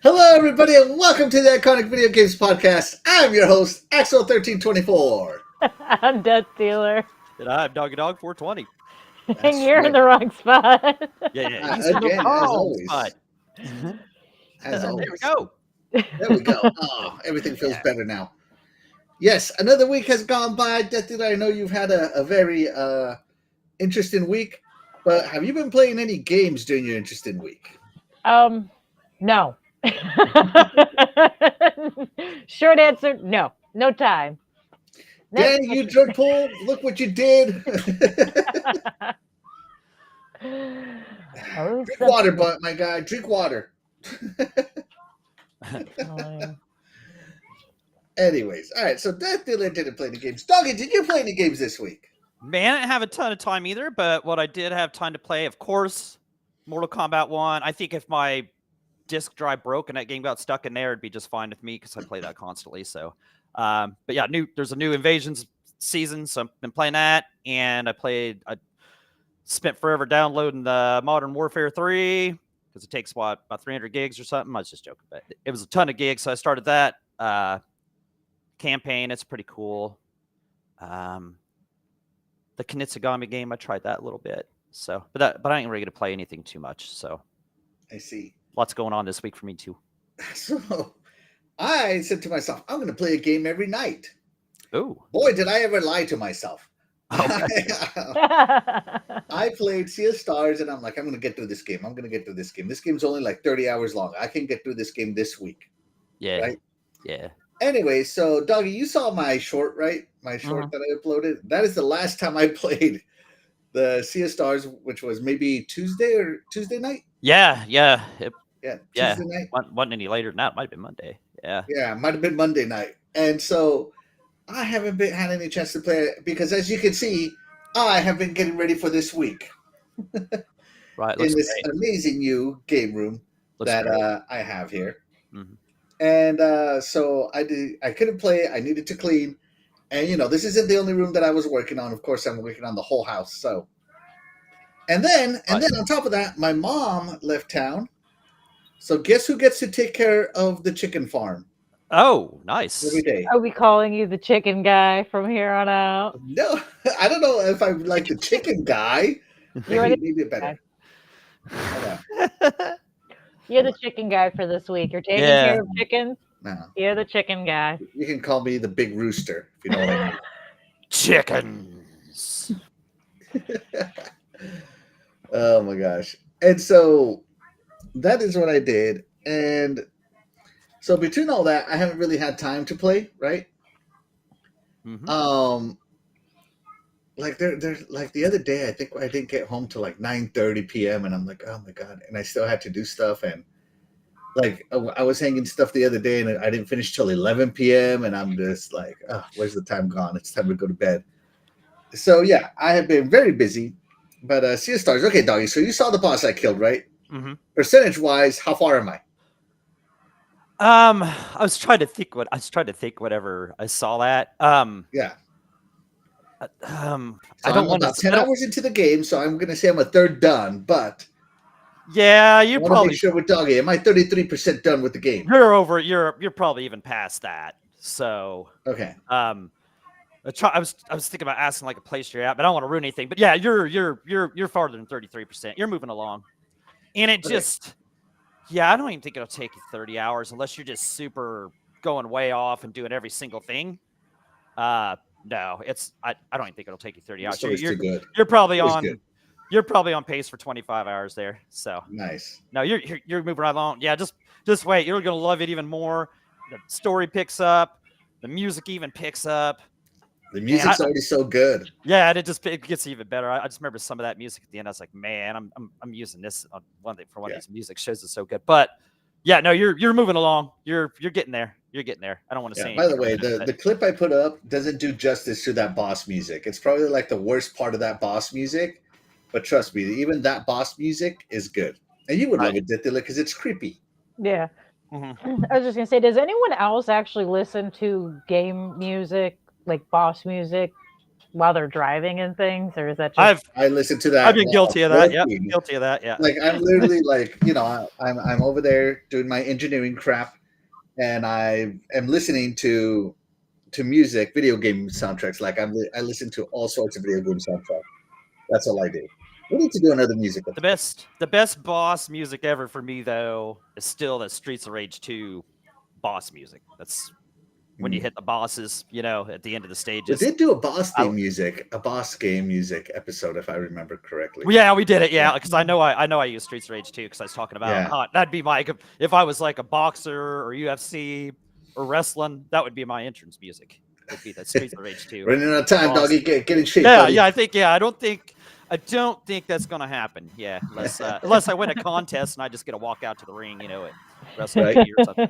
Hello, everybody, and welcome to the Iconic Video Games Podcast. I'm your host, Axel1324. I'm Death Dealer. And I'm Doggy Dog 420. And you're in the wrong spot. Yeah. He's in the Again, as wrong always. spot. As always. There we go. There we go. Oh, everything feels better now. Yes, another week has gone by. Death Dealer, I know you've had a very interesting week, but have you been playing any games during your interesting week? No. Short answer, no. No time. Danny, you drug pool, look what you did. Drink water, my guy. Drink water. Anyways, all right, so Death Dealer didn't play the games. Doggy, did you play any games this week? Man, I didn't have a ton of time either, but what I did have time to play, of course, Mortal Kombat 1. I think if my disk drive broke and that game got stuck in there, it'd be just fine with me because I play that constantly. So, but yeah, there's a new Invasions season, so I've been playing that, and I spent forever downloading the Modern Warfare 3 because it takes about 300 gigs or something. I was just joking, but it was a ton of gigs, so I started that campaign. It's pretty cool. The Kinitsugami game, I tried that a little bit. So, but I ain't ready to play anything too much. So, I see. Lots going on this week for me too. So, I said to myself, I'm going to play a game every night. Oh, boy, did I ever lie to myself. Okay. I played Sea of Stars, and I'm like, I'm going to get through this game. I'm going to get through this game. This game's only like 30 hours long. I can get through this game this week. Yeah. Right? Yeah. Anyway, so Doggy, you saw my short, right? My short that I uploaded. That is the last time I played the Sea of Stars, which was maybe Tuesday night. Yeah. Tuesday night. Wasn't any later than that. Might have been Monday. Yeah. Yeah, it might have been Monday night. And so I haven't had any chance to play it because, as you can see, I have been getting ready for this week. Right. In this amazing new game room that I have here. Mm-hmm. And so I couldn't play it. I needed to clean. And, this isn't the only room that I was working on. Of course, I'm working on the whole house. So, and then on top of that, my mom left town. So guess who gets to take care of the chicken farm? Oh, nice. Every day. Are we calling you the chicken guy from here on out? No, I don't know if I'm like the chicken guy. Maybe better. You're the chicken guy for this week. You're taking care of chickens? No. You're the chicken guy. You can call me the big rooster, if you know what I mean. Chickens. Oh, my gosh. And so that is what I did. And so between all that, I haven't really had time to play, right? Mm-hmm. Like like the other day, I think I didn't get home till like 9:30 p.m. and I'm like, oh my God. And I still had to do stuff. And like I was hanging stuff the other day and I didn't finish till 11 p.m. And I'm just like, oh, where's the time gone? It's time to go to bed. So yeah, I have been very busy. But Sea of Stars, okay, Doggy. So you saw the boss I killed, right? Mm-hmm. Percentage-wise, how far am I? I was trying to think whatever I saw that. Yeah. I So I'm about 10 hours into the game, so I'm going to say I'm a third done, but yeah, you're probably make sure with Doggy. Am I 33% done with the game? You're probably even past that. So okay. I was thinking about asking like a place you're at, but I don't want to ruin anything. But yeah, you're farther than 33%. You're moving along, and it just I don't even think it'll take you 30 hours unless you're just super going way off and doing every single thing. No, I don't even think it'll take you 30 hours. You're probably on pace for 25 hours there. So nice. No, you're moving right along. Yeah, just wait. You're gonna love it even more. The story picks up. The music even picks up. The music's already so good. Yeah, it gets even better. I just remember some of that music at the end. I was like, man, I'm using this on one of these music shows. It's so good. But yeah, no, you're moving along. You're getting there. You're getting there. I don't want to say. By the way, the clip I put up doesn't do justice to that boss music. It's probably like the worst part of that boss music. But trust me, even that boss music is good, and you would love it, Dithila, because it's creepy. Yeah. Mm-hmm. I was just gonna say, does anyone else actually listen to game music, like boss music? while they're driving and things, or is that just? I listen to that. I've been guilty of that. Yeah, working. guilty of that. Yeah. Like I'm literally like, you know, I'm over there doing my engineering crap, and I am listening to music, video game soundtracks. Like I listen to all sorts of video game soundtracks. That's all I do. We need to do another music. The best boss music ever for me though is still the Streets of Rage 2 boss music. That's when you hit the bosses, you know, at the end of the We stages. did do a boss game music episode, if I remember correctly. Yeah, we did it. Yeah, because I know I use Streets of Rage 2 because I was talking about that'd be my if I was like a boxer or UFC or wrestling, that would be my entrance music. Would be that Streets of Rage 2. Running out of time, Boss. doggy. Get in shape. Yeah, buddy. yeah. I don't think that's gonna happen. Yeah, unless I win a contest and I just get to walk out to the ring, you know, at WrestleMania or something.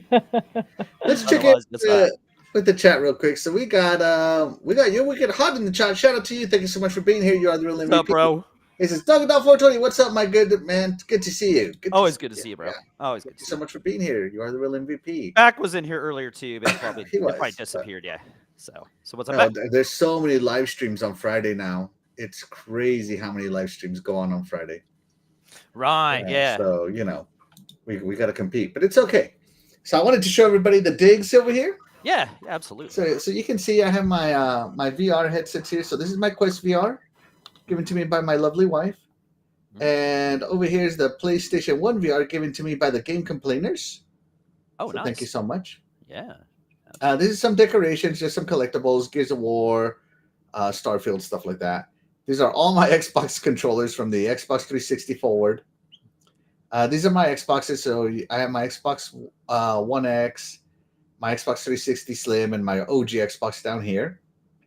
Let's check in with the chat real quick. So we got you. We get hot in the chat. Shout out to you. Thank you so much for being here. You are the real MVP. What's up, bro? He says, Doug 420. What's up, my good man? Good to see you. Always good to see you, bro. Yeah. Always good. Thank you so much for being here. You are the real MVP. Back was in here earlier too, but probably He was, probably disappeared. Yeah. So what's up? No, there's so many live streams on Friday now. It's crazy how many live streams go on Friday. Right. Yeah. So you know, we got to compete, but it's okay. So I wanted to show everybody the digs over here. Yeah, absolutely. So you can see I have my my VR headsets here. So this is my Quest VR, given to me by my lovely wife. And over here is the PlayStation 1 VR given to me by the Game Complainers. Oh, nice. Thank you so much. Yeah. This is some decorations, just some collectibles, Gears of War, Starfield, stuff like that. These are all my Xbox controllers from the Xbox 360 forward. These are my Xboxes. So I have my Xbox One X, my Xbox 360 Slim, and my OG Xbox down here.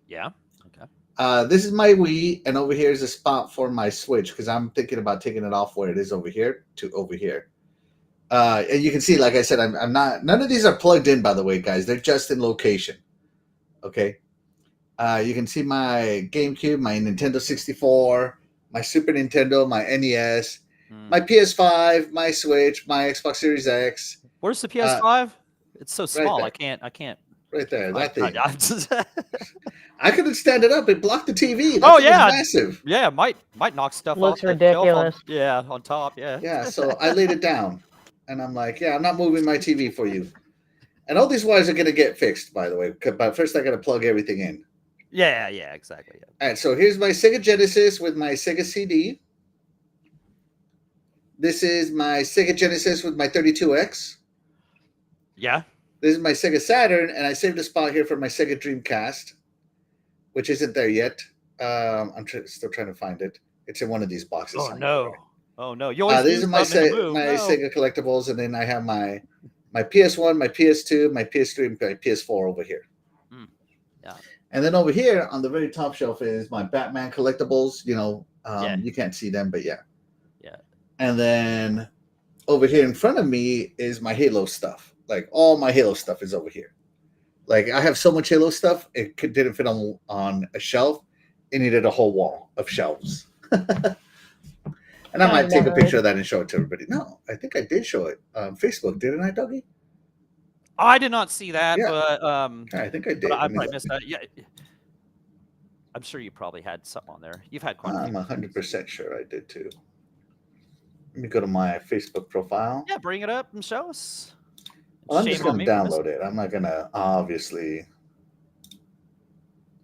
Yeah. Okay. This is my Wii, and over here is a spot for my Switch because I'm thinking about taking it off where it is over here to over here. And you can see, like I said, I'm not. None of these are plugged in, by the way, guys. They're just in location. Okay. You can see my GameCube, my Nintendo 64, my Super Nintendo, my NES, my PS5, my Switch, my Xbox Series X. Where's the PS5? It's so small. Right I can't. Right there, that thing. I couldn't stand it up. It blocked the TV. That Oh yeah, massive. Yeah, might knock stuff off. Looks ridiculous. On top. Yeah. Yeah. So I laid it down, and I'm like, yeah, I'm not moving my TV for you. And all these wires are going to get fixed, by the way. But first, I got to plug everything in. Yeah, exactly. Yeah. All right, so here's my Sega Genesis with my Sega CD. This is my Sega Genesis with my 32X. Yeah. This is my Sega Saturn, and I saved a spot here for my Sega Dreamcast, which isn't there yet. I'm still trying to find it. It's in one of these boxes. Oh no! Oh no! You always these are my Sega collectibles, and then I have my PS1, my PS2, my PS3, and my PS4 over here. Yeah. And then over here on the very top shelf is my Batman collectibles. You know, you can't see them, but yeah. Yeah. And then over here in front of me is my Halo stuff. Like all my Halo stuff is over here. Like I have so much Halo stuff, it didn't fit on a shelf. It needed a whole wall of shelves. And I might take a picture of that and show it to everybody. No, I think I did show it on Facebook, didn't I, Dougie? I did not see that, Yeah. but I think I did. I probably missed that. Yeah, I'm sure you probably had something on there. You've had quite. I'm 100% sure I did too. Let me go to my Facebook profile. Yeah, bring it up and show us. Well, I'm just going to download it. I'm not going to obviously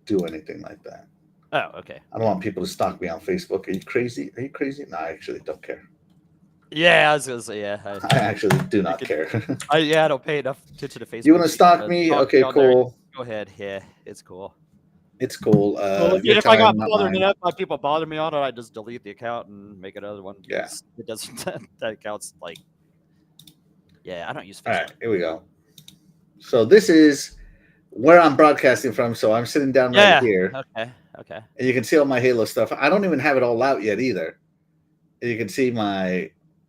do anything like that. Oh, okay. I don't want people to stalk me on Facebook. Are you crazy? Are you crazy? No, I actually don't care. Yeah, I was going to say, yeah. I actually do not care. I don't pay enough attention to Facebook. You want to stalk me? Okay, cool. Go ahead. Yeah, it's cool. It's cool. If I got bothered enough by people bother me on it, I just delete the account and make another one. Yeah. It doesn't, that account's like, yeah, I don't use Facebook. All right, here we go. So this is where I'm broadcasting from. So I'm sitting down right here. Okay. And you can see all my Halo stuff. I don't even have it all out yet either. And you can see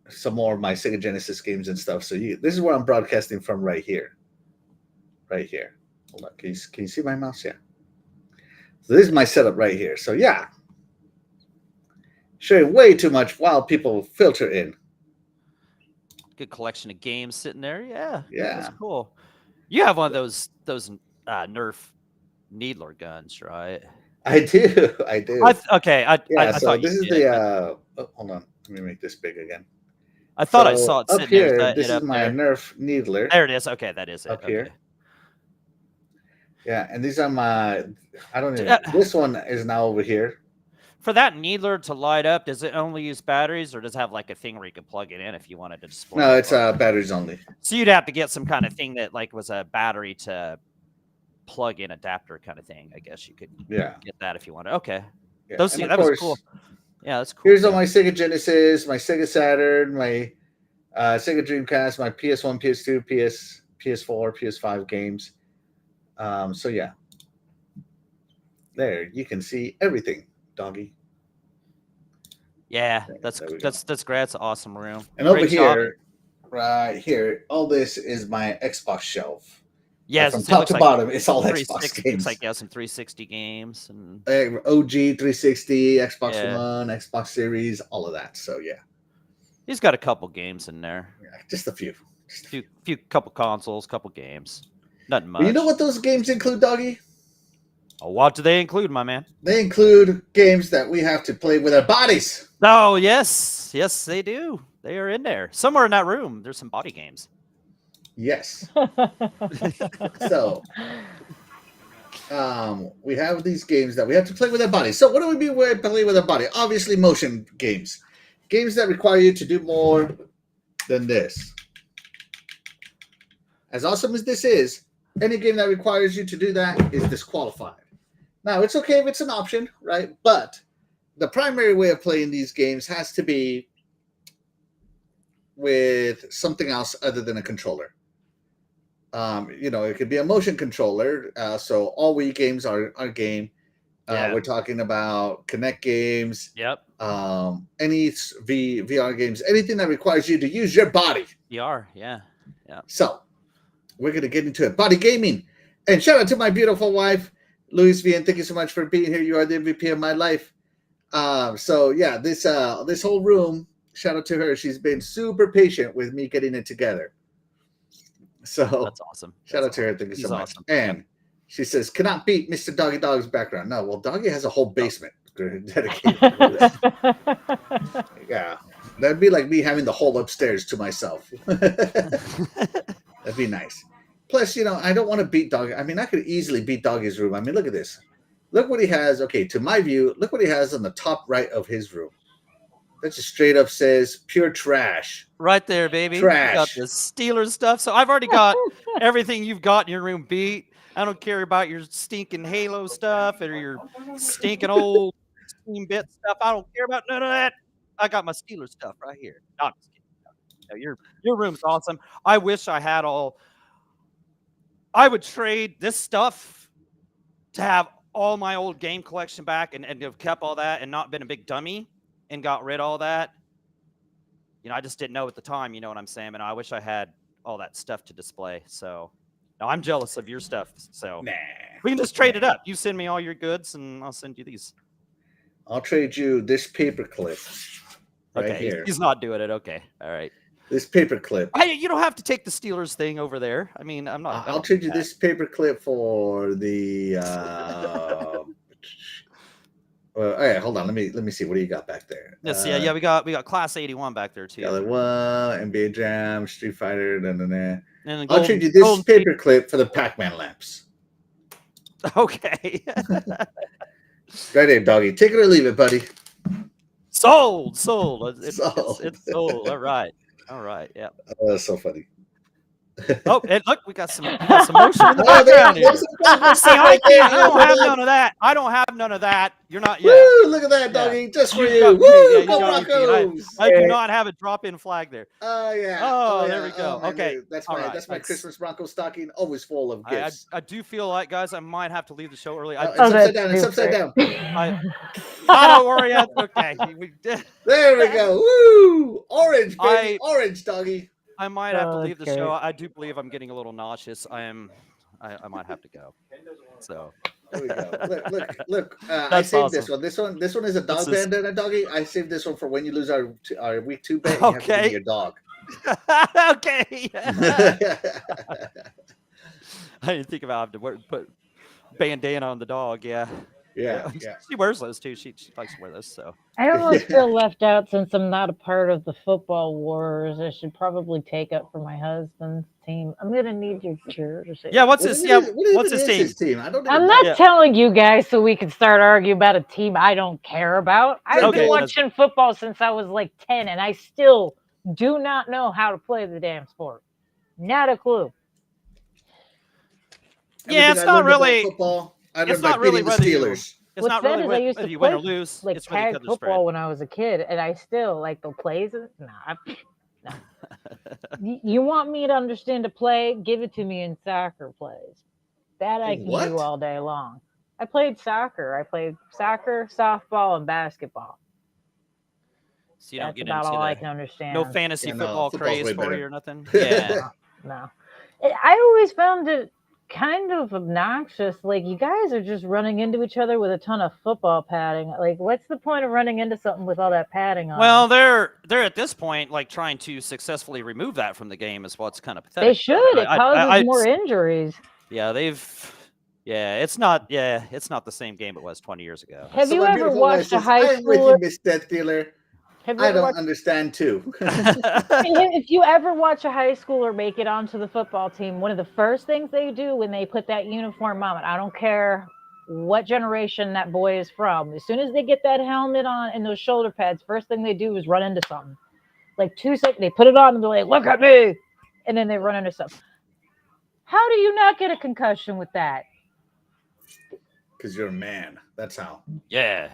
some more of my Sega Genesis games and stuff. So this is where I'm broadcasting from right here. Right here. Hold on. Can you see my mouse? Yeah. So this is my setup right here. So yeah. Showing way too much while people filter in. Good collection of games sitting there. Yeah. Yeah. That's cool. You have one of those Nerf Needler guns, right? I do. I do. Okay, I Yeah. So thought you this is did, the. but Hold on. Let me make this big again. I thought I saw So it up sitting there. Is here, that this it is up my there? Nerf needler. There it is. Okay, that is it. Up Okay. here. Yeah, and these are my. I don't D- even. This one is now over here. For that needler to light up, does it only use batteries, or does it have like a thing where you can plug it in if you wanted to display? No, it? it's batteries only. So you'd have to get some kind of thing that like was a battery to plug in adapter kind of thing. I guess you could Yeah. get that if you wanted. Okay, Yeah. those And of that was course, cool. Yeah, that's cool. here's all Yeah. my Sega Genesis, my Sega Saturn, my Sega Dreamcast, my PS1, PS2, PS4, PS5 games. So yeah, there you can see everything, doggy. Yeah, There we that's go. great. It's an awesome room. And over Great job. here, right here, all this is my Xbox shelf. Yeah, Like from top to bottom, it's all Xbox games. Looks like you have some 360 games and OG 360, Xbox Yeah. One, Xbox Series, all of that. So yeah, he's got a couple games in there. just a few. Few couple consoles, couple games. Nothing much. But you know what those games include, doggy? Oh, what do they include, my man? They include games that we have to play with our bodies. Oh, yes. Yes, they do. They are in there. Somewhere in that room, there's some body games. Yes. So, we have these games that we have to play with our body. So, what do we mean by play with our body? Obviously, motion games. Games that require you to do more than this. As awesome as this is, any game that requires you to do that is disqualified. Now, it's okay if it's an option, right? But the primary way of playing these games has to be with something else other than a controller. It could be a motion controller. So all Wii games are game. Yeah. We're talking about Kinect games. Yep. Any VR games, anything that requires you to use your body. VR, yeah. So we're gonna get into it. Body gaming. And shout out to my beautiful wife, Luis Vian. Thank you so much for being here. You are the MVP of my life. So yeah, this whole room. Shout out to her. She's been super patient with me getting it together. So that's awesome. Shout out to her. Thank you so much. Awesome. And she says, cannot beat Mr. Doggy Dog's background. No, well, Doggy has a whole basement dedicated to this. Yeah. That'd be like me having the whole upstairs to myself. That'd be nice. Plus, I don't want to beat Doggy. I mean, I could easily beat Doggy's room. I mean, look at this. Look what he has. Okay, to my view, look what he has on the top right of his room. That just straight up says pure trash. Right there, baby. Trash. You got the Steelers stuff. So I've already got everything you've got in your room beat. I don't care about your stinking Halo stuff or your stinking old Steam Bit stuff. I don't care about none of that. I got my Steelers stuff right here. No, I'm just kidding. Your room's awesome. I wish I had all. I would trade this stuff to have all my old game collection back and have kept all that and not been a big dummy and got rid of all that. I just didn't know at the time, you know what I'm saying? And I wish I had all that stuff to display. So no, I'm jealous of your stuff. So we can just trade it up. You send me all your goods and I'll send you these. I'll trade you this paper clip. Right okay, here. He's not doing it. Okay. All right. This paper clip. You don't have to take the Steelers thing over there. I mean, I'm not. I'll trade you this paper clip for the all right, hold on. Let me see. What do you got back there? Yes, yeah. We got Class 81 back there too. Got one, NBA Jam, Street Fighter, and I'll trade you this paper clip for the Pac-Man lamps. Okay. Right there, doggy. Take it or leave it, buddy. Sold. It's Sold. it's sold. All right. Yeah. That's so funny. Oh, and look, we got some motion in the background here. See, I don't have none of that. I don't have none of that. You're not. Yeah. Woo, look at that, doggy. Just for you. Woo, go Broncos. I do not have a drop-in flag there. Oh yeah. Oh, there we go. Okay. That's my Christmas Bronco stocking, always full of gifts. I do feel like, guys, I might have to leave the show early. It's upside down. It's upside down. Don't worry. That's okay. There we go. Woo! Orange, baby. Orange, doggy. I might have to leave the show. I do believe I'm getting a little nauseous. I might have to go. So there we go. Look. I saved this one. This one is a dog bandana, doggy. I saved this one for when you lose our week 2 bet. You have to give me your dog. Okay. I didn't think about having to put bandana on the dog. Yeah. Yeah. She wears those too. She likes to wear those. So I almost feel left out since I'm not a part of the football wars. I should probably take up for my husband's team. I'm gonna need your jersey. yeah, what's What his even is team? his team? I don't even I'm know. not telling you guys so we can start arguing about a team I don't care about. I've Okay, been that's- watching football since I was like 10, and I still do not know how to play the damn sport. Not a clue. Yeah, Everything it's I not learned about really. football, I It's learned by not really beating the whether you. Steelers. It's What's not sad really is I used whether to you win play or lose. like It's whether you tag cut the football spread. when I was a kid, and I still like the plays. No. You want me to understand a play? Give it to me in soccer plays. That I can do What? all day long. I played soccer. I played soccer, softball, and basketball. So you don't That's get about into all I the can understand. no fantasy Yeah, no, football football's craze way for better. you or nothing. Yeah. No. I always found it kind of obnoxious. Like, you guys are just running into each other with a ton of football padding. Like, what's the point of running into something with all that padding on? Well, they're at this point like trying to successfully remove that from the game is what's kind of pathetic. They should. It causes I- more injuries. Yeah, it's not the same game it was 20 years ago. Have So you my ever beautiful wife watched a says, high I am with you, schooler? Miss Death Dealer. Have you I ever don't watched? understand too. If you ever watch a high schooler make it onto the football team, one of the first things they do when they put that uniform on, and I don't care what generation that boy is from, as soon as they get that helmet on and those shoulder pads, first thing they do is run into something. Like 2 seconds, they put it on and they're like, "Look at me," and then they run into something. How do you not get a concussion with that? Because you're a man. That's how. Yeah.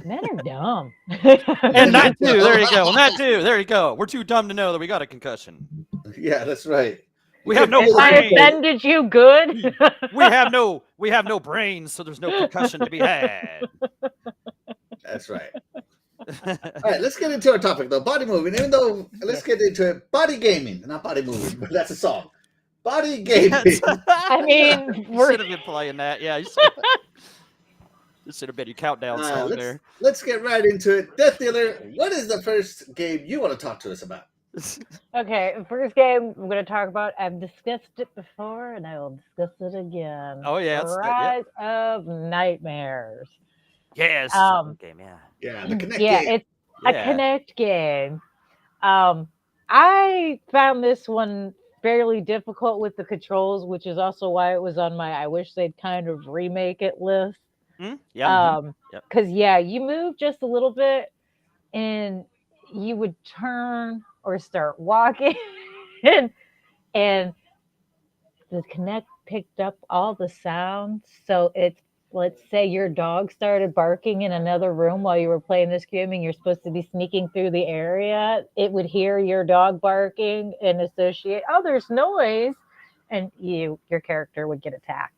Men are dumb. And that too. There you go. And that too. There you go. We're too dumb to know that we got a concussion. Yeah, that's right. We have no If I brains. offended you, good. We have no brains, so there's no concussion to be had. That's right. All right, let's get into our topic though. Body moving. Even though let's get into it. Body gaming, not body moving, but that's a song. Body gaming. I mean, You should have been playing that. Yeah, you should have been your countdown song there. Let's get right into it. Death Dealer, what is the first game you want to talk to us about? Okay, first game I'm going to talk about. I've discussed it before, and I will discuss it again. Oh yeah, Rise of Nightmares. Yes. Game. Yeah. Yeah, the Connect Yeah, game. it's a Connect game. I found this one fairly difficult with the controls, which is also why it was on my I wish they'd kind of remake it list. Yeah. Because you move just a little bit, and you would turn or start walking, and the Connect picked up all the sounds. So it's, let's say your dog started barking in another room while you were playing this game and you're supposed to be sneaking through the area, it would hear your dog barking and associate, oh, there's noise, and your character would get attacked.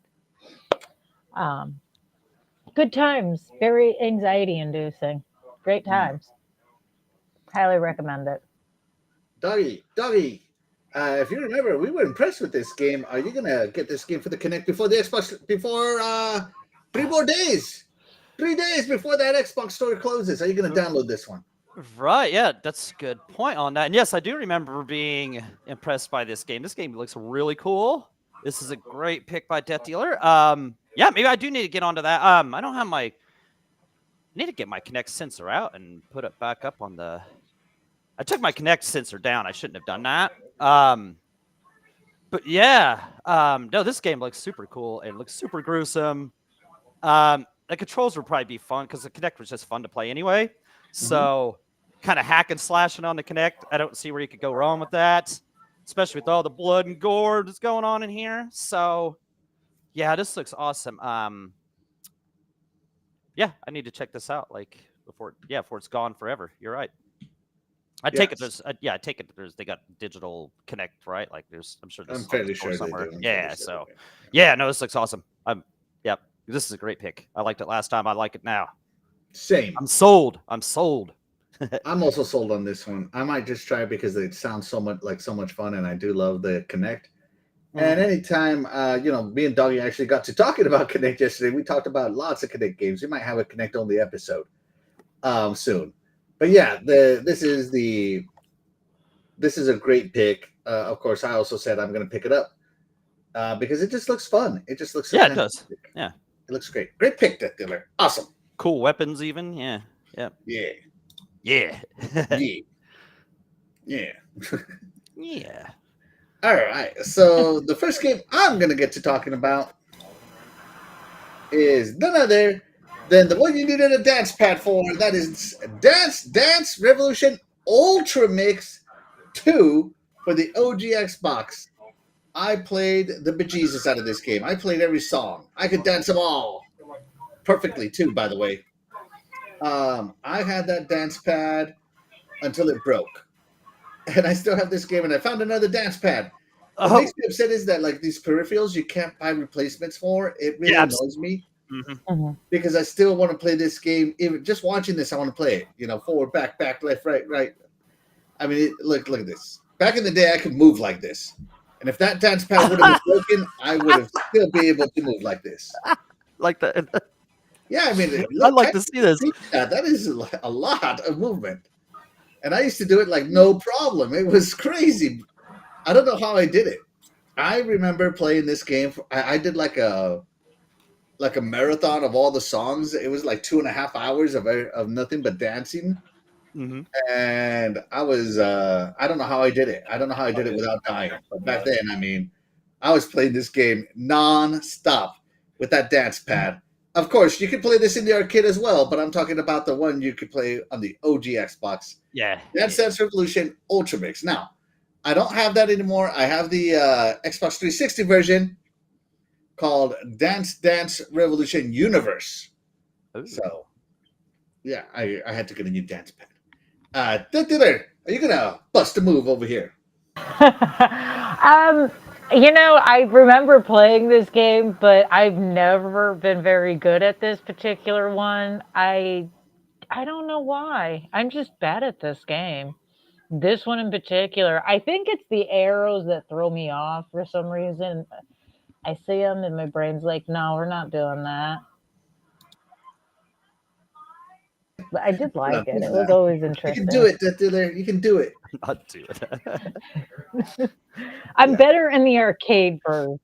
Good times, very anxiety inducing, great times. Highly recommend it. Doggy, if you remember, we were impressed with this game. Are you gonna get this game for the Connect before the Xbox? Before 3 more days, 3 days before that Xbox store closes? Are you gonna download this one? Right. Yeah, that's a good point on that. And yes, I do remember being impressed by this game. This game looks really cool. This is a great pick by Death Dealer. Yeah, maybe I do need to get onto that. I don't have I need to get my Kinect sensor out and put it back up on the. I took my Kinect sensor down. I shouldn't have done that. But yeah, no, this game looks super cool. It looks super gruesome. The controls would probably be fun because the Kinect was just fun to play anyway. So kind of hack and slashing on the Kinect. I don't see where you could go wrong with that, especially with all the blood and gore that's going on in here. So yeah, this looks awesome. Yeah, I need to check this out before it's gone forever. You're right. I take it there's they got digital Connect, right? Like I'm sure I'm fairly sure somewhere. Yeah, so yeah, no, this looks awesome. Yep, this is a great pick. I liked it last time. I like it now. Same. I'm sold. I'm also sold on this one. I might just try it because it sounds so much fun, and I do love the Connect. And anytime, me and Doggy actually got to talking about Connect yesterday. We talked about lots of Connect games. We might have a Connect only episode soon. But yeah, this is a great pick. Of course, I also said I'm going to pick it up because it just looks fun. It just looks it does. Yeah. It looks great. Great pick, Death Dealer. Awesome. Cool weapons, even. Yeah. Yeah. Yeah. Yeah. Yeah. Yeah. Yeah. All right. So the first game I'm gonna get to talking about is none other than the one you needed a dance pad for. That is Dance Revolution Ultra Mix 2 for the OG Xbox. I played the bejesus out of this game. I played every song. I could dance them all perfectly too, by the way. I had that dance pad until it broke. And I still have this game, and I found another dance pad. What makes me upset is that like these peripherals you can't buy replacements for. It really annoys me because I still want to play this game. Even just watching this, I want to play it. You know, forward, back, left, right. I mean, look at this. Back in the day, I could move like this, and if that dance pad would have been broken, I would have still be able to move like this. Like that. Yeah, I mean, I'd like to see this. That is a lot of movement, and I used to do it like no problem. It was crazy. I don't know how I did it. I remember playing this game. I did like a marathon of all the songs. It was like 2.5 hours of nothing but dancing. And I was I don't know how I did it. I don't know how I did it without dying. But back then, I mean, I was playing this game non-stop with that dance pad. Of course, you can play this in the arcade as well, but I'm talking about the one you could play on the OG Xbox. Yeah. Dance Revolution Ultra Mix. Now, I don't have that anymore. I have the Xbox 360 version called Dance Revolution Universe. Ooh. So, yeah, I had to get a new dance pad. Are you gonna bust a move over here? You know, I remember playing this game, but I've never been very good at this particular one. I don't know why. I'm just bad at this game. This one in particular, I think it's the arrows that throw me off for some reason. I see them and my brain's like, no, we're not doing that. But I did like it. It was always You interesting. can do it, Death Dealer. You can do it. Not do it. I'm better in the arcade version.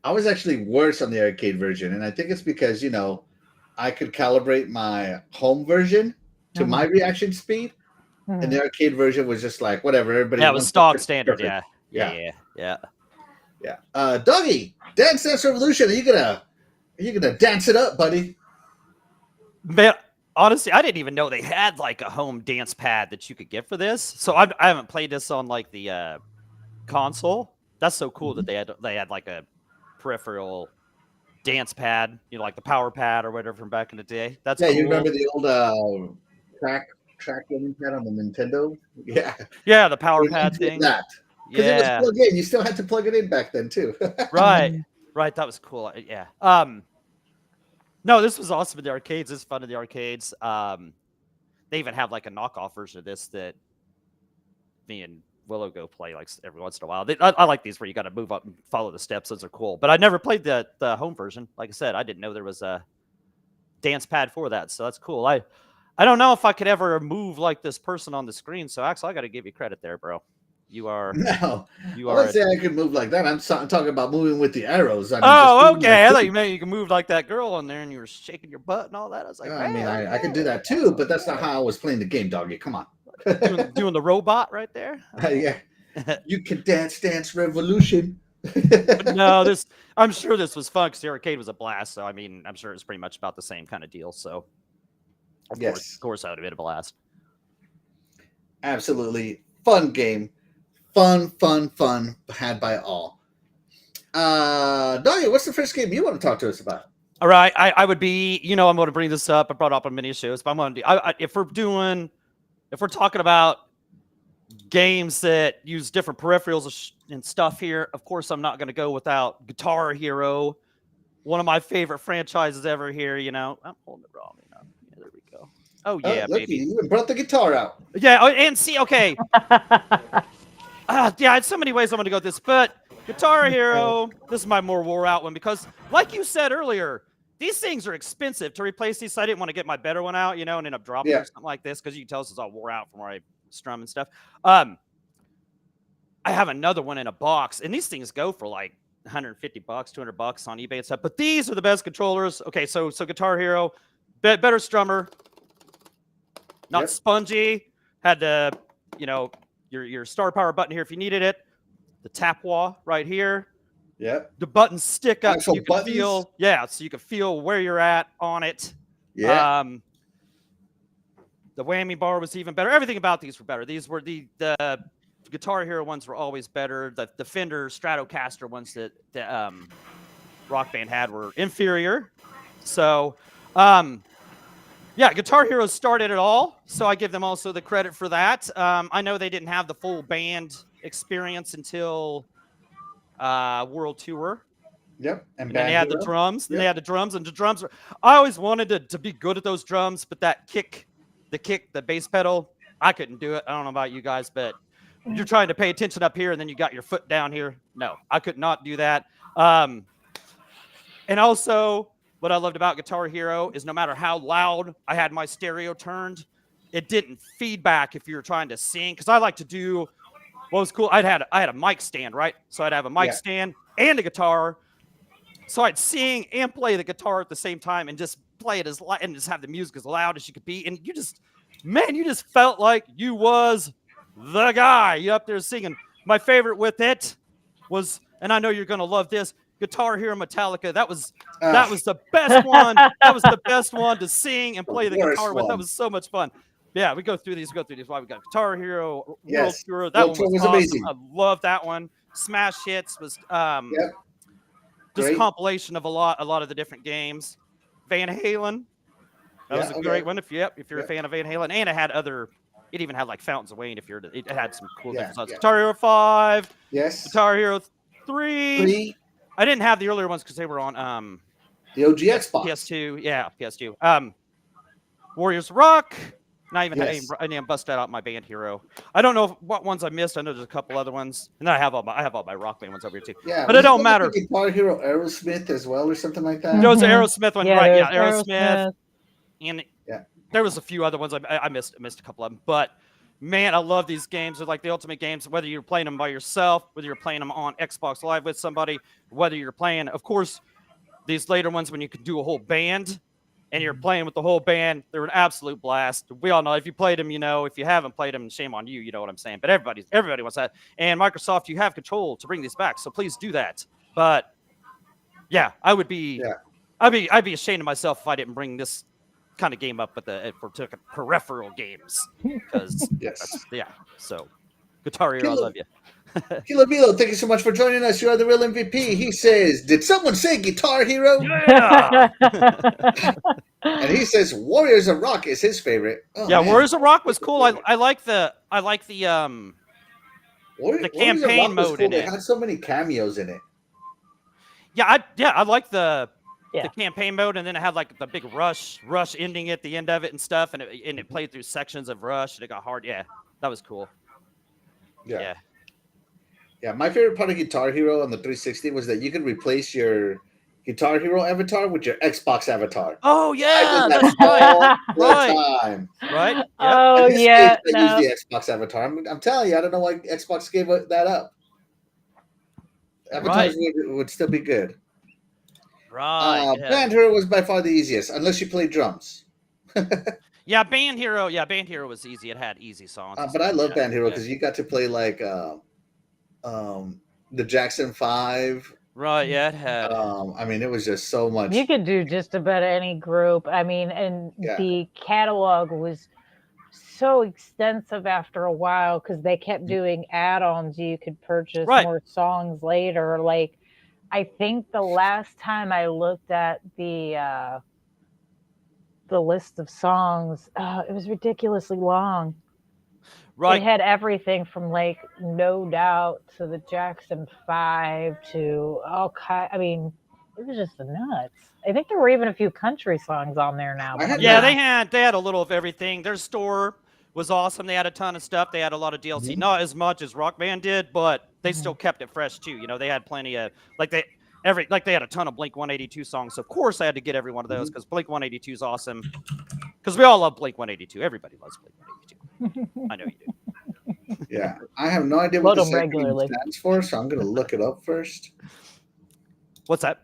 I was actually worse on the arcade version, and I think it's because, you know, I could calibrate my home version to my reaction speed, and the arcade version was just like whatever. Everybody, Yeah, it was stock standard. perfect. Yeah. Doggy, Dance Revolution. Are you gonna dance it up, buddy? Man, honestly, I didn't even know they had like a home dance pad that you could get for this. So I haven't played this on like the console. That's so cool that they had like a peripheral dance pad, you know, like the power pad or whatever from back in the day. That's cool. You remember the old track running pad on the Nintendo? Yeah, the power pad thing. That because it was plugged in. You still had to plug it in back then too. Right. That was cool. Yeah. No, this was awesome in the arcades. This is fun in the arcades. They even have like a knockoff version of this that me and Willow go play like every once in a while. I like these where you got to move up and follow the steps. Those are cool. But I never played the home version. Like I said, I didn't know there was a dance pad for that. So that's cool. I don't know if I could ever move like this person on the screen. So Axel, I got to give you credit there, bro. You are. No, you I are. would say I could move like that. I'm talking about moving with the arrows. I mean, okay. I thought you meant you could move like that girl on there and you were shaking your butt and all that. I was like, I mean, I could do that too, but that's not how I was playing the game, doggy. Come on. doing the robot right there. Yeah, you can Dance Revolution. No, I'm sure this was fun because the arcade was a blast. So I mean, I'm sure it's pretty much about the same kind of deal. So of course, that would have been a blast. Absolutely fun game, fun had by all. Doggy, what's the first game you want to talk to us about? All right, I would be, you know, I'm going to bring this up. I brought it up on many shows, but I'm going to if we're talking about games that use different peripherals and stuff here, of course, I'm not going to go without Guitar Hero, one of my favorite franchises ever here. You know, I'm holding it wrong. You know, yeah, there we go. Oh yeah, baby, you even brought the guitar out. Yeah, and see, okay. Yeah, it's so many ways I'm going to go with this, but Guitar Hero, this is my more wore out one because, like you said earlier, these things are expensive to replace these. So I didn't want to get my better one out, you know, and end up dropping or something like this because you can tell this is all wore out from where I strum and stuff. I have another one in a box, and these things go for like $150, $200 on eBay and stuff. But these are the best controllers. Okay, so Guitar Hero, better strummer, not spongy. Had the, your star power button here if you needed it. The tap wah right here. Yep. The buttons stick up Actual so you can buttons? feel. Yeah, so you can feel where you're at on it. Yeah. The whammy bar was even better. Everything about these were better. These were the Guitar Hero ones were always better. The Fender Stratocaster ones that Rock Band had were inferior. So, yeah, Guitar Hero started it all. So I give them also the credit for that. I know they didn't have the full band experience until World Tour. Yep. And then they had the drums. Then Yep. they had the drums, and the drums. I always wanted to be good at those drums, but that the bass pedal, I couldn't do it. I don't know about you guys, but you're trying to pay attention up here, and then you got your foot down here. No, I could not do that. And also, what I loved about Guitar Hero is no matter how loud I had my stereo turned, it didn't feedback if you were trying to sing. Because I like to do what was cool. I had a mic stand, right? So I'd have a mic stand and a guitar. So I'd sing and play the guitar at the same time and just play it as loud and just have the music as loud as you could be. And you just felt like you was the guy. You up there singing. My favorite with it was, and I know you're gonna love this, Guitar Hero Metallica. That was the best one. That was the best one to sing and play the guitar with. That was so much fun. Yeah, we go through these. Why we got Guitar Hero World Tour. That one was awesome. Amazing. I love that one. Smash Hits was just compilation of a lot of the different games. Van Halen. That was a great one. If you're a fan of Van Halen, and it even had like Fountains of Wayne. It had some cool things. Guitar Hero 5. Yes. Guitar Hero 3. I didn't have the earlier ones because they were on the OG Xbox. PS2. Yeah, PS2. Warriors Rock. And I even busted out my Band Hero. I don't know what ones I missed. I know there's a couple other ones, and then I have all my Rock Band ones over here too. Yeah, but it don't matter. Guitar Hero Aerosmith as well, or something like that. There was an Aerosmith one, right? Yeah, Aerosmith. And yeah, there was a few other ones I missed a couple of them. But man, I love these games. They're like the ultimate games. Whether you're playing them by yourself, whether you're playing them on Xbox Live with somebody, whether you're playing, of course, these later ones when you can do a whole band. And you're playing with the whole band, they're an absolute blast. We all know if you played them, you know. If you haven't played them, shame on you. You know what I'm saying. But everybody wants that. And Microsoft, you have control to bring these back, so please do that. But yeah, I'd be ashamed of myself if I didn't bring this kind of game up for peripheral games. Because so Guitar Hero, I love you. Kilo Bilo, thank you so much for joining us. You are the real MVP. He says, "Did someone say Guitar Hero?" Yeah. And he says, "Warriors of Rock" is his favorite. Oh, yeah, man. Warriors of Rock was cool. I like the campaign mode in it. It had so many cameos in it. Yeah, I like the campaign mode, and then it had like the big rush ending at the end of it and stuff, and it played through sections of Rush, and it got hard. Yeah, that was cool. Yeah, my favorite part of Guitar Hero on the 360 was that you could replace your Guitar Hero avatar with your Xbox avatar. Oh yeah, that's right. Time. Right. Yep. Oh yeah. I use the Xbox avatar. I'm telling you, I don't know why Xbox gave that up. Avatars would still be good. Right. Band Hero was by far the easiest, unless you play drums. Yeah, Band Hero. Yeah, Band Hero was easy. It had easy songs. But I love Band Hero because you got to play like the Jackson 5. Right, yeah, it had. I mean, it was just so much. You could do just about any group. I mean, and the catalog was so extensive after a while because they kept doing add-ons. You could purchase more songs later. Like, I think the last time I looked at the list of songs, it was ridiculously long. Right. It had everything from like No Doubt to the Jackson 5 to all kind. I mean, it was just nuts. I think there were even a few country songs on there now. Yeah, they had a little of everything. Their store was awesome. They had a ton of stuff. They had a lot of DLC, not as much as Rock Band did, but they still kept it fresh too. You know, they had plenty of they had a ton of Blink 182 songs. So of course I had to get every one of those because Blink 182 is awesome. Because we all love Blink 182. Everybody loves Blink 182. I know you do. Yeah, I have no idea what the stands for, so I'm going to look it up first. What's that?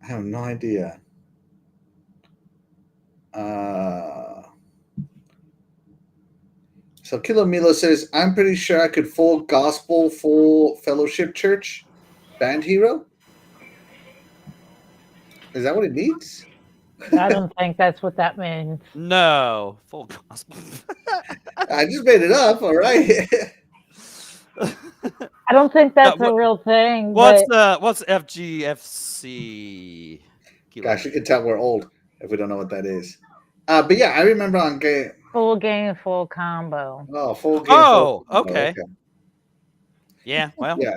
I have no idea. So Kilo Milo says, I'm pretty sure I could full gospel, full fellowship church, band hero. Is that what it needs? I don't think that's what that means. No, full gospel. I just made it up. All right. I don't think that's what- a real thing. What's But FGFC? Kilo? Gosh, you can tell we're old if we don't know what that is. But yeah, I remember on game. full game, full combo. Oh, full game. Oh, full, okay. Yeah, well, Yeah.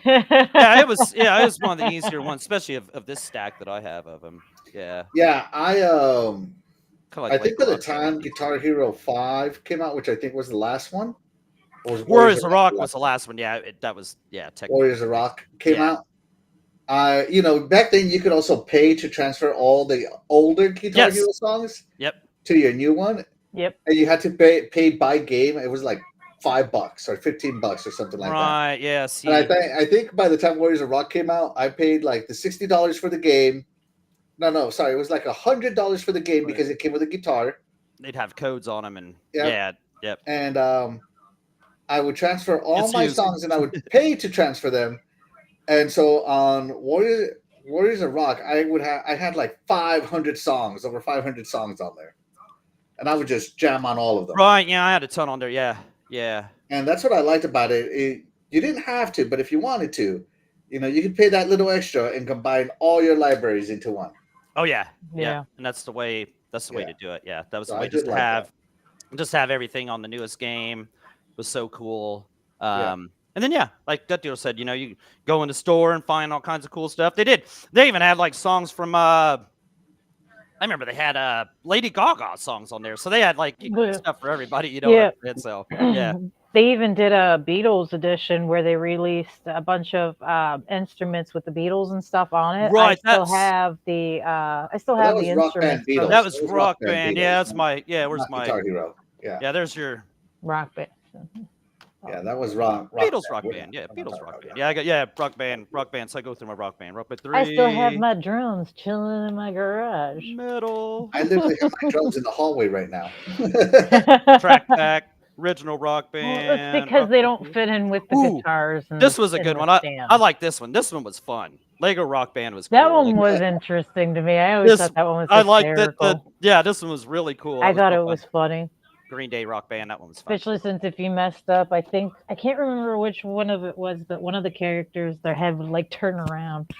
yeah, it was one of the easier ones, especially of this stack that I have of them. Yeah, Yeah, I Kinda I think by Lego the Rock time Band. Guitar Hero 5 came out, which I think was the last one, or was Warriors of Rock the was the last one. Yeah, that was technically. Warriors of Rock came Yeah. out. Back then you could also pay to transfer all the older Guitar Yes. Hero songs Yep. to your new one, Yep. and you had to pay by game. It was like $5 or $15 or something like that. Right. Yeah. See. And I think by the time Warriors of Rock came out, I paid like the $60 for the game. No, sorry, it was like $100 for the game Right. because it came with a guitar. They'd have codes on them, and Yep. yep. And I would transfer all It's my used. songs, and I would pay to transfer them. And so on Warriors of Rock, I had like 500 songs, over 500 songs on there, and I would just jam on all of them. Right. Yeah, I had a ton on there. Yeah. Yeah. And that's what I liked about it. You didn't have to, but if you wanted to, you could pay that little extra and combine all your libraries into one. Oh yeah. Yeah. And that's the way. That's the way Yeah. to do it. Yeah. That was So the I way. did like that. Just have everything on the newest game. Was so cool. Yeah. And then like that deal said, you go in the store and find all kinds of cool stuff. They did. They even had like songs from I remember they had Lady Gaga songs on there. So they had like Yeah. stuff for everybody, Yeah. So yeah. They even did a Beatles edition where they released a bunch of instruments with the Beatles and stuff on it. Right, I still that's- have the that the was Rock Band instruments. Beatles. from That was It was Rock Rock Band Band. Beatles, Yeah, that's my where's Not my Guitar Hero. Yeah. yeah, there's your Rock Band. Yeah, that was Rock Beatles Rock Band. Band. Yeah, I'm Beatles not Rock talking Band. Yeah, I got Rock Band. So I go through my Rock Band. Rock Band 3. I still have my drums chilling in my garage. metal I literally have my drums in the hallway right now. track pack. Original Rock Well, Band. it's because Rock they Band don't fit in with the Ooh, guitars. And This was a and good the one. I stand. like this one. This one was fun. Lego Rock Band was That cool. one Like, was interesting to me. I always This- thought that one was I like that. hysterical. This one was really cool. I thought so it fun. was funny, Green Day Rock Band. That one was fun. especially since if you messed up, I can't remember which one of it was, but one of the characters, their head would like turn around.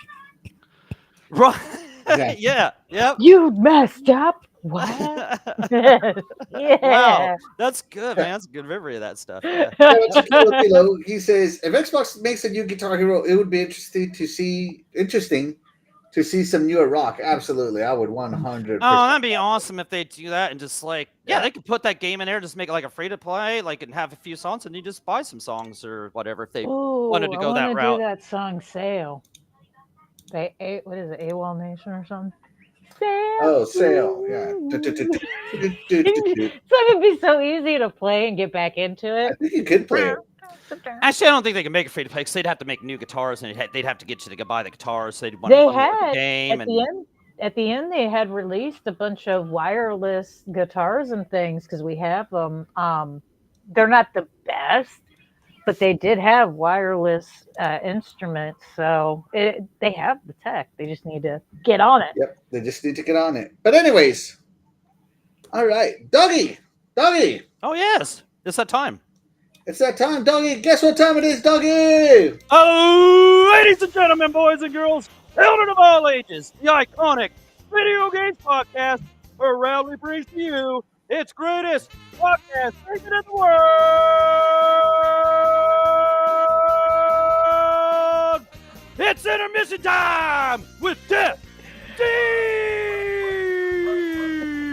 Right. Yeah. Yeah. Yep. You messed up. What? Yeah. Wow. That's good, man. That's a good memory of that stuff. Yeah. He says, if Xbox makes a new Guitar Hero, it would be interesting to see some newer rock. Absolutely, I would 100%. Oh, that'd be awesome if they do that and just like Yeah. they could put that game in there, just make it like a free to play, like and have a few songs, and you just buy some songs or whatever if they Ooh, wanted to go I that wanna route. do that song "Sail." What is it? AWOL Nation or something? Sail. Oh, Sail, yeah. So it would be so easy to play and get back into I it. think you could play it. Actually, I don't think they can make it free to play because they'd have to make new guitars and they'd have to get you to go buy the guitars. So they'd want They to had the game at the end. At the end, they had released a bunch of wireless guitars and things because we have them. They're not the best, but they did have wireless instruments. So they have the tech. They just need to get on it. Yep, they just need to get on it. But anyways, all right, Doggy. Oh yes, it's that time. It's that time, Doggy. Guess what time it is, Doggy? Oh, ladies and gentlemen, boys and girls, children of all ages, the iconic Video Games Podcast proudly brings to you its greatest podcast station in the world. It's intermission time with Death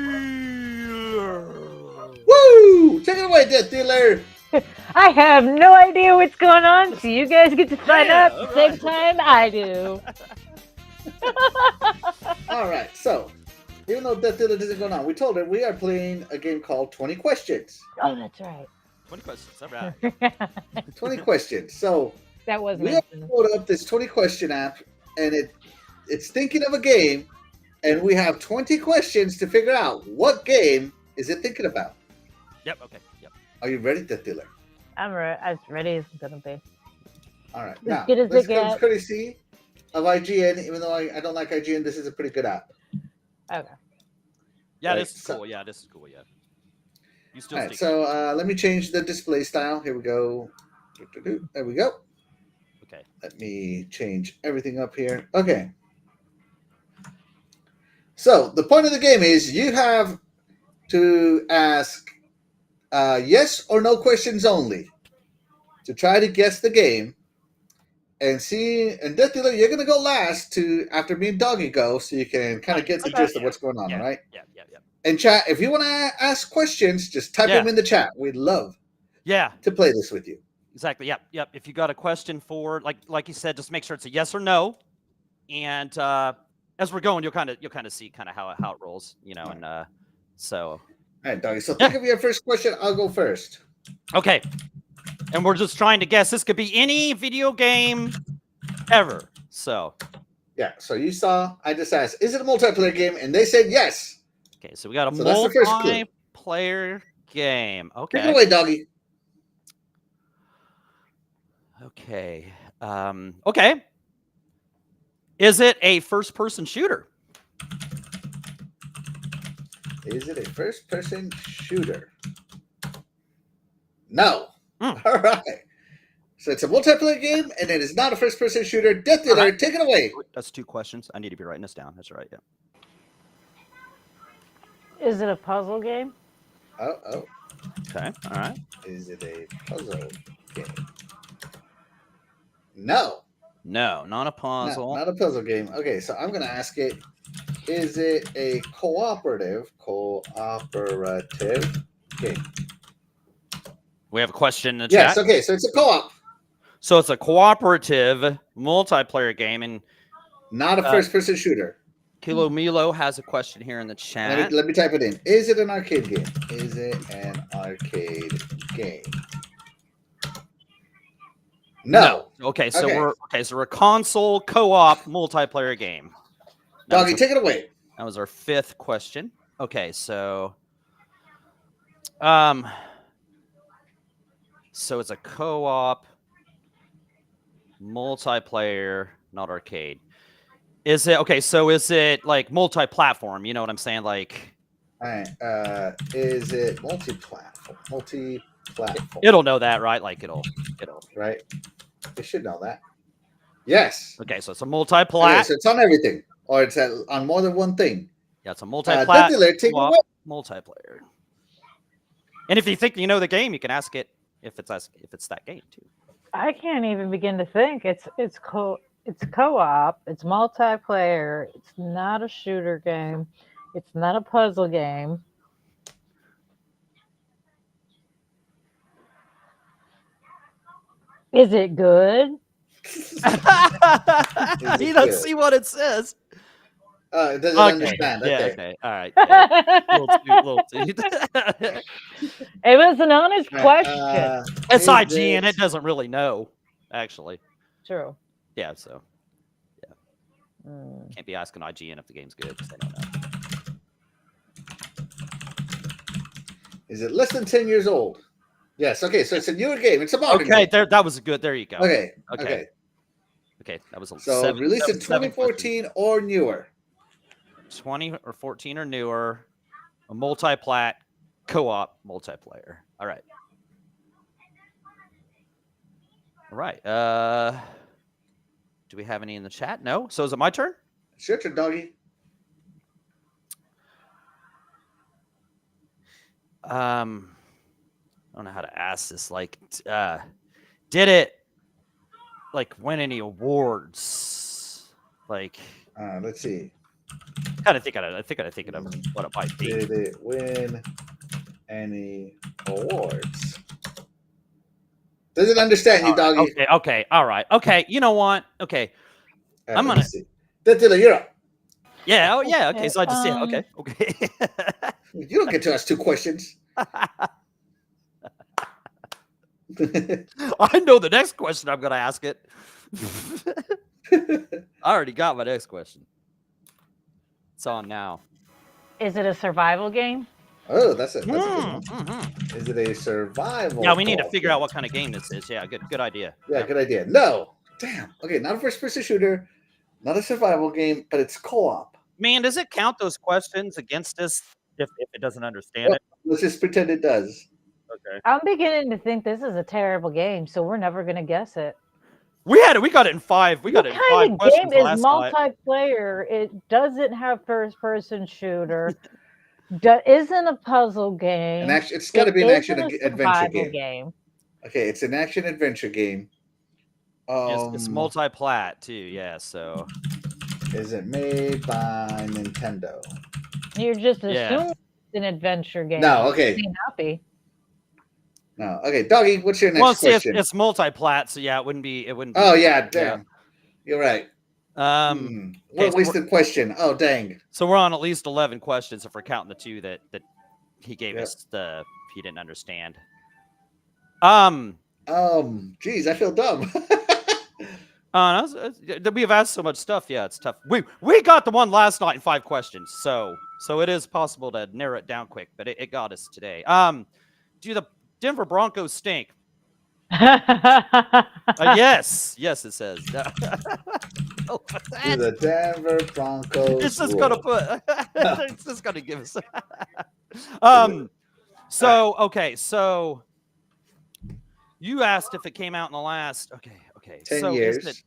Dealer. Woo! Take it away, Death Dealer. I have no idea what's going on, so you guys get to find Yeah, out at the same time I do. All right, so even though Death Dealer isn't going on, we told her we are playing a game called 20 Questions. Oh, that's right. 20 questions, all right. 20 questions. So That was we have mentioned. pulled up this 20 question app and it's thinking of a game, and we have 20 questions to figure out what game is it thinking about. Yep. Okay. Yep. Are you ready, Dealer? I'm as ready as I'm gonna be. All right. As Now, good as this it comes gets. courtesy of IGN. Even though I don't like IGN, this is a pretty good app. Okay. Yeah, Right, this is cool. Yeah, this is cool. Yeah. You still All right, stick. so let me change the display style. Here we go. There we go. Okay. Let me change everything up here. Okay. So the point of the game is you have to ask yes or no questions only to try to guess the game and see. And Death Dealer, you're gonna go last to after me and Doggy go, so you can kind of get the gist of what's going on. Yeah. All right. Yeah. Yeah. Yeah. And chat, if you want to ask questions, just type Yeah. them in the chat. We'd love Yeah. to play this with you. Exactly. Yep. Yep. If you got a question for like you said, just make sure it's a yes or no. And as we're going, you'll kind of see kind of how it rolls, you know. And so. All right, Doggy. So think of your first question. I'll go first. Okay. And we're just trying to guess. This could be any video game ever. So. Yeah. So you saw. I just asked, is it a multiplayer game? And they said yes. Okay. So we got a So that's the first clue. multiplayer game. Okay. Take it away, Doggy. Okay. Okay. Is it a first-person shooter? Is it a first-person shooter? No. Mm. All right. So it's a multiplayer game, and it is not a first-person shooter. Death Dealer, take it away. That's 2 questions. I need to be writing this down. That's right. Yeah. Is it a puzzle game? Oh. Okay. All right. Is it a puzzle game? No. No, not a puzzle. No, not a puzzle game. Okay, so I'm going to ask it, is it a cooperative game? We have a question in the Yes, chat. okay, so it's a co-op. So it's a cooperative multiplayer game, and not a first-person shooter. Kilo Milo has a question here in the chat. Let me type it in. Is it an arcade game? Is it an arcade game? No. Okay, so we're a console co-op multiplayer game. Doggy, take it away. That was our 5th question. Okay, so so it's a co-op multiplayer, not arcade. Is it okay? So is it like multi-platform? You know what I'm saying? Like, all right. Is it multi-platform? It'll know that, right? Like it'll right. It should know that. Yes. Okay, so it's a multi-plat. Okay, so it's on everything, or it's on more than one thing. Yeah, it's a multi-plat multiplayer. And if you think you know the game, you can ask it if it's that game too. I can't even begin to think. It's co-op. It's multiplayer. It's not a shooter game. It's not a puzzle game. Is it good? You don't see what it says. It doesn't understand. Yeah, okay. All right. Yeah. little too. It was an honest question. It's IGN. It doesn't really know, actually. True. Yeah, so. Can't be asking IGN if the game's good because they don't know. Is it less than 10 years old? Yes. Okay. So it's a newer game. It's a modern game. Okay, that was good. There you go. Okay. That was so released in 2014 or newer. 20 or 14 or newer. A multi-plat co-op multiplayer. All right. All right. Do we have any in the chat? No. So is it my turn? It's your turn, Doggy. I don't know how to ask this. Like, did it like win any awards? Like, let's see. I think I think of what it might be. Did it win any awards? Doesn't understand you, Doggy. Okay. All right. Okay. You know what? Okay. I'm gonna see. Dealer, you're up. Yeah. Oh, yeah. Okay. So I just okay. You don't get to ask 2 questions. I know the next question I'm going to ask it. I already got my next question. It's on now. Is it a survival game? Oh, that's a good one. Mm-hmm. Is it a survival? Yeah, we need to co-op figure game? out what kind of game this is. Yeah, good idea. Yeah, Yep. good idea. No, damn. Okay, not a first-person shooter, not a survival game, but it's co-op. Man, does it count those questions against us if it doesn't understand it? Let's just pretend it does. Okay. I'm beginning to think this is a terrible game, so we're never gonna guess it. We got it in 5. We got it in 5 What kind of questions game is last night. multiplayer? It doesn't have first-person shooter. Isn't a puzzle game. It's got to be an action adventure survival game. Okay, it's an action adventure game. It's multi-plat too, yeah. So, is it made by Nintendo? You're just assuming it's an adventure game. No, okay. It may not be. No, okay. Doggy, what's your next question? It's multi-plat, so yeah, it wouldn't be. Oh yeah, damn. Yeah. You're right. What a wasted question. Oh dang. So we're on at least 11 questions if we're counting the 2 that he gave us he didn't understand. Geez, I feel dumb. We've asked so much stuff. Yeah, it's tough. We got the one last night in 5 questions, so it is possible to narrow it down quick, but it got us today. Do the Denver Broncos stink? Yes, it says. Do the Denver Broncos? It's just gonna put. It's just gonna give us. So you asked if it came out in the last. Okay. 10 years.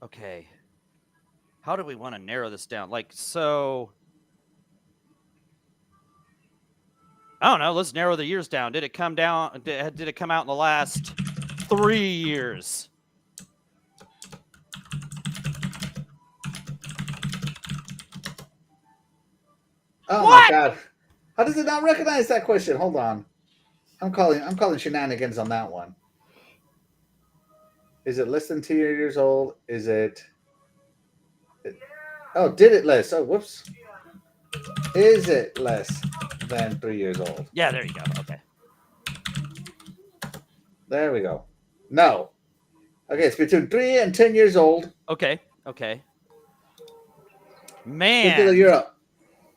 Okay. How do we want to narrow this down? So. I don't know. Let's narrow the years down. Did it come down? Did it come out in the last 3 years? Oh my god! How does it not recognize that question? Hold on. I'm calling shenanigans on that one. Is it less than 2 years old? Is it? Oh, did it less? Oh, whoops. Is it less than 3 years old? Yeah, there you go. Okay. There we go. No. Okay, it's between 3 and 10 years old. Okay. Man, you're up.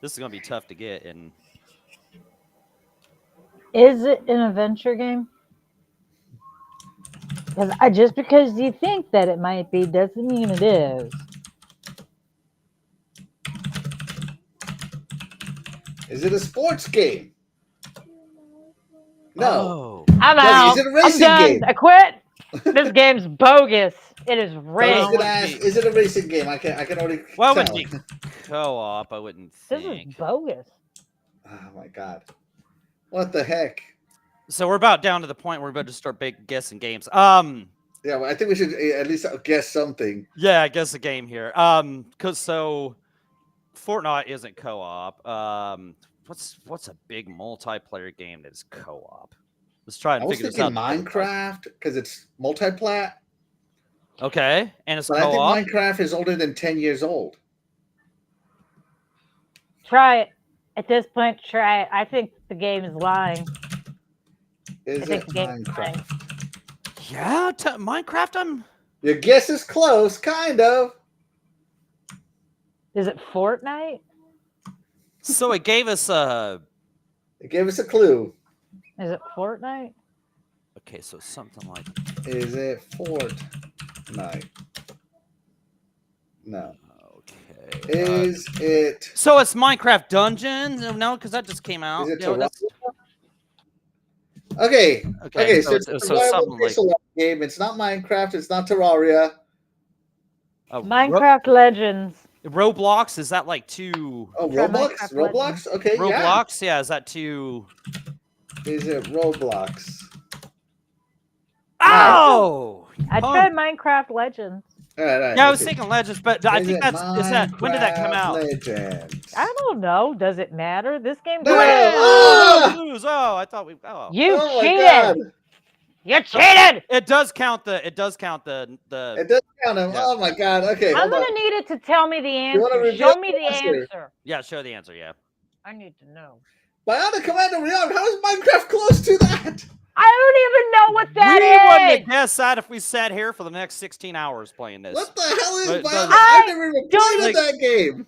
This is gonna be tough to get. And is it an adventure game? Just because you think that it might be doesn't mean it is. Is it a sports game? No. I'm out. Is it a racing I'm done. game? I quit. This game's bogus. It is rigged. I was gonna ask, is it a racing game? I can already Well, tell. it would be co-op. I wouldn't think. This is bogus. Oh my god. What the heck? So we're about down to the point where we're about to start guessing games. Yeah, well, I think we should at least guess something. Yeah, I guess a game here. Because Fortnite isn't co-op. What's a big multiplayer game that is co-op? Let's try and figure this out. I was thinking Minecraft because it's multi-plat. Okay, and it's but co-op. I think Minecraft is older than 10 years old. Try it. At this point, try it. I think the game is lying. Is it Minecraft? Yeah, Minecraft. Your guess is close, kind of. Is it Fortnite? So it gave us a. It gave us a clue. Is it Fortnite? Okay, so something like. Is it Fortnite? No. Okay. Is it? So it's Minecraft Dungeons? No, because that just came out. Is it Okay. So it's something like game. It's not Minecraft. It's not Terraria. Minecraft Legends. Roblox, is that like too? Oh, Roblox. Okay. Roblox, yeah. Is that too? Is it Roblox? Oh! I tried Minecraft Legends. All right. Yeah, I was thinking Legends, but I think is that when did that come out? Legends. I don't know. Does it matter? This game. No! Oh, I thought we. Oh, you Oh cheated. You cheated. It does count the. It does count him. Yeah. Oh my god. Okay. I'm gonna need it to tell me the answer. Show me the answer. Yeah, show the answer. Yeah. I need to know. Bionic Commando Rearmed. How is Minecraft close to that? I don't even know what We that wouldn't is. have guessed that if we sat here for the next 16 hours playing this. What the hell is But- Bionic? I I've never even don't played even- that game.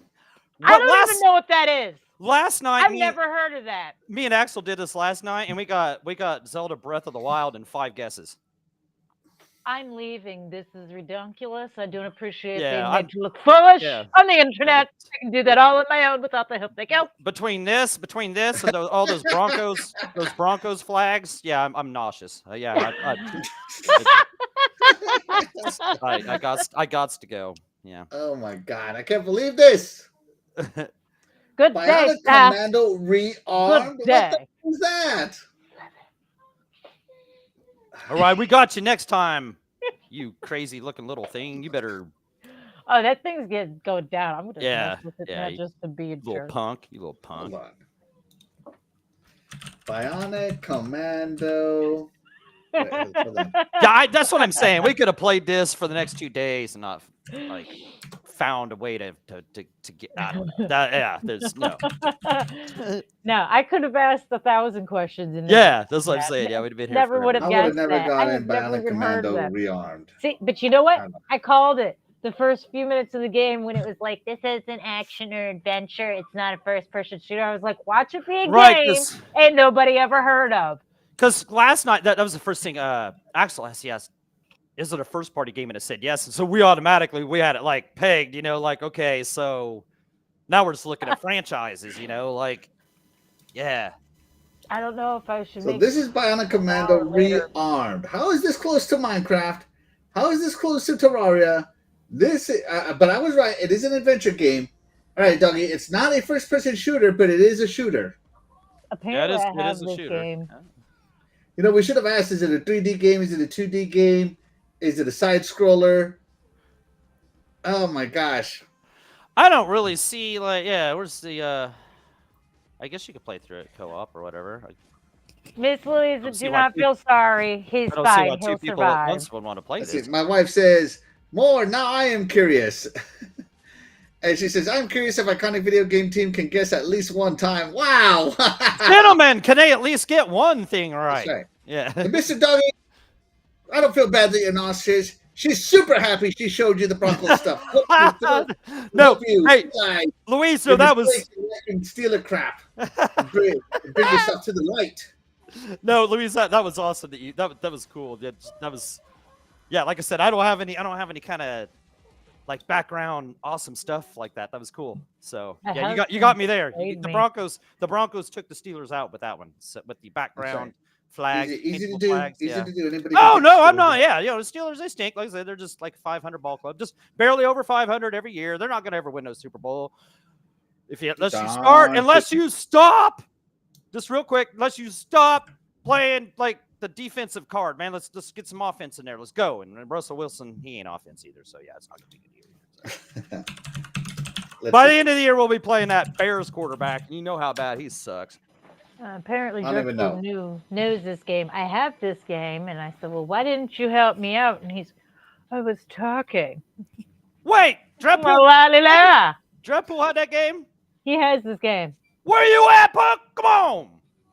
I don't even know what that is. Last night, I've never heard of that. me and Axel did this last night, and we got Zelda Breath of the Wild in 5 guesses. I'm leaving. This is ridiculous. I don't appreciate Yeah, being I'm- made to look foolish yeah. on the internet. I can do that all on my own without the help. Thank you. Between this, and all those Broncos flags, yeah, I'm nauseous. Yeah, I got to go. Yeah. Oh my god, I can't believe this. Good day, Bionic staff. Commando rearmed. Good What the day. hell is that? All right, we got you next time. You crazy looking little thing. You better, Oh, that thing's going down. I'm gonna Yeah, mess with it yeah, now you just to be a little jerk. punk. You little punk. Hold on. Bionic Commando. Wait, hold on. Yeah, that's what I'm saying. We could have played this for the next 2 days and not like found a way to get out of it. Yeah, there's no. No, I could have asked 1,000 questions. And Yeah, that's what I'm that. saying. Yeah, we'd have been here. Never forever. would have I would have guessed never that. I gotten have never Bionic even heard of Commando that. rearmed. See, but you know what? I don't know. I called it the first few minutes of the game when it was like, this is an action or adventure. It's not a first-person shooter. I was like, watch it be a game ain't nobody ever heard of. Because last night, that was the first thing Axel asked, yes, is it a first-party game? And it said yes. And so we had it like pegged, like, okay, so now we're just looking at franchises, like, yeah. I don't know if I should So make this is Bionic Commando later. rearmed. How is this close to Minecraft? How is this close to Terraria? But I was right. It is an adventure game. All right, Dougie. It's not a first-person shooter, but it is a shooter. Apparently, I it have is a this shooter. game. You know, we should have asked: is it a 3D game? Is it a 2D game? Is it a side scroller? Oh my gosh! I don't really see, like, where's the, I guess you could play through it co-op or whatever. Miss Louisa, don't see do why not feel sorry. He's I don't see why fine. 2 He'll people at survive. once would want to play Let's this. see, my wife says more. Now I am curious. And she says, I'm curious if Iconic Video Game Team can guess at least one time. Wow! Gentlemen, can they at least get one thing right? That's right. Yeah. And Mr. Dougie, I don't feel bad that you're nauseous. She's super happy she showed you the Broncos stuff. No, hey, Like, Louisa, that was Steeler crap. And bring yourself to the light. no, Louisa, that was awesome. That was cool. That was, yeah. Like I said, I don't have any kind of like background awesome stuff like that. That was cool. So My yeah, you got me there. played The me. Broncos took the Steelers out with that one. So, with the background flags, Easy to paintable do. flags, Easy yeah. to do. Anybody Oh can no, do I'm it. not. Yeah, the Steelers, they stink. Like I said, they're just like 500 ball club, just barely over 500 every year. They're not going to ever win no Super Bowl. Unless you stop, just real quick, unless you stop playing like the defensive card, man. Let's get some offense in there. Let's go. And Russell Wilson, he ain't offense either, so yeah, it's not going to be a good year. By the end of the year, we'll be playing that Bears quarterback. And you know how bad he sucks. Apparently, I don't even Dreadful knows this game. I have this game, and I said, "Well, why didn't you help me out?" And I was talking. Wait, Dreadpool, La, la, la. Dreadpool had that game? He has this game. Where you at, Puck? Come on.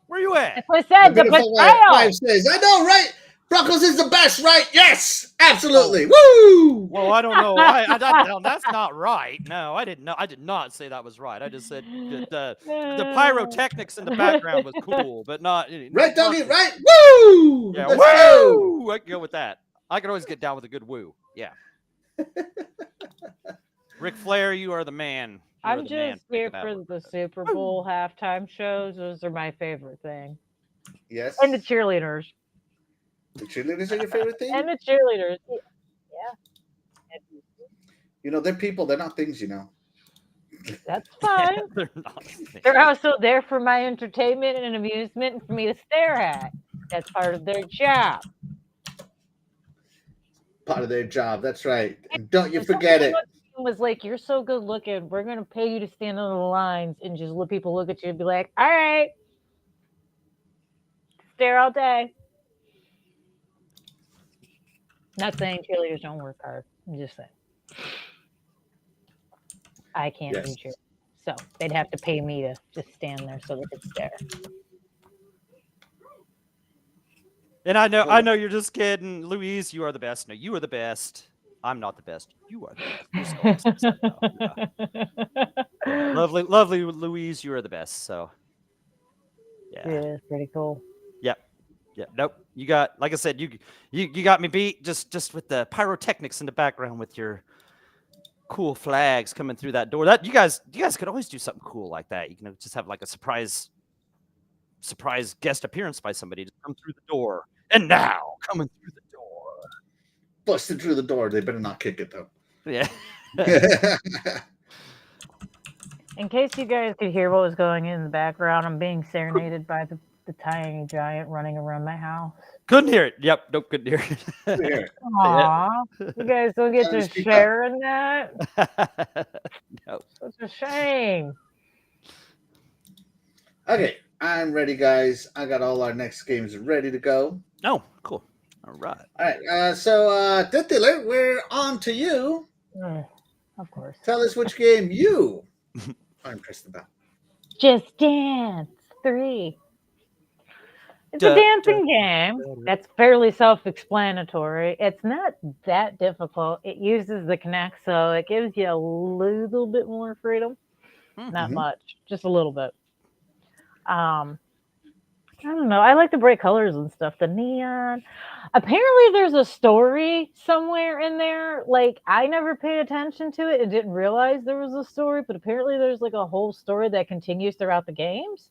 Where you at? That's what I said. The beautiful betrayal. wife says, I know, right? Broncos is the best, right? Yes, absolutely. Woo! Well, I don't know. No, that's not right. No, I didn't know. I did not say that was right. I just said that the pyrotechnics in the background was cool, but not Right, Dougie, right? Woo! Yeah, Let's woo! I can go with that. I can always get down with a good woo. Yeah. Ric Flair, you are the man. I'm just here for the Super Bowl halftime shows. Those are my favorite thing. Yes. And the cheerleaders. The cheerleaders are your favorite thing? And the cheerleaders. Yeah. You know, they're people. They're not things, you know. That's fine. They're not. They're also there for my entertainment and amusement and for me to stare at. That's part of their job. Part of their job. That's right. And don't you forget it. Was like, you're so good looking. We're going to pay you to stand on the lines and just let people look at you and be like, all right. Stare all day. Not saying cheerleaders don't work hard. I'm just saying. I can't do cheer. So they'd have to pay me to just stand there so they could stare. And I know you're just kidding. Louise, you are the best. No, you are the best. I'm not the best. You are the best. You're so awesome. So, yeah. Lovely Louise, you are the best. So, yeah. Yeah, pretty cool. Yep. Yeah. Nope. You got, like I said, you got me beat just with the pyrotechnics in the background with your cool flags coming through that door. That you guys could always do something cool like that. You can just have like a surprise guest appearance by somebody to come through the door. And now coming through the door. Busted through the door. They better not kick it though. Yeah. In case you guys could hear what was going in the background, I'm being serenaded by the tiny giant running around my house. Couldn't hear it. Yep. Nope. Couldn't hear Here. Aw, you guys don't get to Speak share in that? it. No. It's a shame. Okay, I'm ready, guys. I got all our next games ready to go. Oh, cool. All right. All right. So, Death Dealer, we're on to you. Of course. Tell us which game you are impressed about. Just Dance 3. It's a dancing game that's fairly self-explanatory. It's not that difficult. It uses the Kinect, so it gives you a little bit more freedom. Not much, just a little bit. I don't know. I like the bright colors and stuff. The neon. Apparently, there's a story somewhere in there. Like, I never paid attention to it and didn't realize there was a story, but apparently there's like a whole story that continues throughout the games.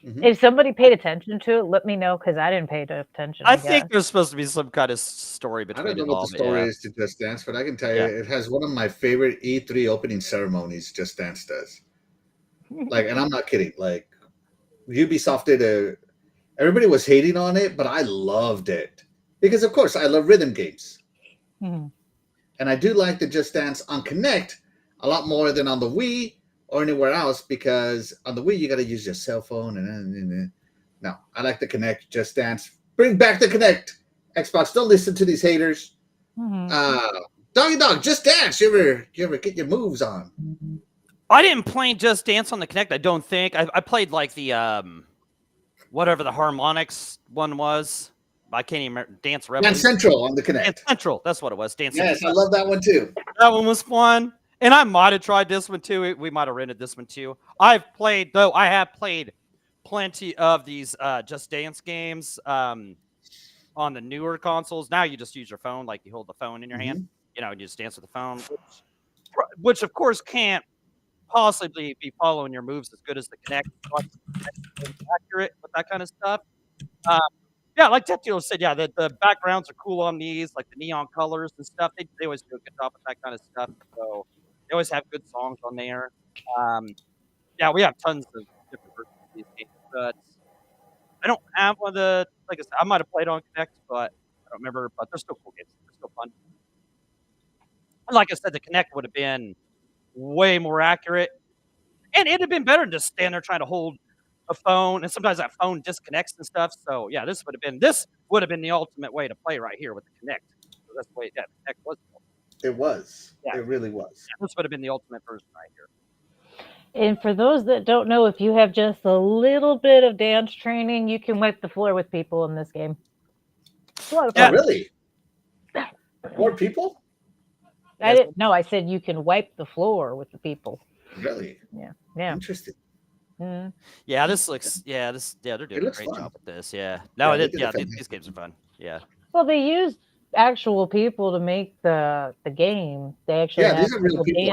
If somebody paid attention to it, let me know, because I didn't pay attention. I think there's supposed to be some kind of story I between don't know what the story is to Just Dance, but I can tell you it has one of my favorite E3 opening ceremonies Just Dance does. Like, and I'm not kidding. Like, Ubisoft did everybody was hating on it, but I loved it. Because, of course, I love rhythm games. And I do like the Just Dance on Kinect a lot more than on the Wii or anywhere else, because on the Wii you got to use your cell phone and no, I like the Kinect. Just Dance, bring back the Kinect. Xbox, don't listen to these haters. Doggy Dog, Just Dance. You ever get your moves on? I didn't play Just Dance on the Kinect. I don't think I played like the whatever the harmonics one was. I can't even remember. Dance Revolution. Dance Central on the Kinect. Dance Central, that's what it was. Dance Yes, Central. I love that one too. That one was fun. And I might have tried this one too. We might have rented this one too. I have played plenty of these Just Dance games on the newer consoles. Now you just use your phone, like you hold the phone in your hand, and you just dance with the phone, which of course can't possibly be following your moves as good as the Kinect. Accurate with that kind of stuff. Like Tetsuo said, the backgrounds are cool on these, like the neon colors and stuff. They always do a good job with that kind of stuff. So they always have good songs on there. We have tons of different versions of these games, but I don't have one of the, like I said, I might have played on Kinect, but I don't remember. But they're still cool games. They're still fun. And like I said, the Kinect would have been way more accurate, and it'd have been better than just stand there trying to hold a phone, and sometimes that phone disconnects and stuff. So this would have been the ultimate way to play right here with the Kinect. So that's the way the Kinect was. It was. Yeah. It really was. This would have been the ultimate version right here. And for those that don't know, if you have just a little bit of dance training, you can wipe the floor with people in this game. It's a lot of fun. Oh, really? More people? I didn't. No, I said you can wipe the floor with the people. Really? Yeah. Interesting. Yeah, this looks. They're doing a great job with this. Yeah. No, these games are fun. Yeah. Well, they used actual people to make the game. They actually these are real people.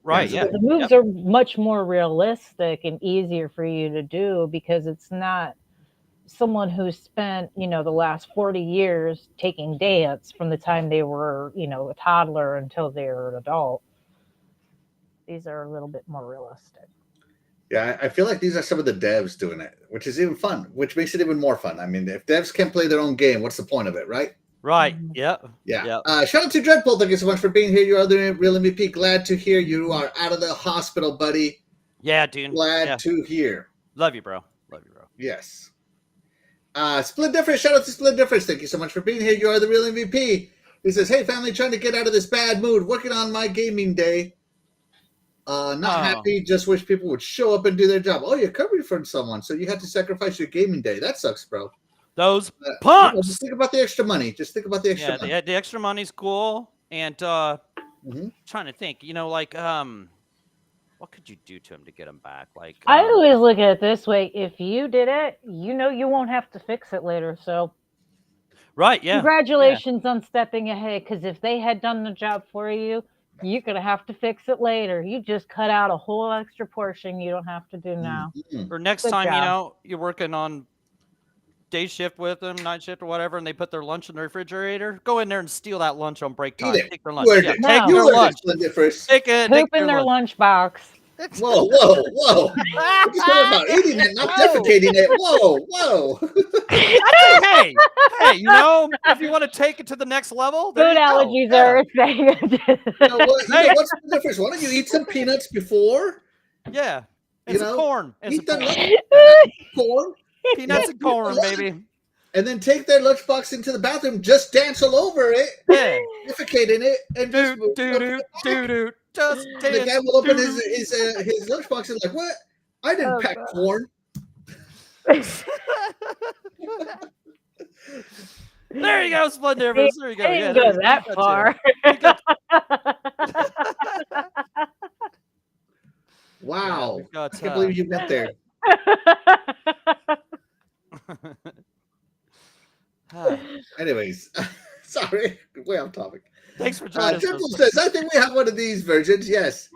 Right. Yeah. The moves are much more realistic and easier for you to do, because it's not someone who spent, the last 40 years taking dance from the time they were, a toddler until they were an adult. These are a little bit more realistic. Yeah, I feel like these are some of the devs doing it, which is even fun, which makes it even more fun. I mean, if devs can't play their own game, what's the point of it, right? Right. Yeah. Shout out to Dreadpool. Thank you so much for being here. You are the real MVP. Glad to hear you are out of the hospital, buddy. Yeah, dude. Glad to hear. Love you, bro. Yes. Split Difference. Shout out to Split Difference. Thank you so much for being here. You are the real MVP. He says, "Hey, family, trying to get out of this bad mood. Working on my gaming day. Not happy. Just wish people would show up and do their job. Oh, you're covering for someone, so you had to sacrifice your gaming day. That sucks, bro. Those You know, pumps. just think about the extra money. Just think about the extra money. Yeah, the extra money's cool. And Mhm. trying to think, like what could you do to him to get him back? Like I always look at it this way: if you did it, you won't have to fix it later. So, right, yeah. congratulations on stepping ahead. Because if they had done the job for you, you're gonna have to fix it later. You just cut out a whole extra portion you don't have to do now. Mhm. Or next Good time, job. you're working on day shift with them, night shift or whatever, and they put their lunch in the refrigerator, go in there and steal that lunch on break time. Eat it. Take their You lunch. earned Yeah, it. No. take You their earned lunch. it, Splendiferous. Take Poop in their lunch. lunchbox. Whoa. We're just talking about eating it, not defecating it. Whoa. hey, if you want to take it to the next level, there Food you go. allergies Yeah. are a thing. You know what? What's the difference? Why don't you eat some peanuts before? Yeah. And You some know, corn. And eat some the corn. corn, Peanuts and corn, baby. and then take their lunchbox into the bathroom. Just dance all over it, Yeah. defecate in it, and just move it up to the back. Do. Just And the dance. guy will open his lunchbox and like, what? I didn't Oh, pack God. corn. There you go, Splendiferous. There you go. I Yeah, didn't there go you go. that You got far. two. You got- Wow. we got, I can't believe you went there. Anyways, sorry, way off topic. Thanks for joining us. Triple says, I think we have one of these versions. Yes.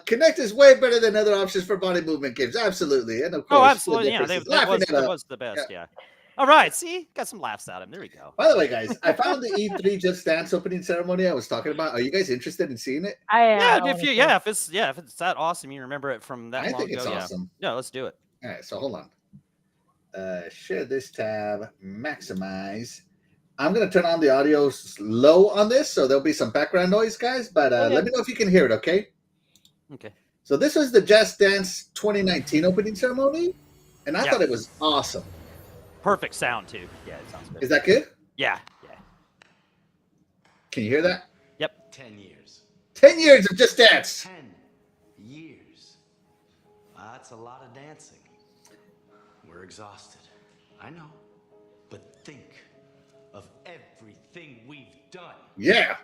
Connect is way better than other options for body movement games. Absolutely. And of course, Oh, absolutely. Yeah, Splendiferous is that laughing it up. was the best. Yeah. All right. See, got some laughs out of him. There we go. By the way, guys, I found the E3 Just Dance opening ceremony I was talking about. Are you guys interested in seeing it? Yeah, if it's that awesome, you remember it from that I long think it's ago. awesome. Yeah, let's do it. All right, so hold on. Share this tab, maximize. I'm going to turn on the audio low on this, so there'll be some background noise, guys, but Okay. let me know if you can hear it, okay? Okay. So this was the Just Dance 2019 opening ceremony, and I thought it was awesome. Perfect sound too. Yeah, it sounds good. Is that good? Yeah. Can you hear that? Yep. 10 years. 10 years of Just Dance. 10 years. That's a lot of dancing. We're exhausted. I know. But think of everything we've done. Yeah.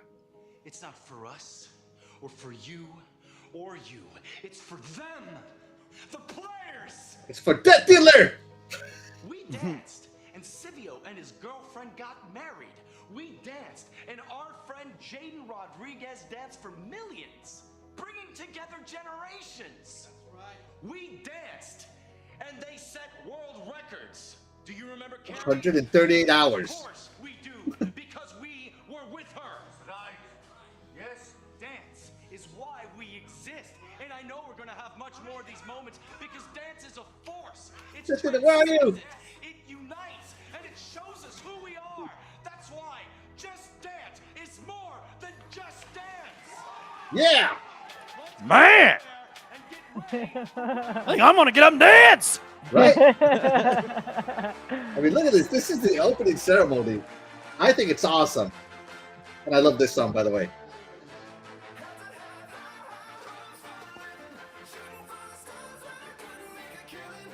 It's not for us, or for you, or you. It's for them. The players. It's for Death Dealer. We danced, and Silvio and his girlfriend got married. We danced, and our friend Jaden Rodriguez danced for millions, bringing together generations. That's right. We danced, and they set world records. Do you remember Carrie? 138 hours. Of course we do, because we were with her. Right. Yes. Dance is why we exist, and I know we're gonna have much more of these moments because dance is a force. It's Where are you? transcendent. It unites and it shows us who we are. That's why Just Dance is more than just dance. Yeah. Man, I think I'm gonna get up and dance. Right? I mean, look at this. This is the opening ceremony. I think it's awesome. And I love this song, by the way.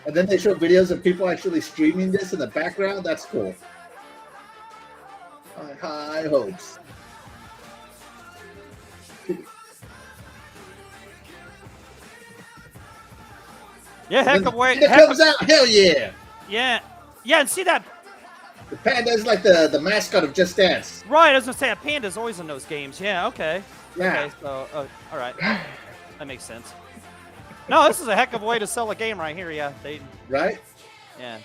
And then they show videos of people actually streaming this in the background. That's cool. High hopes. Yeah, heck of way. It comes out. Hell yeah. Yeah, and see that. The panda's like the mascot of Just Dance. Right, I was gonna say a panda's always in those games. Yeah, okay. Yeah. Okay, so all right, that makes sense. No, this is a heck of a way to sell a game right here. Yeah, Right? yeah.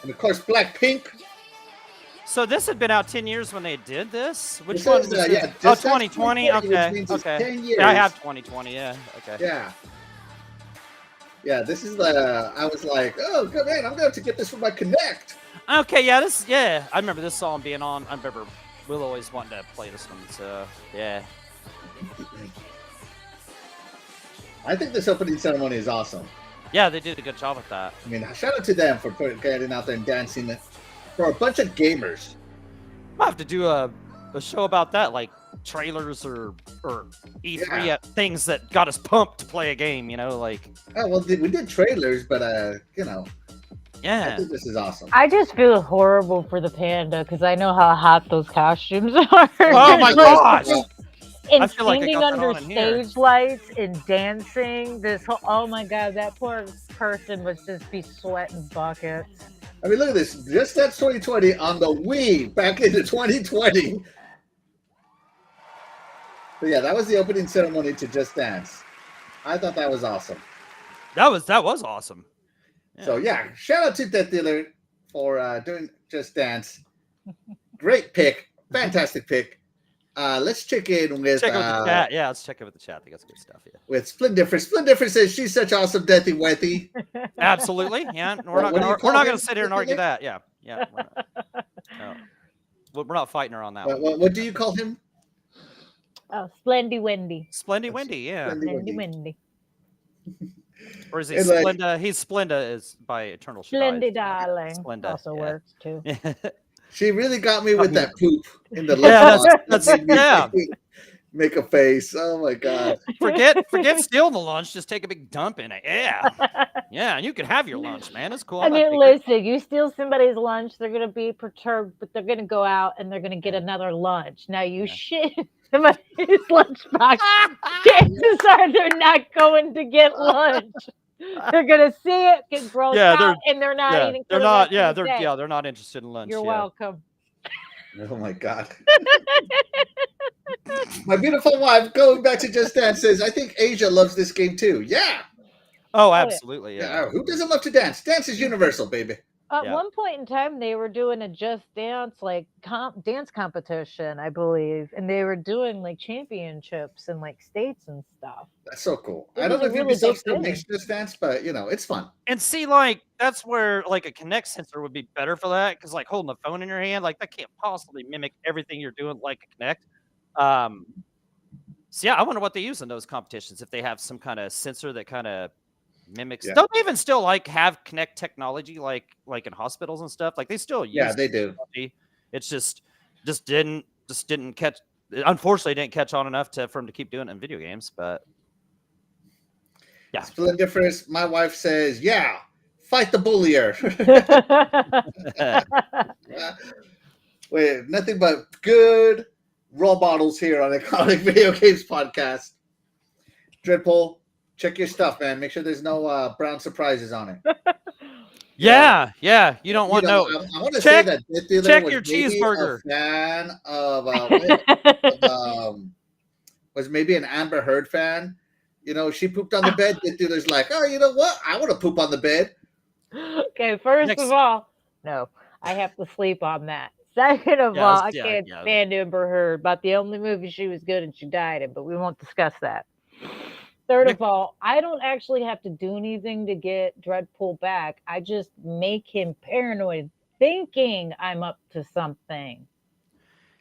And of course, Blackpink. So this had been out 10 years when they did this. Which This one? is, Was yeah, it? Just Oh, Dance 2020. 2020, which Okay, means it's okay. 10 years. Yeah, I have 2020. Yeah, okay. Yeah. Yeah, this is the. I was like, oh, good man, I'm going to get this for my Connect. Okay, yeah, I remember this song being on. I remember Will always wanting to play this one. So yeah. I think this opening ceremony is awesome. Yeah, they did a good job with that. I mean, shout out to them for getting out there and dancing for a bunch of gamers. Might have to do a show about that, like trailers or E3 things that got us pumped to play a game. You know, like. Oh well, we did trailers, but you know, I Yeah. think this is awesome. I just feel horrible for the panda because I know how hot those costumes are. Oh my Like, gosh! and I feel like I standing got that under on in here. stage lights and dancing. This whole, oh my god, that poor person must just be sweating buckets. I mean, look at this. Just Dance 2020 on the Wii back into 2020. But yeah, that was the opening ceremony to Just Dance. I thought that was awesome. That was awesome. So yeah, shout out to Death Dealer for doing Just Dance. Great pick, fantastic pick. Let's check in with Check it with the chat. Yeah, let's check it with the chat. I think that's good stuff. Yeah. with Splendiffer. Splendiffer says she's such awesome Deathy Wethy. Absolutely. Yeah. We're not What do you gonna call him? sit here and argue that. Yeah. Yeah. We're not fighting her on that one. What do you call him? Oh, Splendy Wendy. Splendy Wendy, yeah. Splendy Wendy. Or is he And, like- Splenda? He's Splenda is by Eternal Splendy Strides. darling. Splenda, Also yeah. works too. She really got me with that poop in the Yeah, lunchbox. that's yeah. Make a face. Oh my god. Forget stealing the lunch. Just take a big dump in it. Yeah, yeah. And you can have your lunch, man. It's cool. I I'm not mean, big- listen, you steal somebody's lunch, they're going to be perturbed, but they're going to go out and they're going to get another lunch. Now, you shit in somebody's lunchbox. Chances are they're not going to get lunch. They're going to see it, get grossed out, and they're not yeah, eating. they're for the not. rest Yeah, of the day. they're not interested in lunch. You're yeah. welcome. Oh my god. My beautiful wife, going back to Just Dance, says, I think Asia loves this game too. Yeah. Oh, yeah. absolutely. Yeah. Yeah. Who doesn't love to dance? Dance is universal, baby. At Yeah. one point in time, they were doing a Just Dance dance competition, I believe, and they were doing like championships in like states and stuff. That's so cool. It I don't was know a if really Ubisoft big still thing. makes Just Dance, but you know, it's fun. And see, like that's where like a Kinect sensor would be better for that, because like holding a phone in your hand, like that can't possibly mimic everything you're doing like a Kinect. So yeah, I wonder what they use in those competitions, if they have some kind of sensor that kind of mimics. Yeah. Don't they even still like have Kinect technology like in hospitals and stuff? Like they still use Yeah, they do. technology. It's just didn't catch. Unfortunately, didn't catch on enough for him to keep doing it in video games. But yeah, Splendiferous, my wife says, yeah, fight the bullier. Wait, nothing but good role models here on Iconic Video Games Podcast. Dreadpool, check your stuff, man. Make sure there's no brown surprises on it. yeah. You don't want I want to say check- that Death Dealer check was your maybe cheeseburger. a fan of was maybe an Amber Heard fan. You know, she pooped on the bed. Death Dealer's like, oh, you know what? I want to poop on the bed. Okay, first Next. of all, no, I have to sleep on that. Second of Yeah, all, I yeah, can't yeah. stand Amber Heard. About the only movie she was good and she died in, but we won't discuss that. Third Next. of all, I don't actually have to do anything to get Dreadpool back. I just make him paranoid, thinking I'm up to something,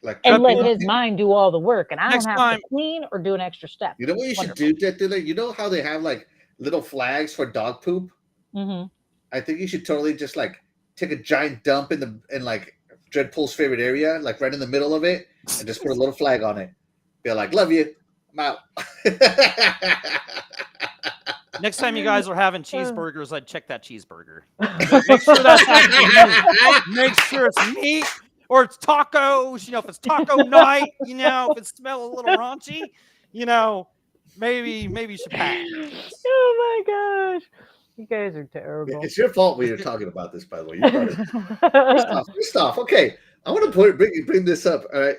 Like, and let Dreadpool- his mind do all the work, and I Next don't have time- to clean or do an extra step. you know what you should Wonderful. do, Death Dealer? You know how they have like little flags for dog poop? Mm-hmm. I think you should totally just like take a giant dump in like Dreadpool's favorite area, like right in the middle of it, and just put a little flag on it. Be like, love you. I'm out. Next time you guys are having cheeseburgers, I'd check that cheeseburger. Make sure that's actually meat. Make sure it's meat, or it's tacos. You know, if it's taco night, you know, if it smells a little raunchy, you know, maybe you should pass. Oh my gosh, you guys are terrible. It's your fault we were talking about this, by the way. You started. First off, okay. I want to bring this up. All right.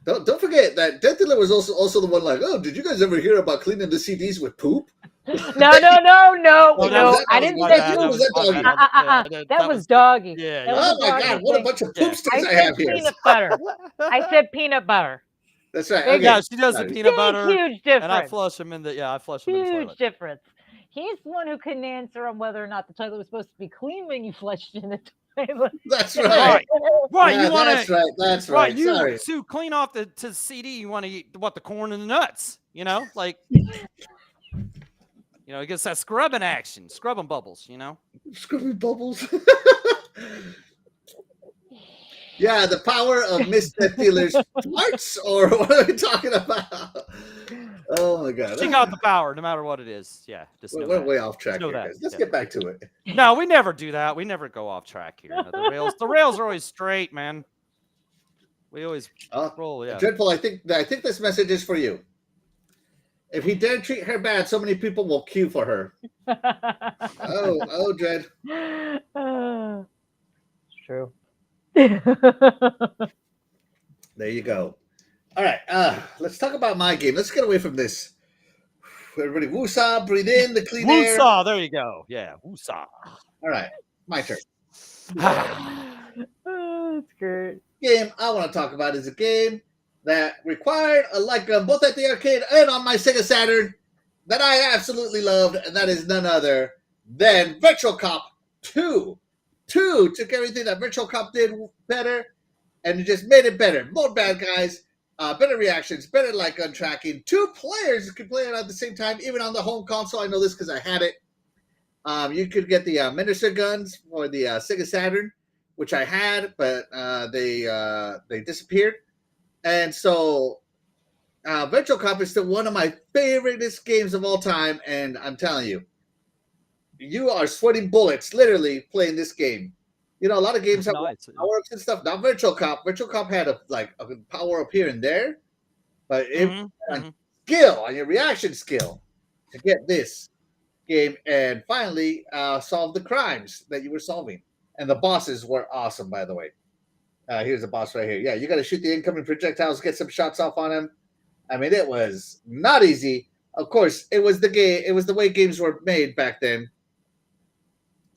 Don't forget that Death Dealer was also the one like, oh, did you guys ever hear about cleaning the CDs with poop? No. Oh, that I was didn't my say bad. poop. Was that doggy? That was doggy. Yeah, That yeah. was Oh my doggy god, what a thing. bunch of Yeah. poop I sticks I said have here. peanut butter. I said peanut butter. That's right. Big- Okay. Yeah, she does the Got it. peanut butter, Huge difference. and I flush them in the I flush them in the Huge toilet. difference. He's the one who couldn't answer on whether or not the toilet was supposed to be clean when you flushed in the toilet. That's Right. right. Right, Yeah, you want that's to right. That's right. right. You Sorry. to clean off the CD. You want to eat the corn and the nuts. You know, like it gets that scrubbing action, scrubbing bubbles. You know. Scrubby bubbles. Yeah, the power of Miss Death Dealer's parts, or what are we talking about? Oh my god. She got the power, no matter what it is. Yeah, just know We're that. way off track Know here, that, guys. Let's yeah. get back to it. No, we never do that. We never go off track here. No, the rails are always straight, man. We always roll. Yeah. Dreadful, I think this message is for you. If he dare treat her bad, so many people will queue for her. Oh, Dread. It's true. There you go. All right, let's talk about my game. Let's get away from this. Everybody, woosah, breathe in the clean air. Woosah, there you go. Yeah, woosah. All right, my turn. That's great. Game I want to talk about is a game that required a light gun both at the arcade and on my Sega Saturn that I absolutely loved, and that is none other than Virtual Cop 2. 2 took everything that Virtual Cop did better, and it just made it better. More bad guys, better reactions, better light gun tracking. 2 players could play it at the same time, even on the home console. I know this because I had it. You could get the miniature guns for the Sega Saturn, which I had, but they disappeared. And so Virtual Cop is still one of my favoriteest games of all time, and I'm telling you, you are sweating bullets literally playing this game. You know, a lot of games have power-ups and stuff. Not Virtual Cop. Virtual Cop had a power-up here and there, but skill, on your reaction skill to get this game and finally solve the crimes that you were solving. And the bosses were awesome, by the way. Here's a boss right here. Yeah, you got to shoot the incoming projectiles, get some shots off on him. I mean, it was not easy. Of course, it was the game. It was the way games were made back then.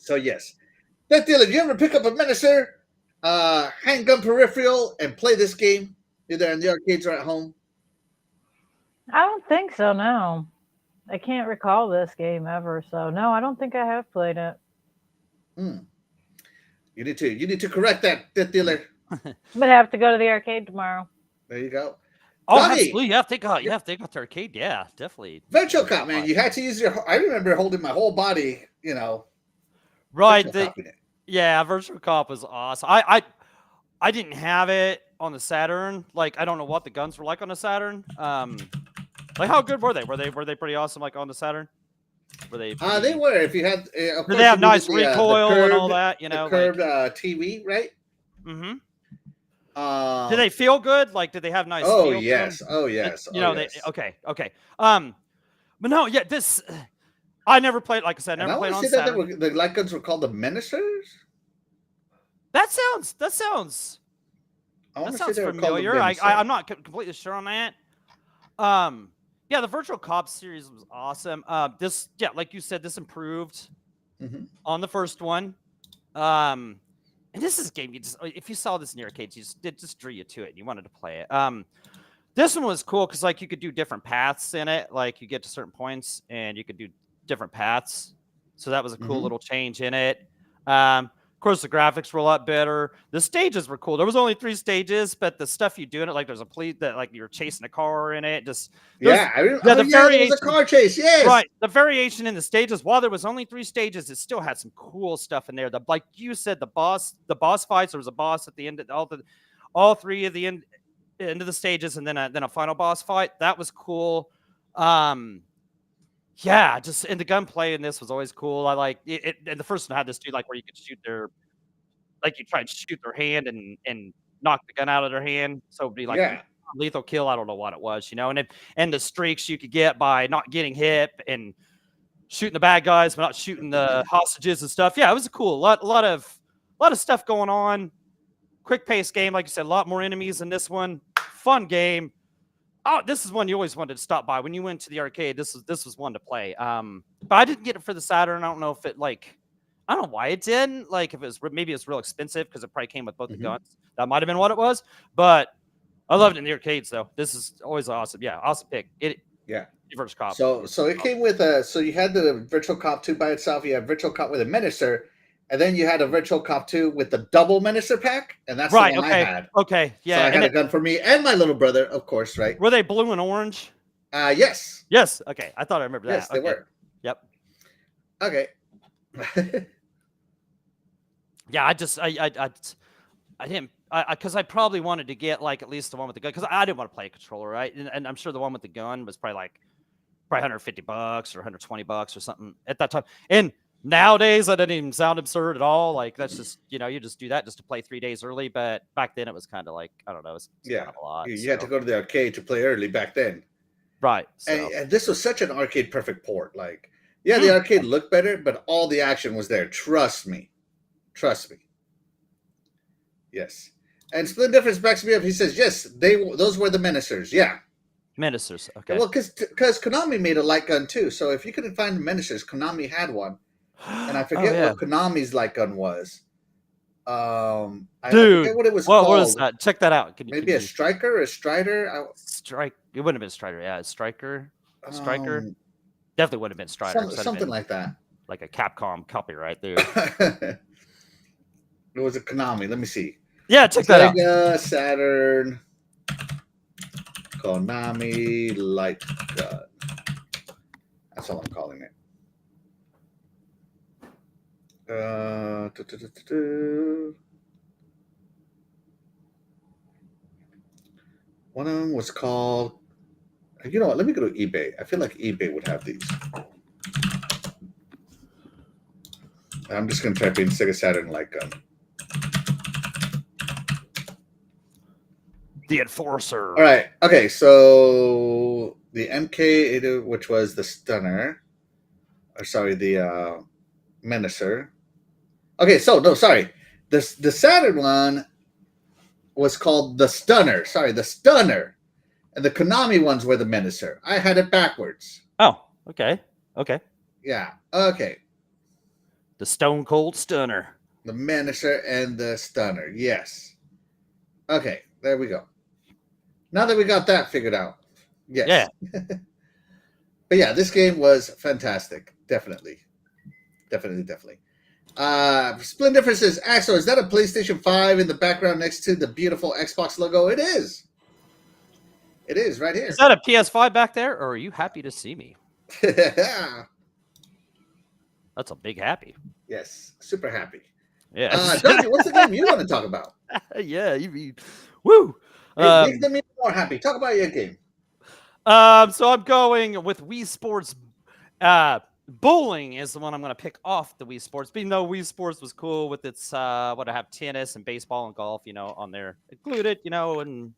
So yes, Death Dealer. Do you ever pick up a Menacer, handgun peripheral, and play this game either in the arcades or at home? I don't think so. No, I can't recall this game ever. So no, I don't think I have played it. You need to correct that, Death Dealer. I'm gonna have to go to the arcade tomorrow. There you go. Oh, Donnie, absolutely. You have to go. You have to go to arcade. Yeah, definitely. Virtual Cop, man. You had to use your. I remember holding my whole body. You know. Right. Virtual Yeah, Virtual Cop was awesome. I didn't have it on the Saturn. Like, I don't know what the guns were like on the Saturn. Like, how good were they? Were they pretty awesome? Like on the Saturn? Were they? They were. If you had, of Did course, they have you nice needed the recoil curved, and all that? You know, the curved TV, right? Mm-hmm. Did they feel good? Like, did they have nice? Oh feel yes. to them? Oh yes. You know, yes. Okay. But no, yeah, this I never played. Like I said, never played on Saturn. The light guns were called the Menacers. That sounds familiar. I'm not completely sure on that. Yeah, the Virtual Cop series was awesome. Like you said, this improved on the first one. And this is a game if you saw this in the arcades, it just drew you to it and you wanted to play it. This one was cool because like you could do different paths in it. Like you get to certain points and you could do different paths. So that was a cool little change in it. Of course, the graphics were a lot better. The stages were cool. There was only 3 stages, but the stuff you do in it, like there's a police that like you're chasing a car in it. There was a car chase. Yes, right. The variation in the stages, while there was only 3 stages, it still had some cool stuff in there. Like you said, the boss fights. There was a boss at the end of all 3 of the end of the stages, and then a final boss fight. That was cool. Yeah, and the gunplay in this was always cool. I like it. And the first one had this dude like where you could shoot you try and shoot their hand and knock the gun out of their hand. So it'd be like lethal kill. I don't know what it was, you know. And the streaks you could get by not getting hit and shooting the bad guys, but not shooting the hostages and stuff. Yeah, it was a cool. A lot of stuff going on. Quick paced game, like you said, a lot more enemies in this one. Fun game. Oh, this is one you always wanted to stop by when you went to the arcade. This was one to play. But I didn't get it for the Saturn. I don't know if it I don't know why it didn't. Like if maybe it's real expensive because it probably came with both the guns. That might have been what it was. But I loved it in the arcades though. This is always awesome. Yeah, awesome pick. Virtual Cop. So it came with so you had the Virtual Cop 2 by itself. You had Virtual Cop with a Menacer. And then you had a Virtual Cop 2 with the double Menacer pack, and that's the one I had. Okay, yeah. So I had a gun for me and my little brother, of course, right? Were they blue and orange? Yes. Yes. Okay, I thought I remember that. Yes, they were. Yep. Okay. Yeah, I didn't because I probably wanted to get like at least the one with the gun because I didn't want to play a controller, right? And I'm sure the one with the gun was probably like probably $150 or $120 or something at that time. And nowadays, that doesn't even sound absurd at all. Like that's just you just do that just to play 3 days early. But back then, it was kind of like I don't know, it's Yeah, kind of a lot. you had to go to the arcade to play early back then. Right. So. And this was such an arcade perfect port. Like, yeah, the arcade looked better, but all the action was there. Trust me. Yes. And Split Difference backs me up. He says, yes, those were the Menacers. Yeah. Menacers. Okay. Well, because Konami made a light gun too. So if you couldn't find the Menacers, Konami had one. And I forget what Konami's light gun was. I forget what it was called. What is that? Check that out. Maybe a Striker or a Strider? It wouldn't have been Strider. Yeah, Striker. Definitely would have been Strider. Something like that. Like a Capcom copyright there. It was a Konami. Let me see. Yeah, check that out. Sega, Saturn, Konami light gun. That's all I'm calling it. One of them was called. You know what? Let me go to eBay. I feel like eBay would have these. I'm just going to type in Sega Saturn light gun. The Enforcer. All right. Okay. So the MK, which was the Stunner, or sorry, the Menacer. Okay. So no, sorry. The Saturn one was called the Stunner. Sorry, the Stunner, and the Konami ones were the Menacer. I had it backwards. Oh. Okay. Okay. Yeah. Okay. The Stone Cold Stunner. The Menacer and the Stunner. Yes. Okay. There we go. Now that we got that figured out. Yes. Yeah. But yeah, this game was fantastic. Definitely. Split Difference says, Axel, is that a PlayStation 5 in the background next to the beautiful Xbox logo? It is. It is right here. Is that a PS5 back there, or are you happy to see me? That's a big happy. Yes. Super happy. Yeah. Duncan, what's the game you want to talk about? Yeah. Woo. Make them even more happy. Talk about your game. So I'm going with Wii Sports. Bowling is the one I'm going to pick off the Wii Sports. Even though Wii Sports was cool with its I have tennis and baseball and golf, on there included, and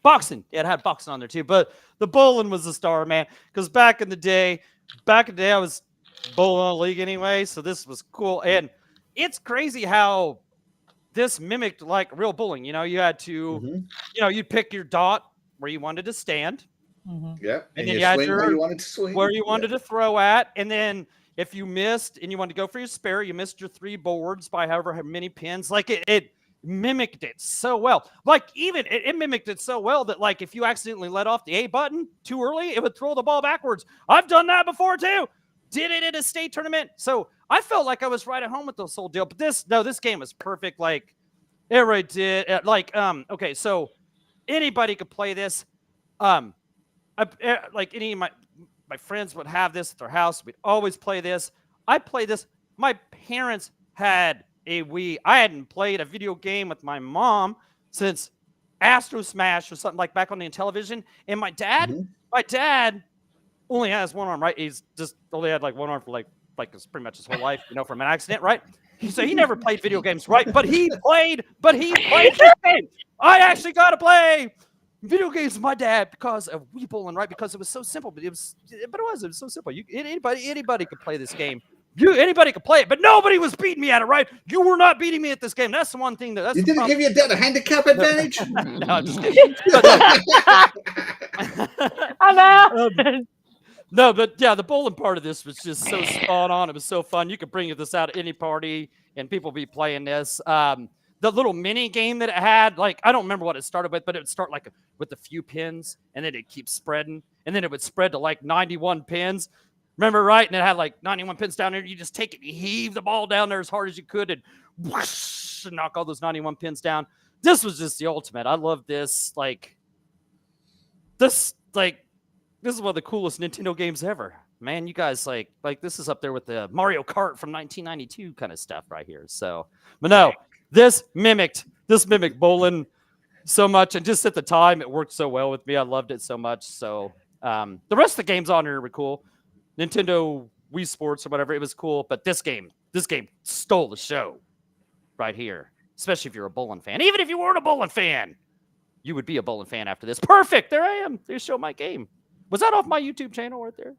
boxing. Yeah, it had boxing on there too. But the bowling was the star, man. Because back in the day, I was bowling on a league anyway. So this was cool, and it's crazy how this mimicked like real bowling. You had to, you'd pick your dot where you wanted to stand. Mm-hmm. Yeah. And then you had where you wanted to swing. Where you wanted to throw at. And then if you missed and you wanted to go for your spare, you missed your 3 boards by however many pins. Like it mimicked it so well. Like even it mimicked it so well that like if you accidentally let off the A button too early, it would throw the ball backwards. I've done that before too. Did it at a state tournament. So I felt like I was right at home with this whole deal. But this game was perfect. Like it really did. Okay, so anybody could play this. Like any of my friends would have this at their house. We'd always play this. I play this. My parents had a Wii. I hadn't played a video game with my mom since Astro Smash or something like back on the television. And my dad only has one arm, right? He's just only had like one arm for like it's pretty much his whole life, from an accident, right? So he never played video games, right? But he played this game. I actually got to play video games with my dad because of Wii Bowling, right? Because it was so simple, but it was so simple. Anybody could play this game. Anybody could play it, but nobody was beating me at it, right? You were not beating me at this game. That's the one thing you didn't give your dad a handicap advantage. No, I'm just kidding. I know. No, but yeah, the bowling part of this was just so spot on. It was so fun. You could bring this out at any party, and people be playing this. The little mini game that it had, like, I don't remember what it started with, but it would start like with a few pins, and then it'd keep spreading, and then it would spread to like 91 pins. Remember, right? And it had like 91 pins down there. You just take it, you heave the ball down there as hard as you could, and whoosh, and knock all those 91 pins down. This was just the ultimate. I love this. This is one of the coolest Nintendo games ever. Man, you guys like this is up there with the Mario Kart from 1992 kind of stuff right here. So, but no. This mimicked bowling so much, and just at the time, it worked so well with me. I loved it so much. So The rest of the games on here were cool. Nintendo Wii Sports or whatever, it was cool. But this game stole the show right here. Especially if you're a bowling fan. Even if you weren't a bowling fan, you would be a bowling fan after this. Perfect. There I am. They show my game. Was that off my YouTube channel right there?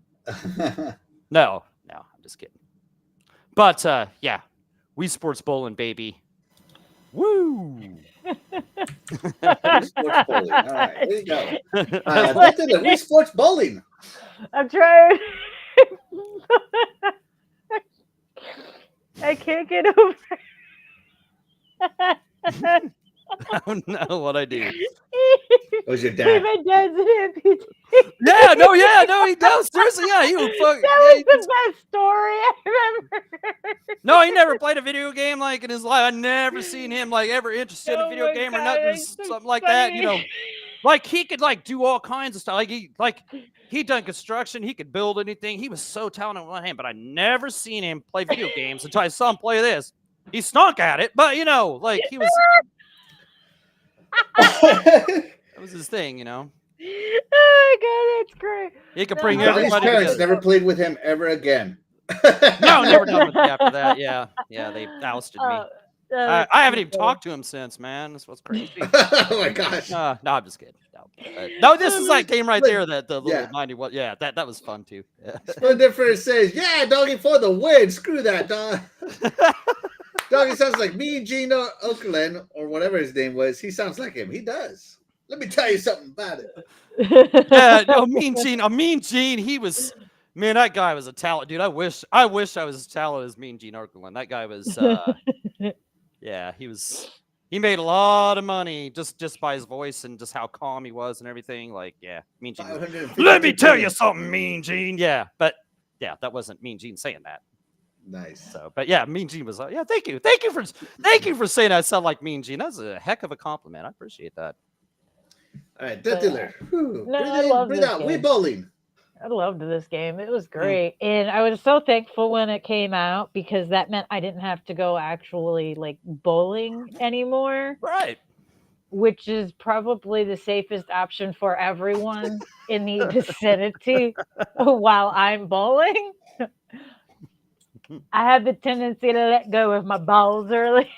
No, I'm just kidding. But yeah, Wii Sports bowling, baby. Woo! Wii Sports bowling. All right, there you go. Wii Sports bowling. I'm trying. I can't get over. I don't know what I do. Was your dad? My dad's an amputee. No, he does. Seriously, yeah, he would fuck. That was the best story I remember. No, he never played a video game like in his life. I never seen him like ever interested in a video game or nothing, something like that. You know, like he could like do all kinds of stuff. Like he done construction. He could build anything. He was so talented on one hand, but I never seen him play video games until I saw him play this. He stunk at it, but you know, like he was. That was his thing, you know. Oh my god, that's great. He could bring Johnny's everybody parents together. never played with him ever again. No, never done with me after that. Yeah, they ousted me. I haven't even talked to him since, man. That's what's crazy. Oh my gosh. No, I'm just kidding. No, this is like game right there. That the little 91. Yeah, that was fun too. Yeah. Split difference says, "Yeah, doggy for the win." Screw that, dog. Doggy sounds like me, Gino Oakland, or whatever his name was. He sounds like him. He does. Let me tell you something about it. Yeah, no, Mean Gene. He was, man, that guy was a talent, dude. I wish I was as talented as Mean Gene Oakland. That guy was, yeah, he made a lot of money just by his voice and just how calm he was and everything. Like, yeah, Mean Gene. Let me tell you something, Mean Gene. Yeah, but yeah, that wasn't Mean Gene saying that. Nice. So, but yeah, Mean Gene was. Yeah, thank you for saying I sound like Mean Gene. That's a heck of a compliment. I appreciate that. All right, Death Dealer. I love breathe this out. game. We bowling. I loved this game. It was great. And I was so thankful when it came out because that meant I didn't have to go actually like bowling anymore. Right. Which is probably the safest option for everyone in the vicinity while I'm bowling. I have the tendency to let go of my balls early.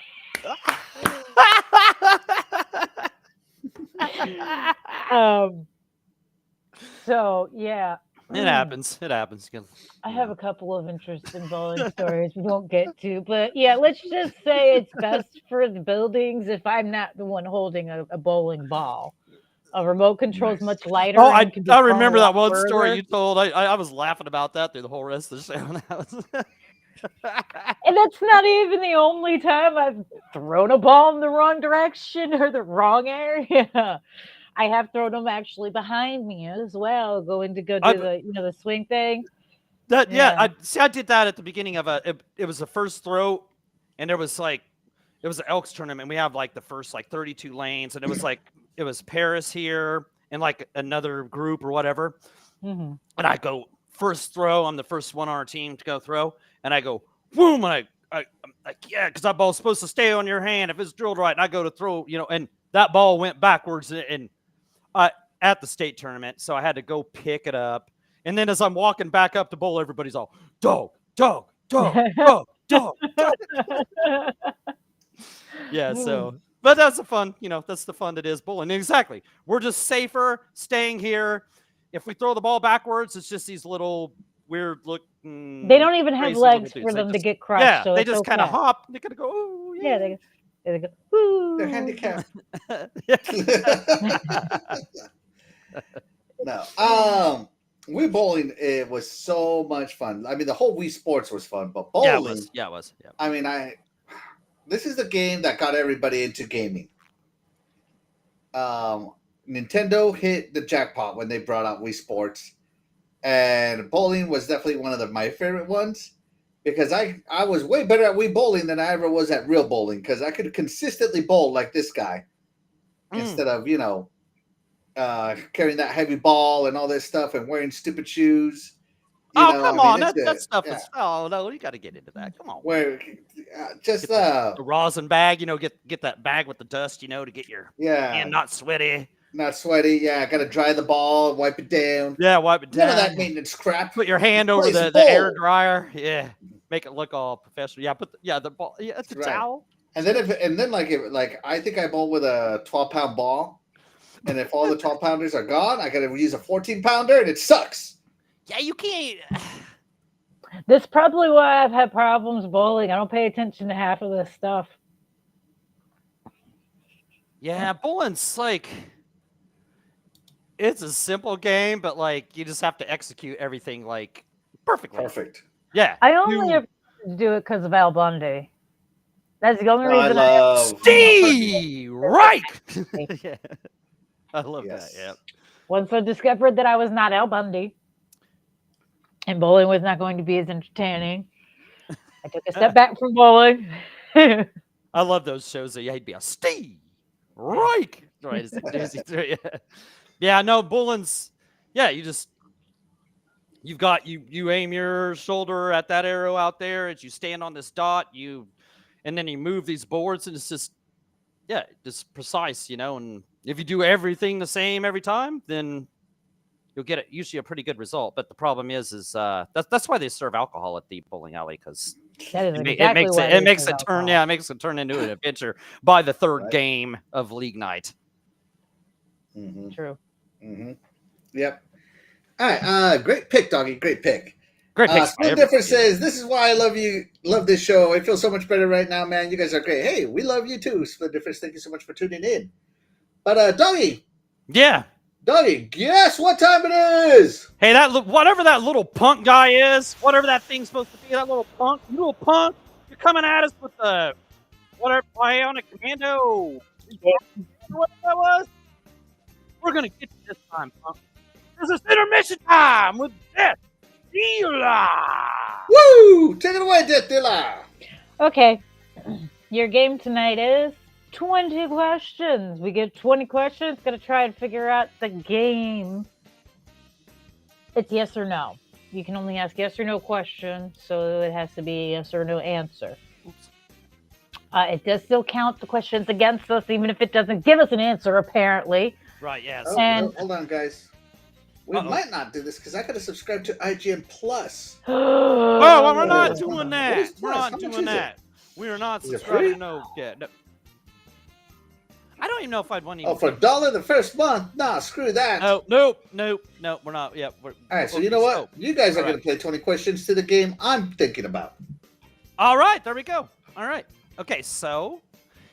So yeah. It happens. I have a couple of interesting bowling stories we won't get to, but yeah, let's just say it's best for the buildings if I'm not the one holding a bowling ball. A remote control is much lighter. Oh, and can be I thrown remember a that lot one further. story you told. I was laughing about that through the whole rest of the show. And that's not even the only time I've thrown a ball in the wrong direction or the wrong area. I have thrown them actually behind me as well, going to go do the swing thing. I did that at the beginning of it was the first throw, and it was an Elks tournament. We have like the first like 32 lanes, and it was Paris here and like another group or whatever. Mm-hmm. And I go first throw. I'm the first one on our team to go throw, and I go boom, and I'm like, yeah, because that ball's supposed to stay on your hand if it's drilled right. And I go to throw, and that ball went backwards and at the state tournament, so I had to go pick it up. And then as I'm walking back up to bowl, everybody's all dog. Yeah, so but that's the fun, that's the fun that is bowling. Exactly. We're just safer staying here. If we throw the ball backwards, it's just these little weird looking. They don't even have legs for them to get crushed. Yeah, so they just kind of hop. They kind of go, oh, yeah. They go, ooh. They're handicapped. No. Wii bowling, it was so much fun. I mean, the whole Wii Sports was fun, but bowling. Yeah, it was. Yeah. I mean, this is the game that got everybody into gaming. Nintendo hit the jackpot when they brought out Wii Sports, and bowling was definitely one of my favorite ones because I was way better at Wii bowling than I ever was at real bowling because I could consistently bowl like this guy instead of carrying that heavy ball and all this stuff and wearing stupid shoes. Come on, that stuff is. Oh no, you got to get into that. Come on. Where just the rosin bag, get that bag with the dust, to get your hand not sweaty. Not sweaty. Yeah, got to dry the ball, wipe it down. Yeah, wipe it None down. of that maintenance crap. Put your hand over Place the air bowl. dryer. Yeah, make it look all professional. Yeah, put the ball. Yeah, it's a That's right. towel. And then I think I bowl with a 12-pound ball, and if all the 12-pounders are gone, I got to use a 14-pounder, and it sucks. Yeah, you can't. This is probably why I've had problems bowling. I don't pay attention to half of this stuff. Yeah, bowling's like, it's a simple game, but like you just have to execute everything like perfectly. Perfect. Yeah. I only have to do it because of Al Bundy. That's the only reason I love Steve Reich. Yeah. I love Yes. that. Yeah. Once I discovered that I was not Al Bundy and bowling was not going to be as entertaining, I took a step back from bowling. I love those shows that he'd be a Steve Reich. Right. Yeah, no, bowling's, yeah, you've got, you aim your shoulder at that arrow out there as you stand on this dot, and then you move these boards, and it's just, yeah, just precise, and if you do everything the same every time, then you'll get usually a pretty good result. But the problem is that's why they serve alcohol at the bowling alley, because it makes it turn into an adventure by the third game of league night. Mm-hmm. True. Mm-hmm. Yep. All right. Great pick, doggy. Great pick. Great pick. Split Difference says, "This is why I love this show. I feel so much better right now, man. You guys are great. Hey, we love you too, Split Difference. Thank you so much for tuning in." But doggy. Yeah. Doggy, guess what time it is? Hey, whatever that little punk guy is, whatever that thing's supposed to be, that little punk, you're coming at us with the whatever bionic commando. What that was? We're gonna get you this time, punk. This is intermission time with Death Dealer. Woo! Take it away, Death Dealer. Okay. Your game tonight is 20 questions. We get 20 questions. Got to try and figure out the game. It's yes or no. You can only ask yes or no questions, so it has to be a yes or no answer. It does still count the questions against us, even if it doesn't give us an answer, apparently. Right, yes. And hold on, guys. We might not do this because I got to subscribe to IGN Plus. Oh, well, we're not doing that. We're not doing that. We are not subscribing. No. I don't even know if I'd want to. Oh, for $1 the first month? Nah, screw that. Oh, nope. We're not. Yeah. All right, so you know what? You guys are going to play 20 questions to the game I'm thinking about. All right, there we go. All right. Okay, so,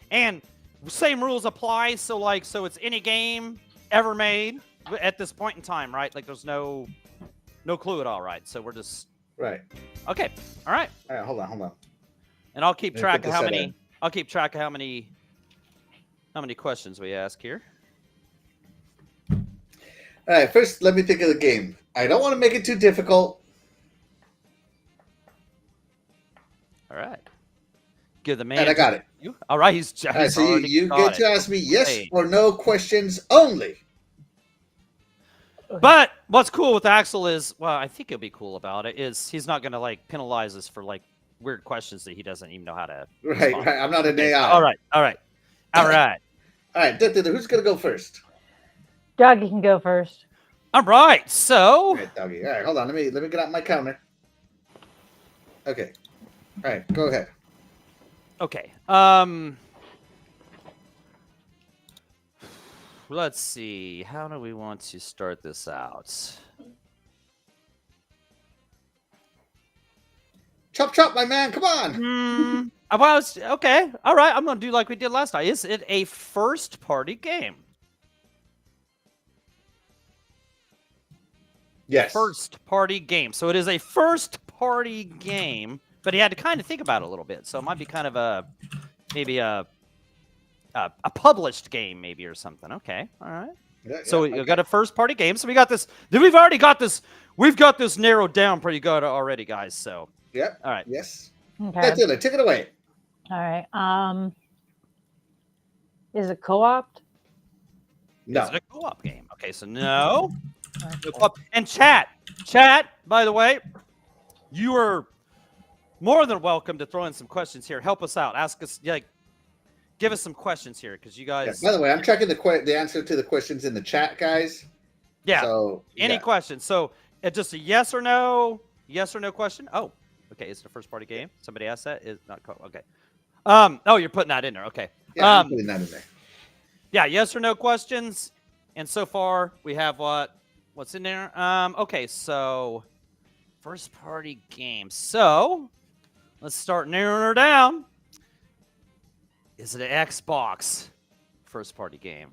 and same rules apply. So it's any game ever made at this point in time, right? Like, there's no clue at all, right? So we're just right. Okay. All right. All right. Hold on. And I'll keep track of how many. I'll keep track of how many questions we ask here. All right. First, let me think of the game. I don't want to make it too difficult. All right. Give the man. And I got it. All right. He's all right, so you get to ask me yes or no questions only. But what's cool with Axel is, well, I think he'll be cool about it, is he's not going to like penalize us for like weird questions that he doesn't even know how to. Right. I'm not an AI. All right. All right. Who's going to go first? Doggy can go first. All right. So. All right, Doggy. All right, hold on. Let me get out my counter. Okay. All right, go ahead. Okay. Let's see. How do we want to start this out? Chop, chop, my man. Come on. Okay. All right. I'm going to do like we did last time. Is it a first-party game? Yes. First-party game. So it is a first-party game, but he had to kind of think about it a little bit. So it might be kind of maybe a published game, maybe, or something. Okay. All right. Yeah, so we got a first-party game. So we got this. We've already got this. We've got this narrowed down pretty good already, guys. So. Yep. All right. Yes. Okay. Take it away. All right. Is it co-op? No. Is it a co-op game? Okay, so no. No co-op. And chat, by the way, you are more than welcome to throw in some questions here. Help us out. Ask us, like, give us some questions here because you Yeah, guys. by the way, I'm checking the answer to the questions in the chat, guys. Yeah. So Any questions? So it's just a yes or no question. Oh, okay. It's the first party game. Somebody asked that. Is not okay. Oh, you're putting that in there. Okay. Yeah, I'm putting that in there. Yeah, yes or no questions. And so far we have what's in there. Okay, so first party game. So let's start narrowing her down. Is it an Xbox first party game?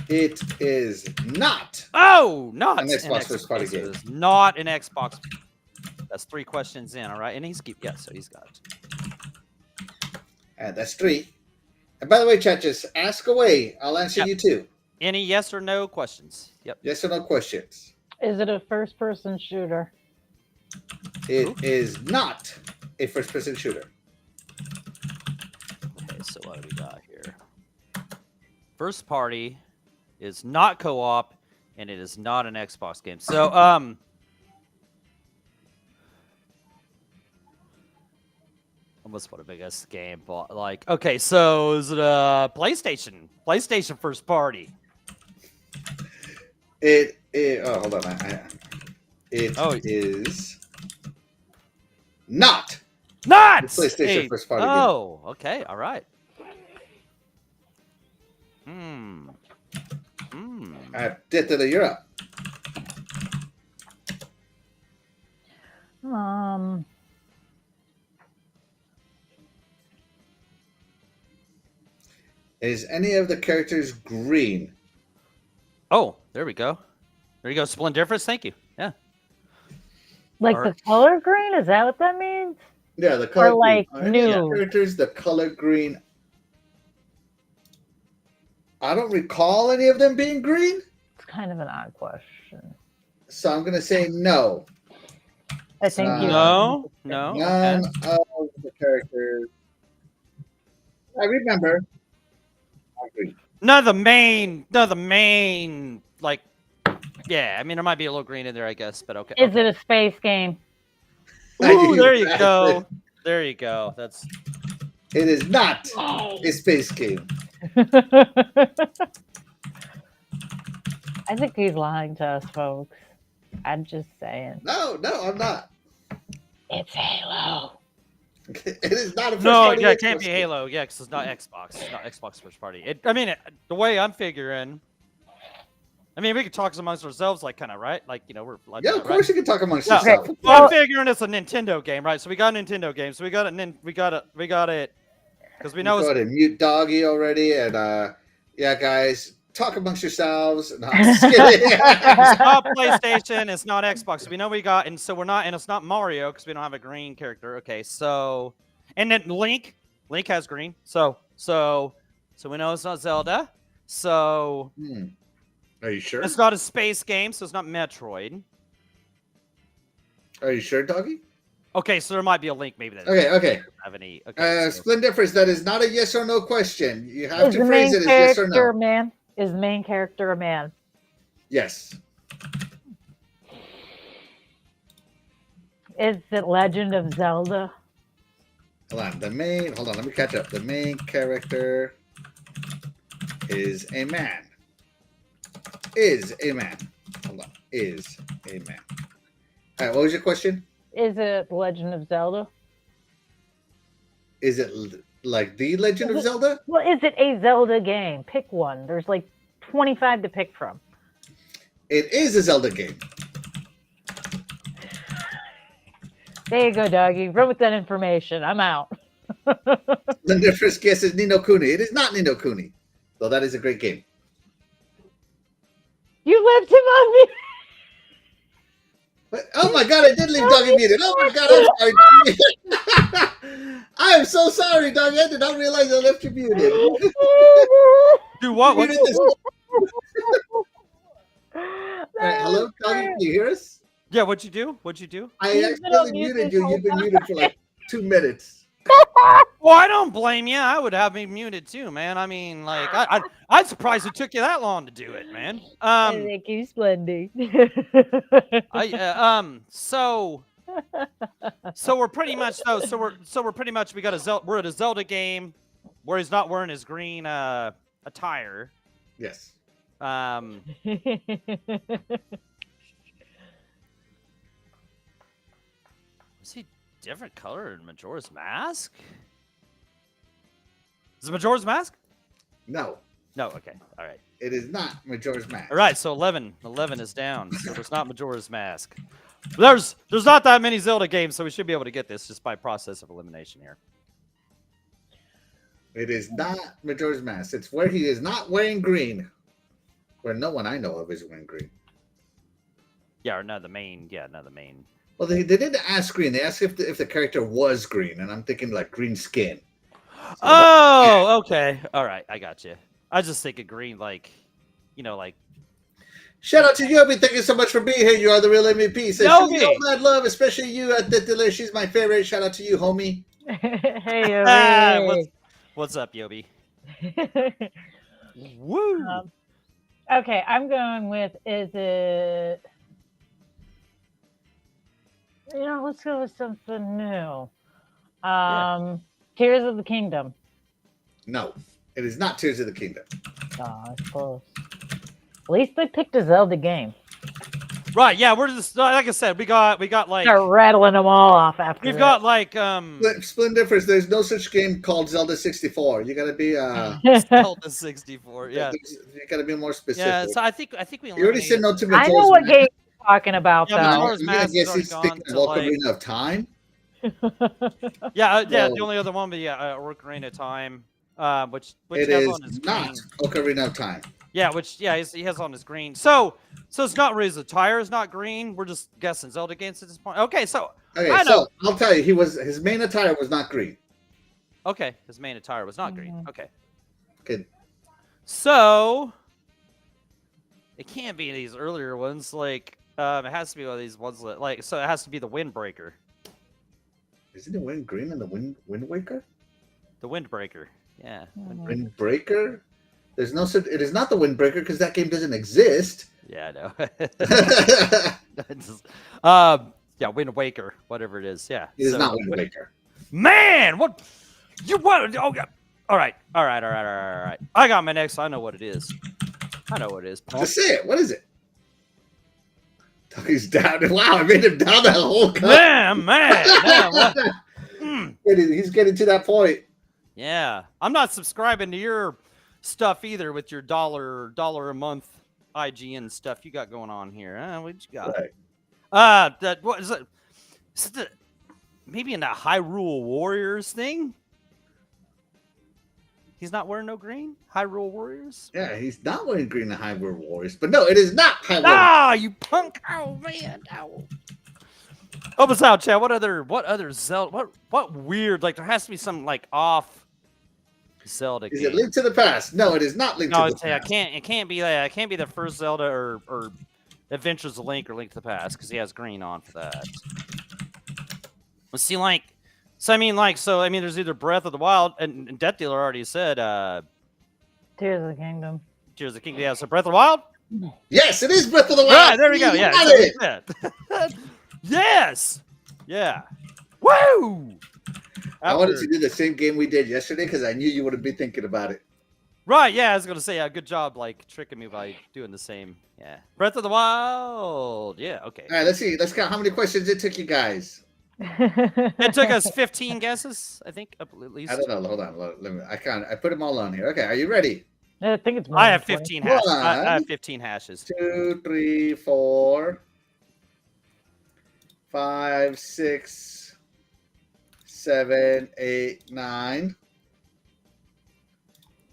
It is not. Oh, not an Xbox first party game. It is not an Xbox. That's 3 questions in, all right? And so he's got it. And that's 3. And by the way, chat, just ask away. I'll answer you too. Any yes or no questions? Yep. Yes or no questions. Is it a first-person shooter? It is not a first-person shooter. Okay, so what do we got here? First party is not co-op, and it is not an Xbox game. So, almost what a big ass game, but like, okay, so is it a PlayStation first party? Hold on. It is not. Not PlayStation first party game. Oh, okay, all right. You're up. Is any of the characters green? Oh, there we go. There you go. Splendiferous. Thank you. Yeah. Like Or- the color green? Is that what that means? Yeah, the color Or like green. Any of the new. characters, the color green. I don't recall any of them being green, It's kind of an odd question. so I'm gonna say no. I think you. No. None of the characters. I remember. Are green. None of the main, like, yeah, I mean, there might be a little green in there, I guess, but okay. Is it a space game? Ooh, there you go. There you go. That's. It is not a space game. I think he's lying to us, folks. I'm just saying. No, I'm not. It's Halo. It is not a first No, party yeah, it can't Xbox be game. Halo. Yeah, because it's not Xbox. It's not Xbox first party. The way I'm figuring. I mean, we could talk amongst ourselves, like, kind of, right? Like, we're like. Yeah, that, of course right? you can talk amongst Yeah. yourself. Well, I'm figuring it's a Nintendo game, right? So we got a Nintendo game. So we got it. Because we know Go it's. ahead and mute Doggy already, and yeah, guys, talk amongst yourselves. No, I'm just kidding. It's not PlayStation. It's not Xbox. We know we got, and so we're not, and it's not Mario because we don't have a green character. Okay, so, and then Link has green. So we know it's not Zelda. So Are you sure? it's not a space game. So it's not Metroid. Are you sure, Doggy? Okay, so there might be a Link maybe that. Okay. doesn't have any. Okay, so- Splendiferous, that is not a yes or no question. You have Is to the phrase main it as yes or character a no. man? Is the main character a man? Yes. Is it Legend of Zelda? Hold on, let me catch up. The main character is a man. Is a man. Hold on. Is a man. All right, what was your question? Is it Legend of Zelda? Is it like The Legend of Zelda? Well, is it a Zelda game? Pick one. There's like 25 to pick from. It is a Zelda game. There you go, doggy. Run with that information. I'm out. The first guess is Nino Kuni. It is not Nino Kuni, though that is a great game. You left him on me. But, oh my god, I did leave Doggy muted. Oh my god, I'm sorry. I am so sorry, Doggy. I did not realize I left you muted. Do what? Muted this- All right, hello, That's Doggy. great. Can you hear us? Yeah, what'd you do? What'd you do? I He's been on accidentally mute muted this you. whole You've been time. muted for like 2 minutes. Well, I don't blame you. I would have me muted too, man. I mean, like, I'm surprised it took you that long to do it, man. Thank you, Splendy. So So we're pretty much we're pretty much we're at a Zelda game where he's not wearing his green attire. Yes. Is he different color in Majora's Mask? Is it Majora's Mask? No, No, okay. All right. it is not Majora's Mask. All right, so 11 is down. So there's not Majora's Mask. There's not that many Zelda games, so we should be able to get this just by process of elimination here. It is not Majora's Mask. It's where he is not wearing green. Where no one I know of is wearing green. Yeah, or not the main. Well, they didn't ask green. They asked if the character was green, and I'm thinking like green skin. So Oh, okay. All right, I got you. I was just thinking green, like, like. shout out to Yobi. Thank you so much for being here. You are the real MVP. Says, Yobi! "Yo, mad love, especially you at the delay. She's my favorite. Shout out to you, homie. Hey, Yobi. What's up, Yobi? Woo! Okay, I'm going with, is it... let's go with something new. Tears of the Kingdom. No, it is not Tears of the Kingdom. Oh, it's close. At least they picked a Zelda game. Right, yeah, we're just like I said, we got like Start rattling them all off after we've that. got like Split difference. There's no such game called Zelda 64. You gotta be Zelda 64. Yeah, you gotta be more specific. yeah. So I think we. You already said no to I Majora's know what Mask. game you're talking about, Yeah, though. Majora's I Mask guess has he's already thinking gone to, Ocarina of Time. Yeah. So- The only other one, but yeah, Ocarina of Time, which It has is on his not green. Ocarina of Time. Yeah, he has on his green. So it's not really his attire is not green. We're just guessing Zelda games at this point. Okay, so Okay, I know. so I'll tell you, his main attire was not green. Okay, his main attire was not green. Mhm. Okay, Good. so it can't be these earlier ones. Like it has to be one of these ones that so it has to be the Windbreaker. Isn't it Wind Green in the Wind Waker? The Windbreaker. Yeah. Mhm. Windbreaker? There's no such. It is not the Windbreaker because that game doesn't exist. Yeah, I know. Yeah, Wind Waker, whatever it is. Yeah. It is so- not Wind Waker. Man, what? You what? Oh, yeah. All right. I got my next. I know what it is. Punk. Just say it. What is it? He's down. Wow, I made him down that whole cup. Man, what? He's getting to that point. Yeah, I'm not subscribing to your stuff either with your dollar a month IGN stuff you got going on here. What you got? Right. That what is it? Is it maybe in that Hyrule Warriors thing? He's not wearing no green? Hyrule Warriors? Yeah, he's not wearing green in Hyrule Warriors, but no, it is not Hyrule. Ah, you punk! Oh man! Ow. Help us out, Chad. What other Zelda? What weird? Like there has to be some like off Zelda Is game. it Link to the Past? No, it is not Link No, to the Past. it can't be that. It can't be the first Zelda or Adventures of Link or Link to the Past because he has green on for that. Let's see, there's either Breath of the Wild and Death Dealer already said Tears of the Kingdom. Tears of the Kingdom. Yeah, so Breath of the Wild. Yes, it is Breath of the Wild. Right, there we go. You Yeah. got So it. yeah. Yes. Yeah. Woo! I wanted to do the same game we did yesterday because I knew you would have been thinking about it. Right, yeah, I was gonna say, good job, like tricking me by doing the same. Yeah, Breath of the Wild. Yeah, okay. All right, let's see. Let's count how many questions it took you guys. It took us 15 guesses, I think, at least. I don't know. Hold on. Let me. I put them all on here. Okay, are you ready? I think it's more I than have 20. 15 hashes. I One. have 15 hashes. 2, 3, 4, 5, 6, 7, 8, 9,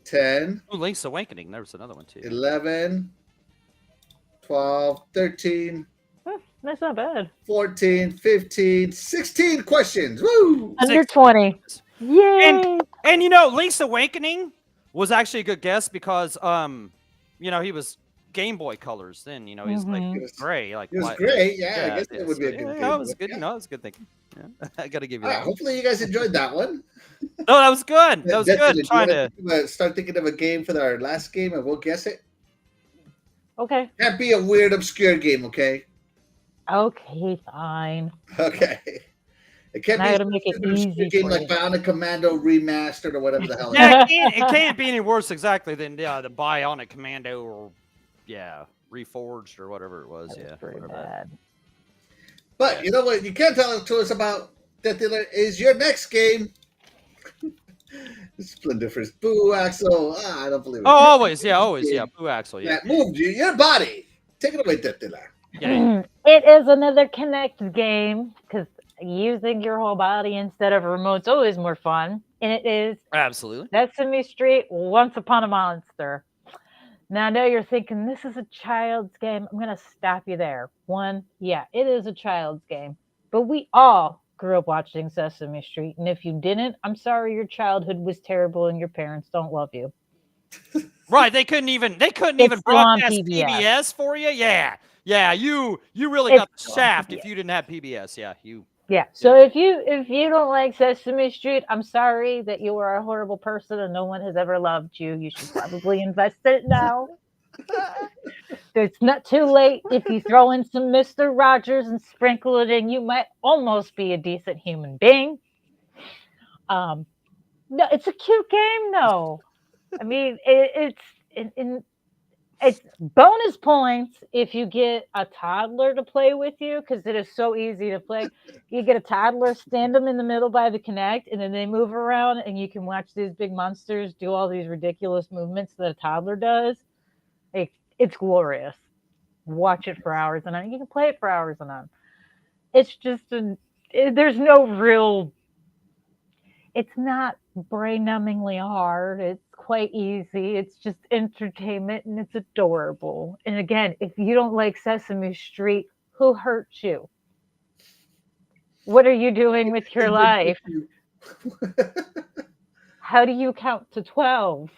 10, Ooh, Link's Awakening. There was another one too. 11, 12, 13, That's not bad. 14, 15, 16 questions. Woo! Under 20. Yay! And Link's Awakening was actually a good guess because he was Game Boy colors then. He's Mhm. like gray, like It was white. great. Yeah, I guess it would be a good Yeah, game. that was good. Yeah. That was good thinking. Yeah. I gotta give you All right, that. hopefully you guys enjoyed that one. No, that was good. That was Destin, good. do you Trying wanna to. start thinking of a game for our last game and we'll guess it. Okay. Can't be a weird, obscure game, okay? Okay, fine. Okay. It can't Now I be gotta make it a easy game for like you. Bionic Commando Remastered or whatever the hell. Yeah, it can't be any worse exactly than the Bionic Commando or Reforged or whatever it was. That was Yeah, pretty whatever that. bad. But Yeah. you know what? You can't tell it to us about that dealer is your next game. Splendiferous Boo Axel. Ah, I don't believe it. Oh, always, yeah. Boo Axel, yeah. That moved you, your body. Take it away, Death Dealer. Yeah. It is another Connect game because using your whole body instead of a remote's always more fun. And it is Absolutely. Sesame Street Once Upon a Monster. Now, I know you're thinking this is a child's game. I'm going to stop you there. One, yeah, it is a child's game. But we all grew up watching Sesame Street. And if you didn't, I'm sorry your childhood was terrible and your parents don't love you. Right, they couldn't even It's still on broadcast PBS. PBS for you. Yeah. You really It's got the still on shaft PBS. if you didn't have PBS. Yeah, you. Yeah. So if you don't like Sesame Street, I'm sorry that you are a horrible person and no one has ever loved you. You should probably invest it now. It's not too late. If you throw in some Mr. Rogers and sprinkle it in, you might almost be a decent human being. No, it's a cute game. No, I mean it's bonus points if you get a toddler to play with you because it is so easy to play. You get a toddler, stand them in the middle by the Kinect, and then they move around, and you can watch these big monsters do all these ridiculous movements that a toddler does. It's glorious. Watch it for hours and on. You can play it for hours and on. It's just there's no real. It's not brain-numbingly hard. It's quite easy. It's just entertainment and it's adorable. And again, if you don't like Sesame Street, who hurt you? What are you doing with your life? How do you count to 12?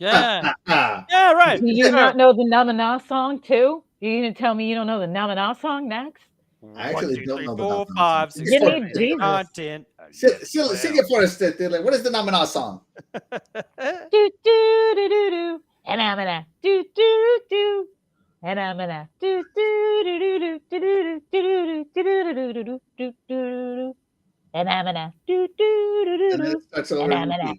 Yeah. Yeah, right. Do you not know the Na Na Na song too? You gonna tell me you don't know the Na Na Na song next? I actually don't know the 4, Namana 5, song. 6, You 7, need 8, Jesus. 9, 10. Sing it for us, Death Dealer. What is the Namana song? Do do do do do, and I'm gonna do do do, and I'm gonna do do do do do do do do do do do do do do, and I'm gonna do do do And then do, it starts over and and I'm gonna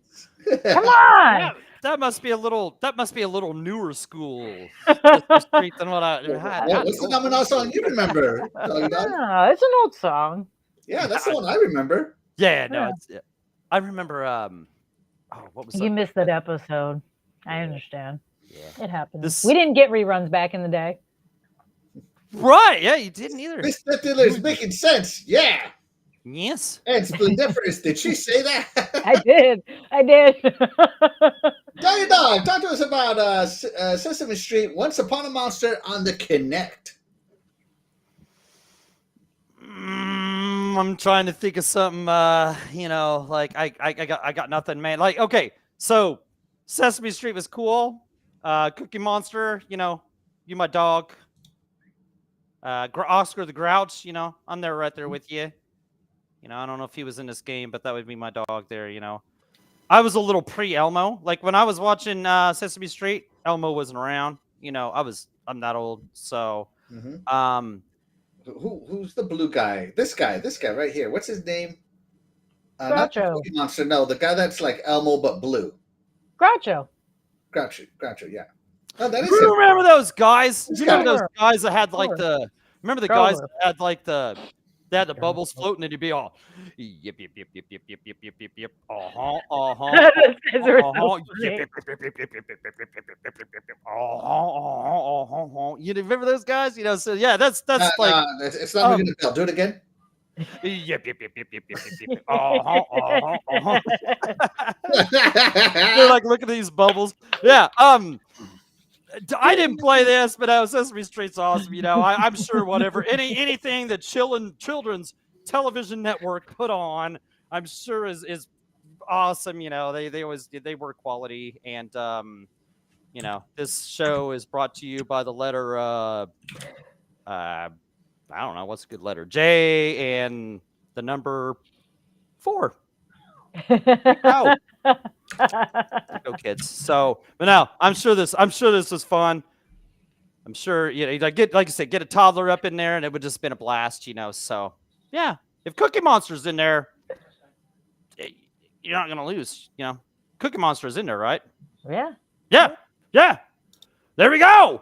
repeats. come on. That must be a little newer school Sesame Street than what I. What's the Namana song you remember, Doggy Dog? Oh, it's an old song. Yeah, that's the one I remember. Yeah, no, Yeah. it's. I remember. What was You that? missed that episode. I understand. Yeah. It happens. This- We didn't get reruns back in the day. Right. Yeah, you didn't either. This Death Dealer is making sense. Yeah. Yes. And Splendiferous, did she say that? I did. I did. Doggy Dog, talk to us about Sesame Street Once Upon a Monster on the Kinect. I'm trying to think of something. Like I got nothing, man. Like, okay, so Sesame Street was cool. Cookie Monster, you my dog. Oscar the Grouch, I'm there right there with you. I don't know if he was in this game, but that would be my dog there. I was a little pre-Elmo. Like when I was watching Sesame Street, Elmo wasn't around. I'm that old, so. Mm-hmm. Who's the blue guy? This guy right here. What's his name? Not the Groucho. Cookie Monster. No, the guy that's like Elmo but blue. Groucho. Groucho. Yeah. Oh, that is You him. remember those guys? This You remember guy. those guys that had like Sure. Remember the Grover. guys that had like they had the Grover. bubbles floating and you'd be all yip yip yip yip yip yip yip yip yip yip uh-huh Those guys are so uh-huh funny. yip yip yip yip yip yip yip yip yip yip yip uh-huh. You remember those guys? So yeah, that's like it's not ringing the bell. Do it again. yip yip yip yip yip yip yip uh-huh. They're like, look at these bubbles. Yeah. I didn't play this, but Sesame Street's awesome. I'm sure whatever anything that children's television network put on, I'm sure is awesome. They were quality, and this show is brought to you by the letter I don't know what's a good letter, J and the number 4. Go kids. So, but now I'm sure this was fun. I'm sure like I said, get a toddler up in there, and it would just been a blast, So yeah, if Cookie Monster's in there, you're not gonna lose. Cookie Monster's in there, right? Yeah. Yeah. There we go.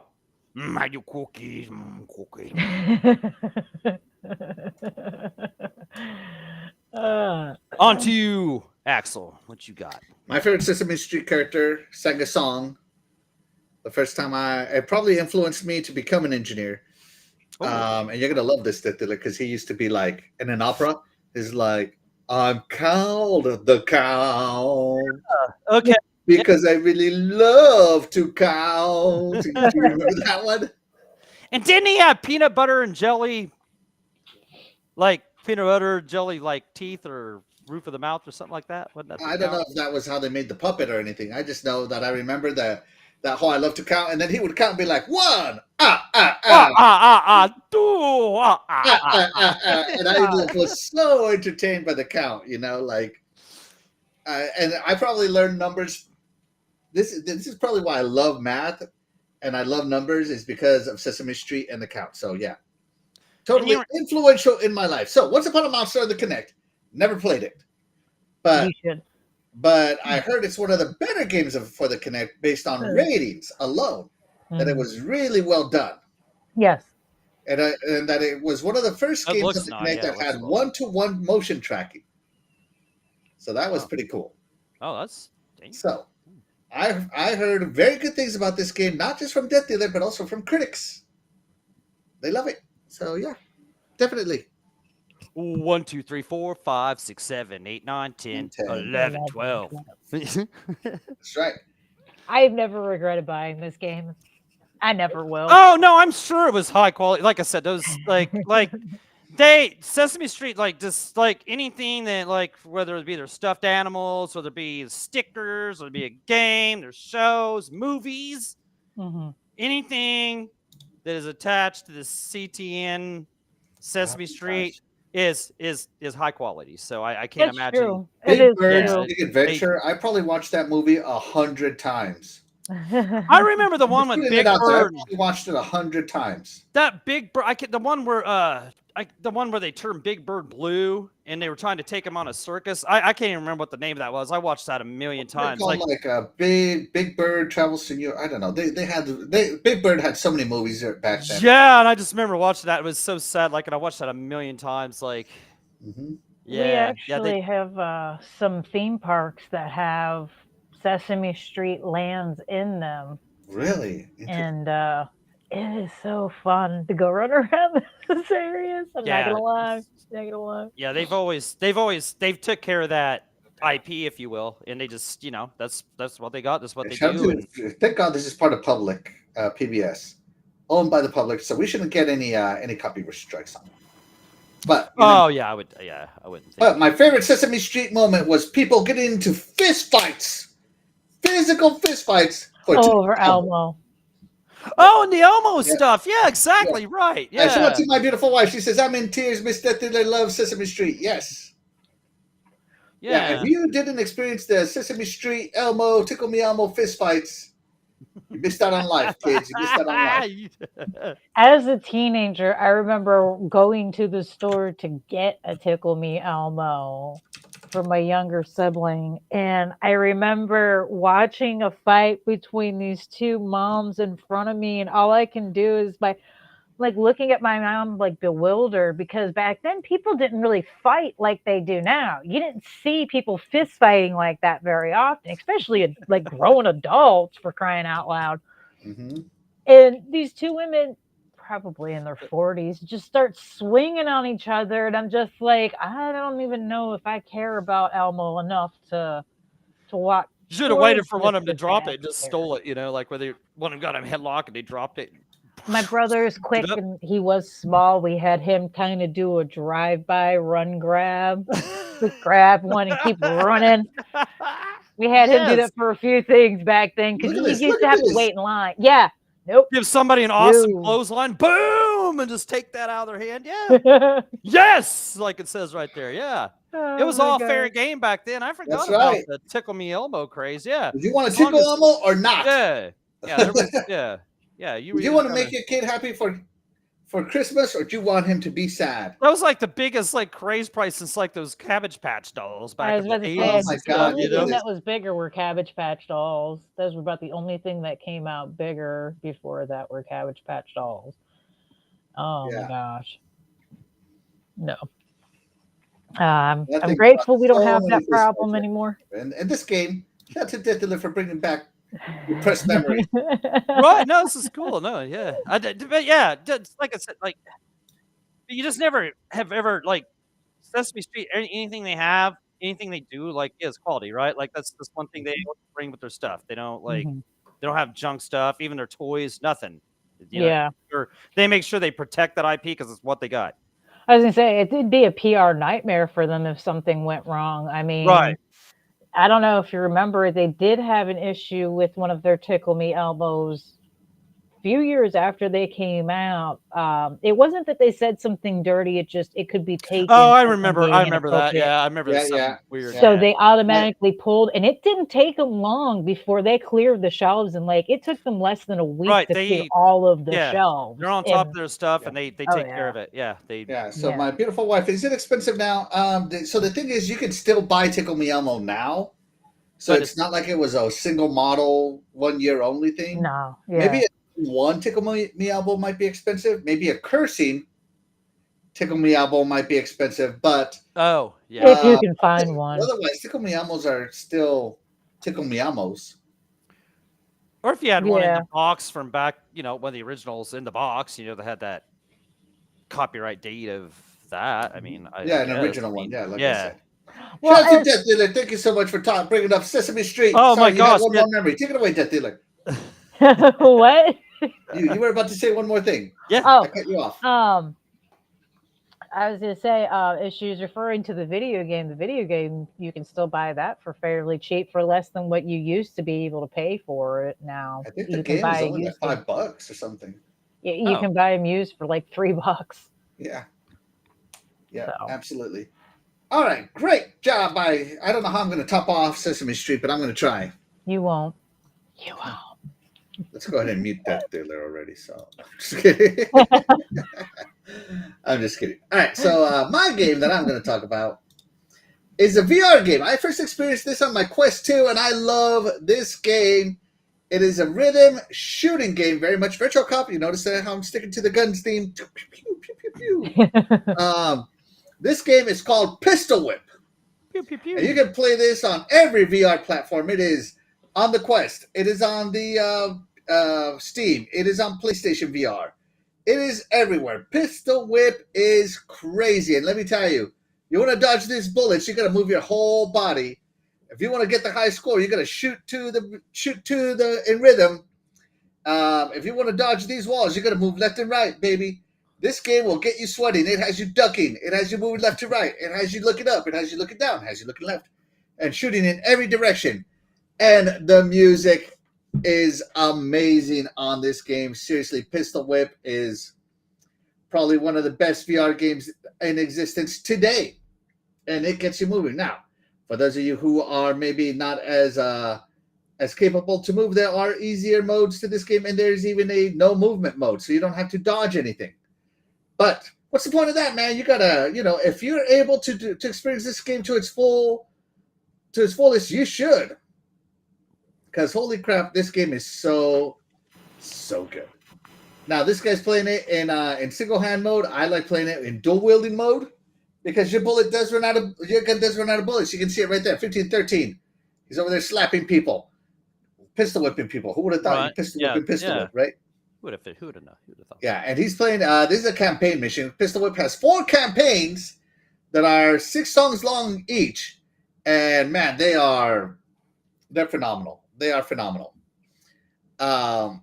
I do cookies, cookies. On to you, Axel. What you got? My favorite Sesame Street character sang a song. The first time it probably influenced me to become an engineer. And you're gonna love this, because he used to be like in an opera. He's like, I'm called the Count. Okay. Because I really love to count. Do you remember that one? And didn't he have peanut butter and jelly, like teeth or roof of the mouth or something like that? I don't know if that was how they made the puppet or anything. I just know that I remember that whole I love to count, and then he would count and be like, 1, and I was so entertained by the count, and I probably learned numbers. This is probably why I love math and I love numbers, is because of Sesame Street and the Count. So yeah, totally influential in my life. So Once Upon a Monster on the Kinect, never played it, but I heard it's one of the better games for the Kinect based on ratings alone. That it was really well done. Yes, and that it was one of the first games on the Kinect that had one-to-one motion tracking. So that was pretty cool. Oh, that's so. I heard very good things about this game, not just from Death Dealer, but also from critics. They love it. So yeah, definitely. 1, 2, 3, 4, 5, 6, 7, 8, 9, 10, 11, 12. That's right. I've never regretted buying this game. I never will. Oh no, I'm sure it was high quality. Like I said, those like Sesame Street, just anything that whether it be their stuffed animals, whether it be stickers, whether it be a game, their shows, movies, anything that is attached to the CTN Sesame Street is high quality. So I can't imagine. True. Big Bird's Big Adventure. I probably watched that movie 100 times. I remember the one with Big Bird. I watched it 100 times. That Big Bird, the one where they turned Big Bird blue and they were trying to take him on a circus. I can't even remember what the name of that was. I watched that a million times. Like a Big Bird travels to New York. I don't know. Big Bird had so many movies back then. Yeah, and I just remember watching that. It was so sad. And I watched that a million times. We actually have some theme parks that have Sesame Street lands in them. Really? And it is so fun to go run around those areas. I'm not gonna lie. Yeah, they've took care of that IP, if you will, and they just that's what they got. That's what they do. Thank God this is part of public PBS, owned by the public, so we shouldn't get any copyright strikes on it. But I wouldn't think. But my favorite Sesame Street moment was people getting into physical fist fights over Elmo. Oh, and the Elmo stuff. Yeah, exactly. Yeah. Right. Yeah. I showed it to my beautiful wife. She says, I'm in tears. Miss Death Dealer loves Sesame Street. Yes. Yeah. If you didn't experience the Sesame Street Elmo, Tickle Me Elmo fist fights, you missed out on life, kids. You missed out on life. As a teenager, I remember going to the store to get a Tickle Me Elmo for my younger sibling, and I remember watching a fight between these two moms in front of me, and all I can do is by looking at my mom bewildered, because back then people didn't really fight like they do now. You didn't see people fist fighting like that very often, especially grown adults, for crying out loud. And these two women, probably in their 40s, just start swinging on each other, and I'm just like, I don't even know if I care about Elmo enough to watch. You should have waited for one of them to drop it and just stole it, whether one of them got him headlock and they dropped it. My brother's quick, and he was small. We had him kind of do a drive-by run grab. Just grab one and keep running. We had him do that for a few things back then, because he used to have to wait in line. Yeah. Nope. Give somebody an awesome clothesline, boom, and just take that out of their hand. Yeah. Yes, like it says right there. Yeah. It was all fair game back then. I forgot about the Tickle Me Elmo craze. Yeah. Did you want to tickle Elmo or not? Yeah. Yeah. There was, yeah. Yeah, you Do you want to make your kid happy for Christmas, or do you want him to be sad? That was like the biggest like craze price since like those Cabbage Patch dolls back I was in the about to 80s. say, Oh my and the stuff, God, only you thing know? that was bigger were Cabbage Patch dolls. Those were about the only thing that came out bigger before that were Cabbage Patch dolls. Oh my Yeah. gosh. No. That I'm thing brought grateful we don't so have many that things to problem my anymore. And this game, shout out to Death for bringing back repressed memory. Right? No, this is cool. No, yeah, but yeah, like I said, like you just never have ever like Sesame Street. Anything they have, anything they do, like is quality, right? Like that's one thing they always bring with their stuff. They don't like Mhm. they don't have junk stuff, even their toys, nothing. You know, Yeah. or they make sure they protect that IP because it's what they got. I was gonna say it'd be a PR nightmare for them if something went wrong. I mean, Right. I don't know if you remember, they did have an issue with one of their Tickle Me Elbows few years after they came out. It wasn't that they said something dirty, it could be taken Oh, I as them remember. I being remember that. inappropriate. Yeah, I remember Yeah, something yeah. weird. So Yeah. they automatically pulled, and it didn't take them long before they cleared the shelves, and like it took them less than a week Right, to clear they all of the yeah, shelves. they're on top of And their stuff, Yeah. and they oh take care yeah, of it. Yeah, they Yeah, so yeah. my beautiful wife, is it expensive now? So the thing is, you can still buy Tickle Me Elmo now. So But it's not like it was a single model, 1 year only thing. No, Maybe yeah. one Tickle Me Elmo might be expensive. Maybe a cursing Tickle Me Elmo might be expensive, but oh yeah, If you can find one. otherwise, Tickle Me Elmos are still Tickle Me Elmos. or if you had one in Yeah. the box from back, one of the originals in the box, that had that copyright date of that. I mean, I Yeah, an guess. original I one. mean, Yeah, like I yeah. said. Well, Shout out to Death Dealer. Thank you so much for bringing up Sesame Street. Oh Sorry, my you had gosh, one yeah. more memory. Take it away, Death Dealer. what? You were about to say one more thing. Yeah. Oh, I cut you off. I was gonna say, if she was referring to the video game, you can still buy that for fairly cheap, for less than what you used to be able to pay for it now. I think the You can game buy is a only like used one. $5 or something. You Oh. can buy them used for like $3. Yeah. Yeah, So. absolutely. All right, great job. I don't know how I'm going to top off Sesame Street, but I'm going to try. You won't. You won't. Let's go ahead and mute Death Dealer already. So I'm just kidding. I'm just kidding. All right, so my game that I'm going to talk about is a VR game. I first experienced this on my Quest 2, and I love this game. It is a rhythm shooting game, very much Virtual Cop. You notice how I'm sticking to the guns theme. Pew, pew, pew, pew, pew. This game is called Pistol Whip. Pew, pew, pew. And you can play this on every VR platform. It is on the Quest. It is on the Steam. It is on PlayStation VR. It is everywhere. Pistol Whip is crazy. And let me tell you, you want to dodge these bullets, you got to move your whole body. If you want to get the high score, you got to shoot to the in rhythm. If you want to dodge these walls, you got to move left and right, baby. This game will get you sweating. It has you ducking. It has you moving left to right. It has you looking up. It has you looking down. It has you looking left. And shooting in every direction. And the music is amazing on this game. Seriously, Pistol Whip is probably one of the best VR games in existence today. And it gets you moving. Now, for those of you who are maybe not as capable to move, there are easier modes to this game. And there's even a no movement mode. So you don't have to dodge anything. But what's the point of that, man? You gotta, if you're able to experience this game to its fullest, you should. Because holy crap, this game is so good. Now this guy's playing it in single hand mode. I like playing it in dual wielding mode because your gun does run out of bullets. You can see it right there, 15-13. He's over there slapping people, pistol whipping people. Who would have thought you pistol whip, right? Who would have thought? Yeah, and he's playing. This is a campaign mission. Pistol Whip has 4 campaigns that are 6 songs long each, and man, they're phenomenal. They are phenomenal. I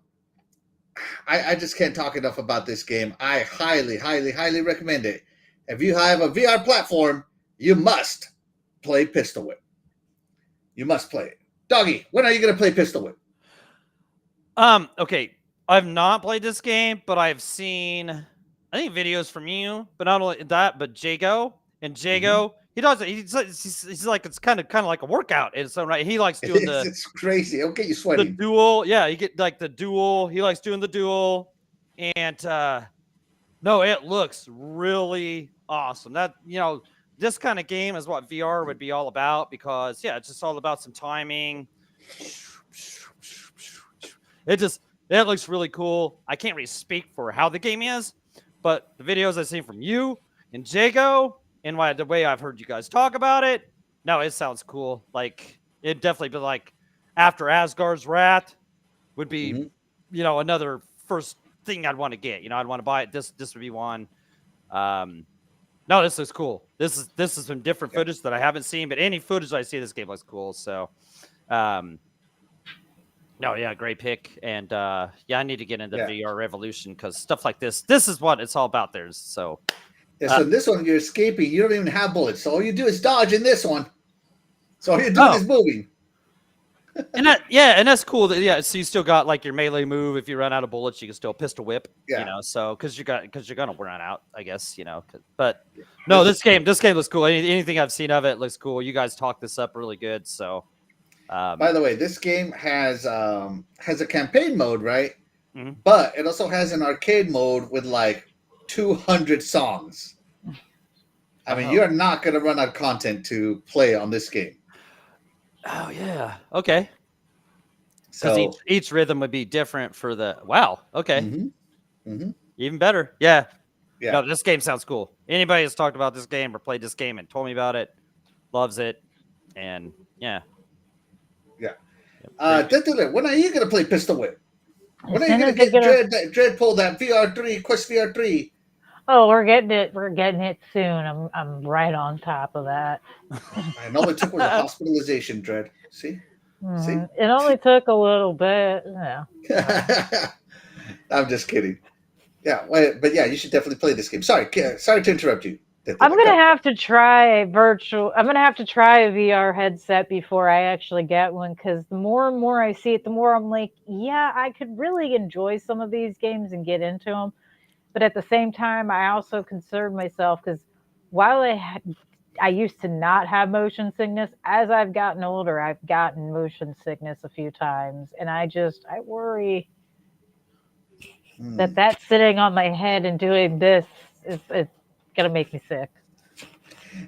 just can't talk enough about this game. I highly, highly, highly recommend it. If you have a VR platform, you must play Pistol Whip. You must play it. Doggy, when are you going to play Pistol Whip? Okay. I've not played this game, but I've seen, I think, videos from you. But not only that, but Jago. And Jago, He does it. He's like it's kind of like a workout in its own right. He likes doing It's crazy. It'll get you the sweating. duel. Yeah, you get like the duel. He likes doing the duel, and no, it looks really awesome. That this kind of game is what VR would be all about because it's just all about some timing. It looks really cool. I can't really speak for how the game is, but the videos I've seen from you and Jago and the way I've heard you guys talk about it, no, it sounds cool. Like it definitely be like after Asgard's Wrath would be, another first thing I'd want to get. I'd want to buy it. This would be one. No, this looks cool. This is some different footage that I haven't seen, but any footage I see of this game looks cool. So, no, yeah, great pick. And I need to get into VR Revolution because stuff like this is what it's all about. So so this one you're escaping. You don't even have bullets. So all you do is dodge in this one. So all you're doing is moving. And that's cool. So you still got like your melee move. If you run out of bullets, you can still pistol whip. So because you're gonna run out, I guess. But no, this game looks cool. Anything I've seen of it looks cool. You guys talked this up really good. So, by the way, this game has a campaign mode, right? Mm-hmm. But it also has an arcade mode with like 200 songs. I mean, you're not gonna run out of content to play on this game. Oh yeah. Okay. So because each rhythm would be different for the. Wow. Okay. Mm-hmm. Even better. Yeah. Yeah. No, this game sounds cool. Anybody that's talked about this game or played this game and told me about it loves it. And yeah. When are you gonna play Pistol Whip? When are you gonna get Dreadpool that VR3 Quest VR3? Oh, we're getting it. We're getting it soon. I'm right on top of that. And all it took was a hospitalization, Dread. See? See? It only took a little bit. Yeah. I'm just kidding. Yeah, but yeah, you should definitely play this game. Sorry to interrupt you. I'm gonna have to try a VR headset before I actually get one, because the more and more I see it, the more I'm like, yeah, I could really enjoy some of these games and get into them. But at the same time, I also concern myself because while I used to not have motion sickness, as I've gotten older, I've gotten motion sickness a few times, and I worry that that's sitting on my head and doing this is gonna make me sick.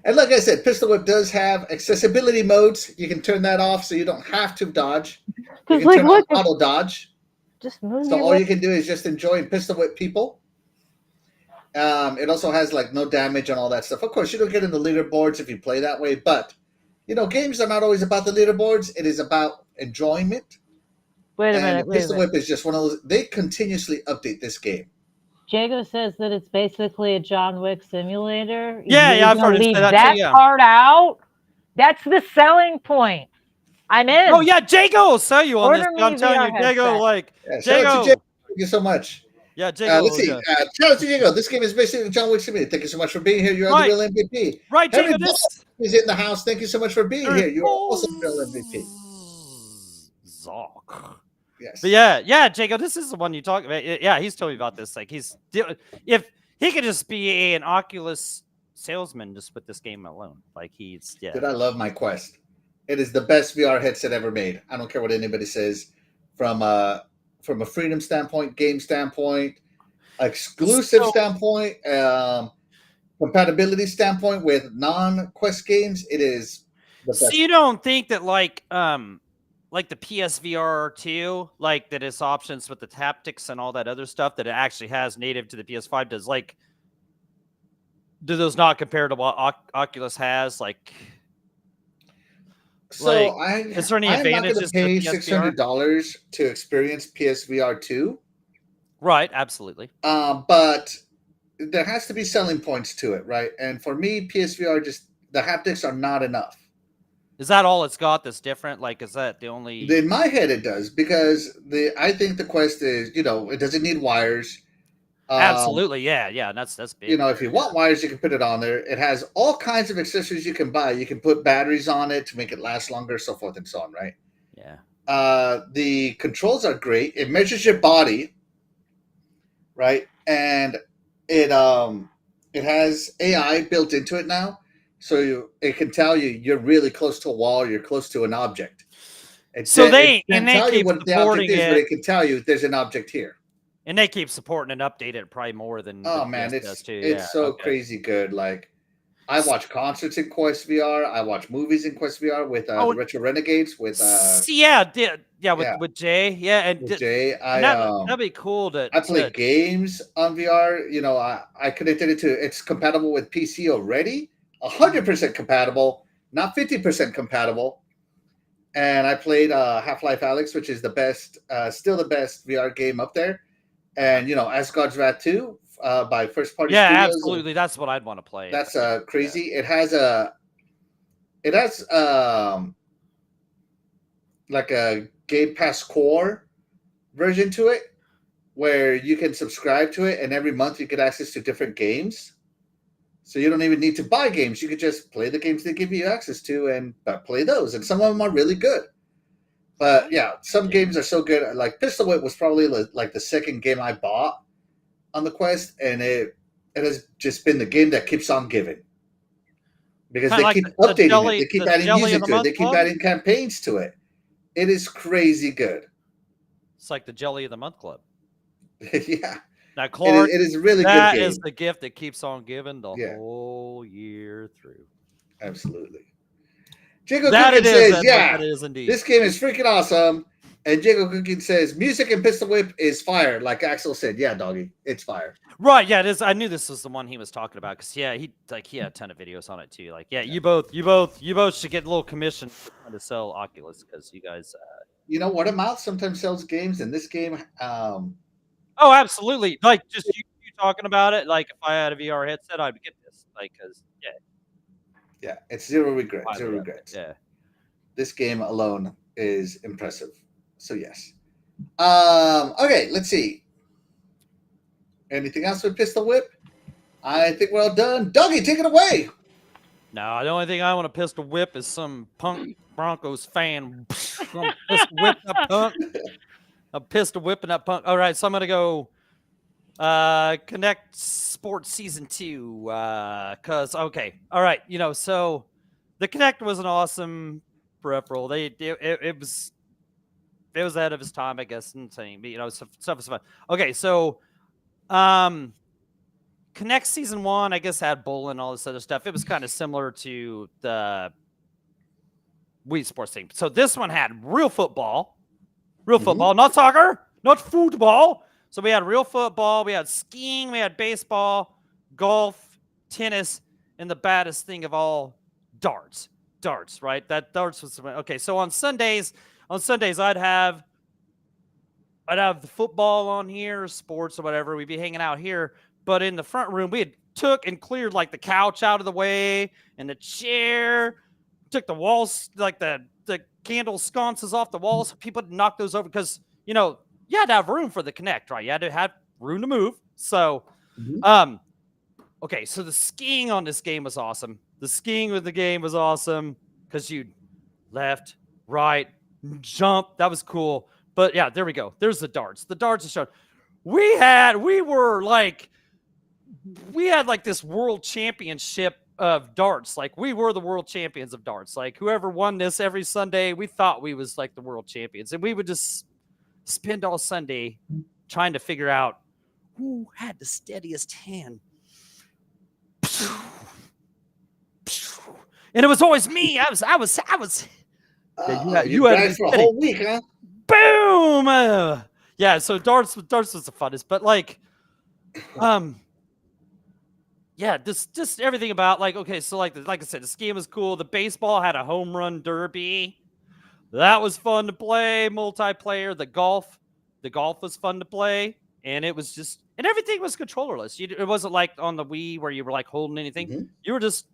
And like I said, Pistol Whip does have accessibility modes. You can turn that off so you don't have to dodge. You can turn on auto dodge. Just move. So all you can do is just enjoy and Pistol Whip people. It also has like no damage and all that stuff. Of course, you don't get in the leaderboards if you play that way, but games are not always about the leaderboards. It is about enjoyment. Wait a minute. Pistol Whip is just one of those. They continuously update this game. Jago says that it's basically a John Wick simulator. Yeah, I've heard it say that part out. That's the selling point. I'm in. Oh yeah, Jago will sell you on this. I'm telling you, Jago, Jago. Thank you so much. Yeah, Jago. Let's see. Shout out to Jago. This game is basically John Wick simulator. Thank you so much for being here. You're the real MVP. Right, Jago. Is in the house. Thank you so much for being here. You're also the real MVP. Zoc. Yes. But yeah, Jago, this is the one you talk about. Yeah, he's told me about this. Like if he could just be an Oculus salesman just with this game alone. Like Dude, I love my Quest. It is the best VR headset ever made. I don't care what anybody says. From a freedom standpoint, game standpoint, exclusive standpoint, compatibility standpoint with non-Quest games, it is the best. So you don't think that like the PSVR 2, like that its options with the haptics and all that other stuff that it actually has native to the PS5 does, like, do those not compare to what Oculus has? Like, so is there any advantages to pay $600 to experience PSVR 2? Right, absolutely. But there has to be selling points to it, right? And for me, PSVR the haptics are not enough. Is that all it's got that's different? Like, is that the only? In my head, it does, because I think the Quest is, it doesn't need wires. Absolutely, yeah, that's big. If you want wires, you can put it on there. It has all kinds of accessories you can buy. You can put batteries on it to make it last longer, so forth and so on, right? Yeah. The controls are great. It measures your body, right? And it has AI built into it now. so it can tell you you're really close to a wall, you're close to an object. So It they can't tell you keep what the object supporting is, but it, it can tell you there's an object here. and they keep supporting and updating it probably more than Oh the man, PS does too. Yeah. it's so Okay. crazy good. Like I watch concerts in Quest VR. I watch movies in Quest VR with Oh, the Retro Renegades with with Jay. Yeah, and Jay. and that'd be cool to I play games on VR. You know, I connected it to. It's compatible with PC already. 100% compatible, not 50% compatible. And I played Half-Life Alyx, which is the best, still the best VR game up there. And you know, Asgard's Wrath 2 by First Party Yeah, Studios. absolutely. That's what I'd want to play. That's crazy. It has like a Game Pass Core version to it, where you can subscribe to it, and every month you get access to different games. So you don't even need to buy games. You could just play the games they give you access to and play those. And some of them are really good. But yeah, some games are so good. Like Pistol Whip was probably like the second game I bought on the Quest, and it has just been the game that keeps on giving. Because Kinda they like keep the updating jelly- it. They keep the adding jelly of music the to it. They month keep club? adding campaigns to it. It is crazy good. It's like the Jelly of the Month Club. Yeah. Now, Clark, It is a really good that game. is the gift that keeps on giving the Yeah. whole year through. Absolutely. Jacob That Cookin it is. says, That yeah, it is indeed. this game is freaking awesome. And Jacob Cookin says, music in Pistol Whip is fire. Like Axel said, yeah, doggy, it's fire. Right, yeah, it is. I knew this was the one he was talking about because he had a ton of videos on it too. Like, yeah, you both should get a little commission to sell Oculus because you guys. You know, word of mouth sometimes sells games, and this game, Oh, absolutely! Like just you talking about it. Like if I had a VR headset, I'd get this. Like, cause yeah, it's zero regrets. highly Zero recommend- regrets. Yeah. This game alone is impressive. So yes. Okay, let's see. Anything else with Pistol Whip? I think we're all done. Doggy, take it away. No, the only thing I want to pistol whip is some punk Broncos fan. I'm pistol whipping that punk. I'm pistol whipping that punk. All right, so I'm gonna go Connect Sports Season 2. Cause okay, all right, so the Connect was an awesome peripheral. It was ahead of its time, I guess, and saying, but stuff was fun. Okay, so Connect Season 1, I guess, had bowling and all this other stuff. It was kind of similar to the Wii Sports thing. So this one had real football, not soccer, not football. So we had real football, we had skiing, we had baseball, golf, tennis, and the baddest thing of all, darts. Darts, right? That darts was okay. So on Sundays, I'd have the football on here, sports or whatever. We'd be hanging out here. But in the front room, we had took and cleared like the couch out of the way and the chair, took the walls, like the candle sconces off the walls. People had knocked those over because, you had to have room for the Connect, right? You had to have room to move. So, okay, so the skiing on this game was awesome. The skiing with the game was awesome because you left, right, jump. That was cool. But yeah, there we go. There's the darts. The darts are shown. We had like this world championship of darts. Like we were the world champions of darts. Like whoever won this every Sunday, we thought we was like the world champions. And we would just spend all Sunday trying to figure out who had the steadiest hand. And it was always me. I was. You had for a whole week, huh? Boom! Yeah, so darts was the funnest, but like, yeah, just everything about like, okay, so like I said, the skiing was cool. The baseball had a home run derby. That was fun to play, multiplayer. The golf was fun to play, and it was and everything was controllerless. It wasn't like on the Wii where you were like holding anything. Mm-hmm. You were just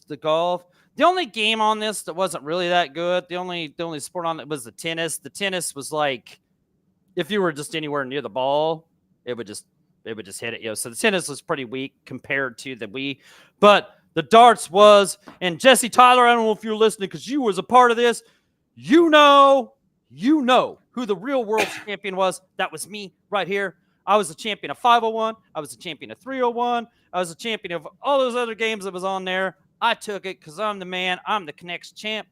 the golf. The only game on this that wasn't really that good, the only sport on it was the tennis. The tennis was like, if you were just anywhere near the ball, it would just hit it. So the tennis was pretty weak compared to the Wii. But the darts was, and Jesse Tyler, I don't know if you're listening because you was a part of this. You know who the real world champion was. That was me right here. I was the champion of 501. I was the champion of 301. I was the champion of all those other games that was on there. I took it because I'm the man. I'm the Connects champ.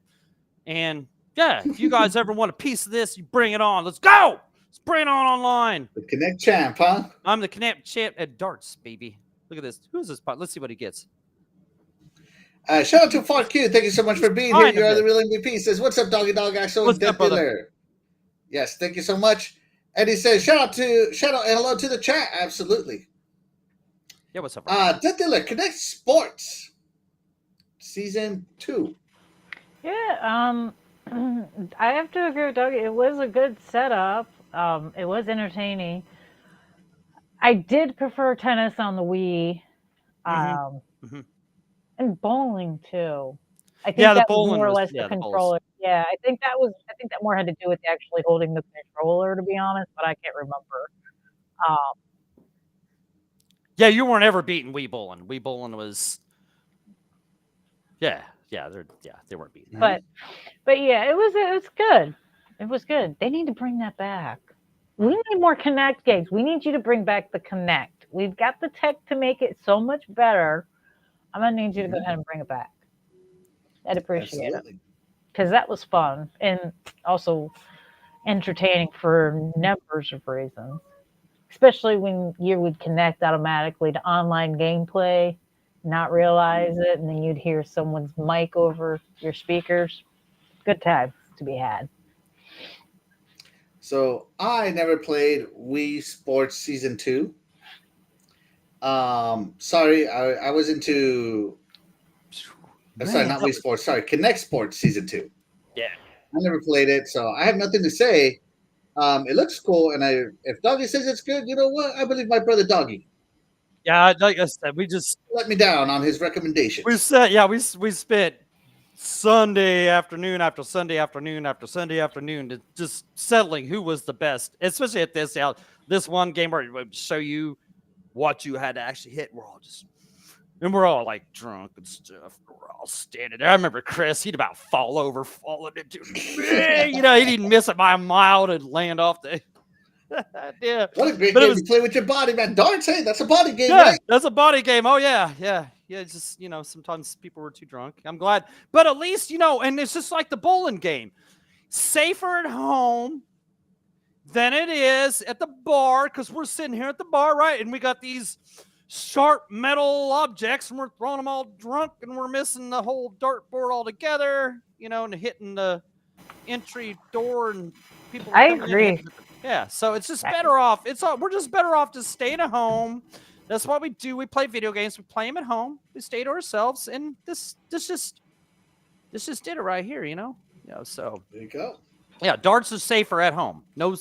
And yeah, if you guys ever want a piece of this, you bring it on. Let's go. Let's bring it on online. The Connect champ, huh? I'm the Connect champ at darts, baby. Look at this. Who's this part? Let's see what he gets. Shout out to Fart Q. Thank you so much for being here. Fine, You are okay. the real MVP. Says, what's up, Doggy Dog Axel What's and Death up, brother? Dealer? Yes, thank you so much. And he says, shout out and hello to the chat. Absolutely. Yeah, what's up, brother? Death Dealer, Connect Sports Season 2. Yeah, I have to agree with Doug. It was a good setup. It was entertaining. I did prefer tennis on the Wii, Mhm. and bowling too. I think Yeah, the that was bowling more or was- less yeah, the the bowls. controller. Yeah, I think that more had to do with actually holding the controller, to be honest, but I can't remember. Yeah, you weren't ever beating Wii Bowling. Wii Bowling was, they weren't beating. But yeah, it was good. It was good. They need to bring that back. We need more Connect games. We need you to bring back the Connect. We've got the tech to make it so much better. I'm gonna need you to go ahead and bring it back. I'd appreciate it Absolutely. because that was fun and also entertaining for numbers of reasons. Especially when you would connect automatically to online gameplay, not realize it, and then you'd hear someone's mic over your speakers. Good times to be had. So I never played Wii Sports Season 2. Sorry, I was into. Sorry, not Wii Sports. Sorry, Connect Sports Season 2. Yeah. I never played it, so I have nothing to say. It looks cool, and if Doggy says it's good, you know what? I believe my brother Doggy. Yeah, like I said, we just Let me down on his recommendations. we spent Sunday afternoon after Sunday afternoon after Sunday afternoon to just settling who was the best, especially at this one game where it would show you what you had to actually hit. We're all like drunk and stuff. We're all standing there. I remember Chris, he'd about falling into me. He didn't miss it by a mile to land off the. Yeah. What a great But it game was- to play with your body, man. Darts, hey, that's a body game, Yeah, right? that's a body game. Oh yeah. It's just sometimes people were too drunk. I'm glad, but at least and it's just like the bowling game, safer at home than it is at the bar because we're sitting here at the bar, right? And we got these sharp metal objects, and we're throwing them all drunk, and we're missing the whole dartboard altogether, and hitting the entry door, and people. I coming in and agree. hitting Yeah, so it's just better off. We're just better off just staying at home. That's what we do. We play video games. We play them at home. We stay to ourselves, and this just did it right here. So There you go. yeah, darts are safer at home. No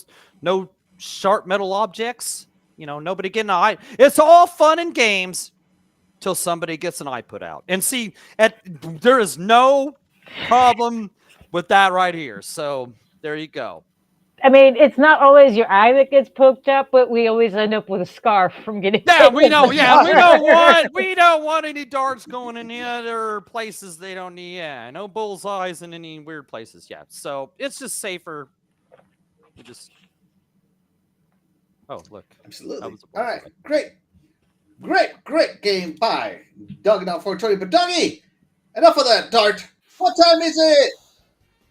sharp metal objects. Nobody getting an eye. It's all fun and games till somebody gets an eye put out. And see, there is no problem with that right here. So there you go. I mean, it's not always your eye that gets poked up, but we always end up with a scarf from getting. Yeah, hit we with know. the Yeah, we dart. don't want. We don't want any darts going in the other places they don't need. Yeah, no bullseyes in any weird places. Yeah, so it's just safer. We just. Oh, look. That Absolutely. was a All right. Great game by Doggy Dog 420. But Doggy, enough of that dart. What time is it?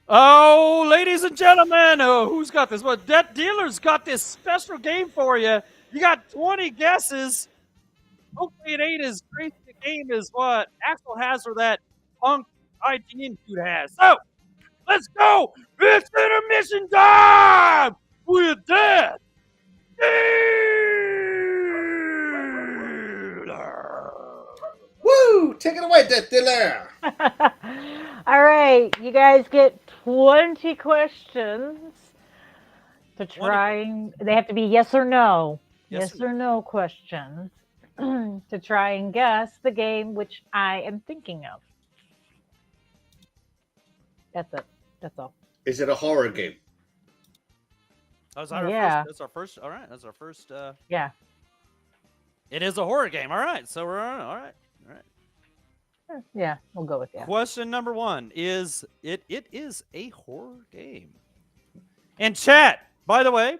Oh, ladies and gentlemen, who's got this? Well, that dealer's got this special game for you. You got 20 guesses. Hopefully it ain't as crazy a game as what Axel has or that punk IGN dude has. So, let's go. It's intermission time with that dealer. Woo! Take it away, Death Dealer. All right, you guys get 20 questions to try. They have to be yes or no. Yes Yes or no questions to try and guess the game which I am thinking of. That's it. That's all. Is it a horror game? That's our first. All right. That's our first. Yeah. It is a horror game. All right. So we're on. All right. Yeah, we'll go with yeah. Question number 1 is it is a horror game. And chat, by the way,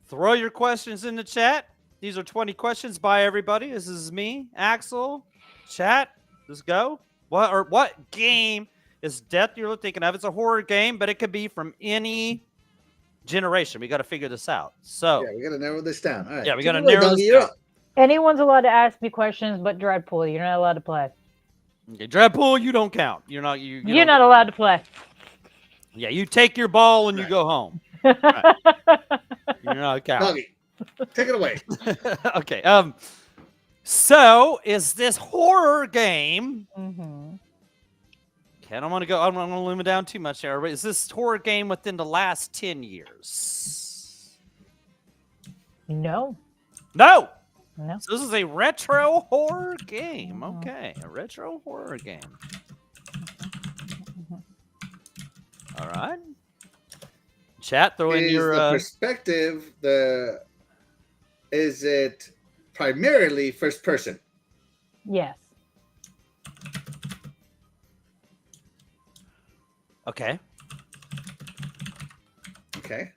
throw your questions in the chat. These are 20 questions by everybody. This is me, Axel, chat. Just go. What game is Death you're thinking of? It's a horror game, but it could be from any generation. We got to figure this out. So Yeah, we got to narrow this down. All right. yeah, we Take got to it away, narrow doggy, this you're down. up. Anyone's allowed to ask me questions, but Dreadpool, you're not allowed to play. Okay, Dreadpool, you don't count. You're not. You're not allowed to play. Yeah, you take your ball and you go home. Right. You're not a cow. Doggy, take it away. Okay. So is this horror game? Mm-hmm. Okay, I don't want to go. I don't want to limit down too much there. But is this horror game within the last 10 years? No. No. No. So this is a retro horror game. Okay, a retro horror game. All right. Chat, throw in Is your the perspective is it primarily first person? Yes. Okay. Okay.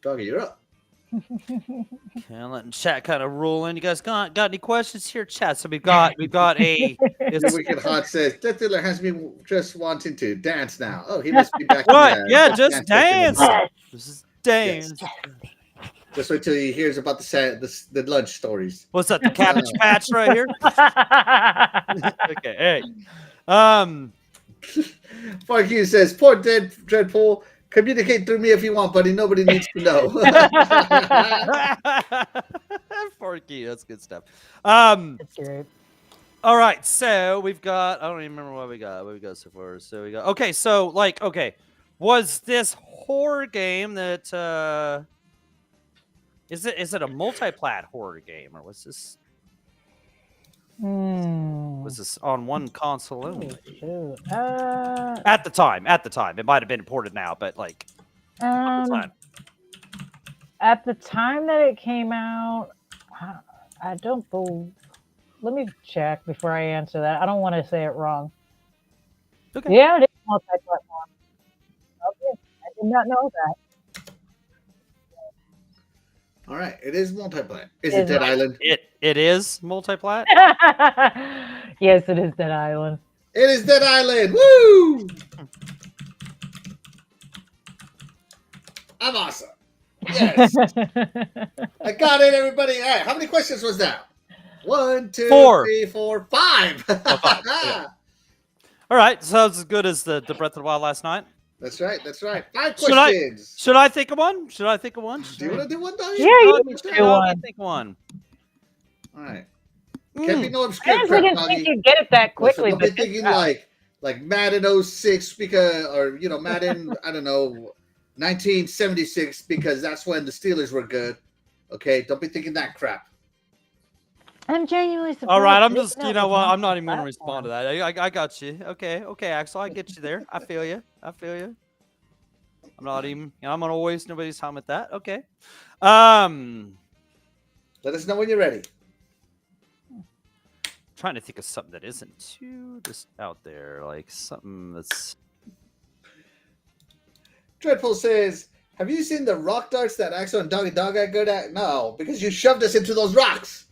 Doggy, you're up. Okay, I'm letting chat kind of roll in. You guys got any questions here, chat? So we've got a. The Wicked Hot says Death Dealer has me just wanting to dance now. Oh, he must be back. What? In the, Yeah, just dance. Yes. This is dance. Just wait till he hears about the lunch stories. What's that? The Cabbage Patch right here. Okay. Hey. Fuck you says poor Dreadpool. Communicate through me if you want, buddy. Nobody needs to know. Forky, that's good stuff. That's great. All right, so we've got. I don't even remember what we got. What we got so far. So we got. Okay, so was this horror game that? Is it a multi-plat horror game or was this? Was this on one console only? At the time, it might have been ported now, but at the time. At the time that it came out, I don't believe. Let me check before I answer that. I don't want to say it wrong. Okay. Yeah, it is multi-platform. Okay, I did not know that. All right, it is multi-plat. Is it Dead Island? It is multi-plat. Yes, it is Dead Island. It is Dead Island. Woo! I'm awesome. Yes, I got it, everybody. All right, how many questions was that? 1, 2, Four. 3, 4, 5. Five, yeah. All right, so it's as good as the Breath of the Wild last night. That's right. 5 Should questions. Should I think of one? Do you want to do one, Doggy? Yeah, you can do Let me one. think one. All right. Can't be no I obscure honestly crap, didn't Doggy. think you'd get it that quickly, Don't be but thinking like Madden 06 because, or Madden, I don't know, 1976 because that's when the Steelers were good. Okay, don't be thinking that crap. I'm genuinely surprised. All right, I'm you just, know, you know it's what? I'm not even going to multi-platform. respond to that. I got you. Okay, Axel, I get you there. I feel you. I'm not even, I'm going to waste nobody's time with that. Okay. Let us know when you're ready. Trying to think of something that isn't too just out there, like something that's. Dreadpool says, have you seen the rock darts that Axel and Doggy Dog are good at? No, because you shoved us into those rocks.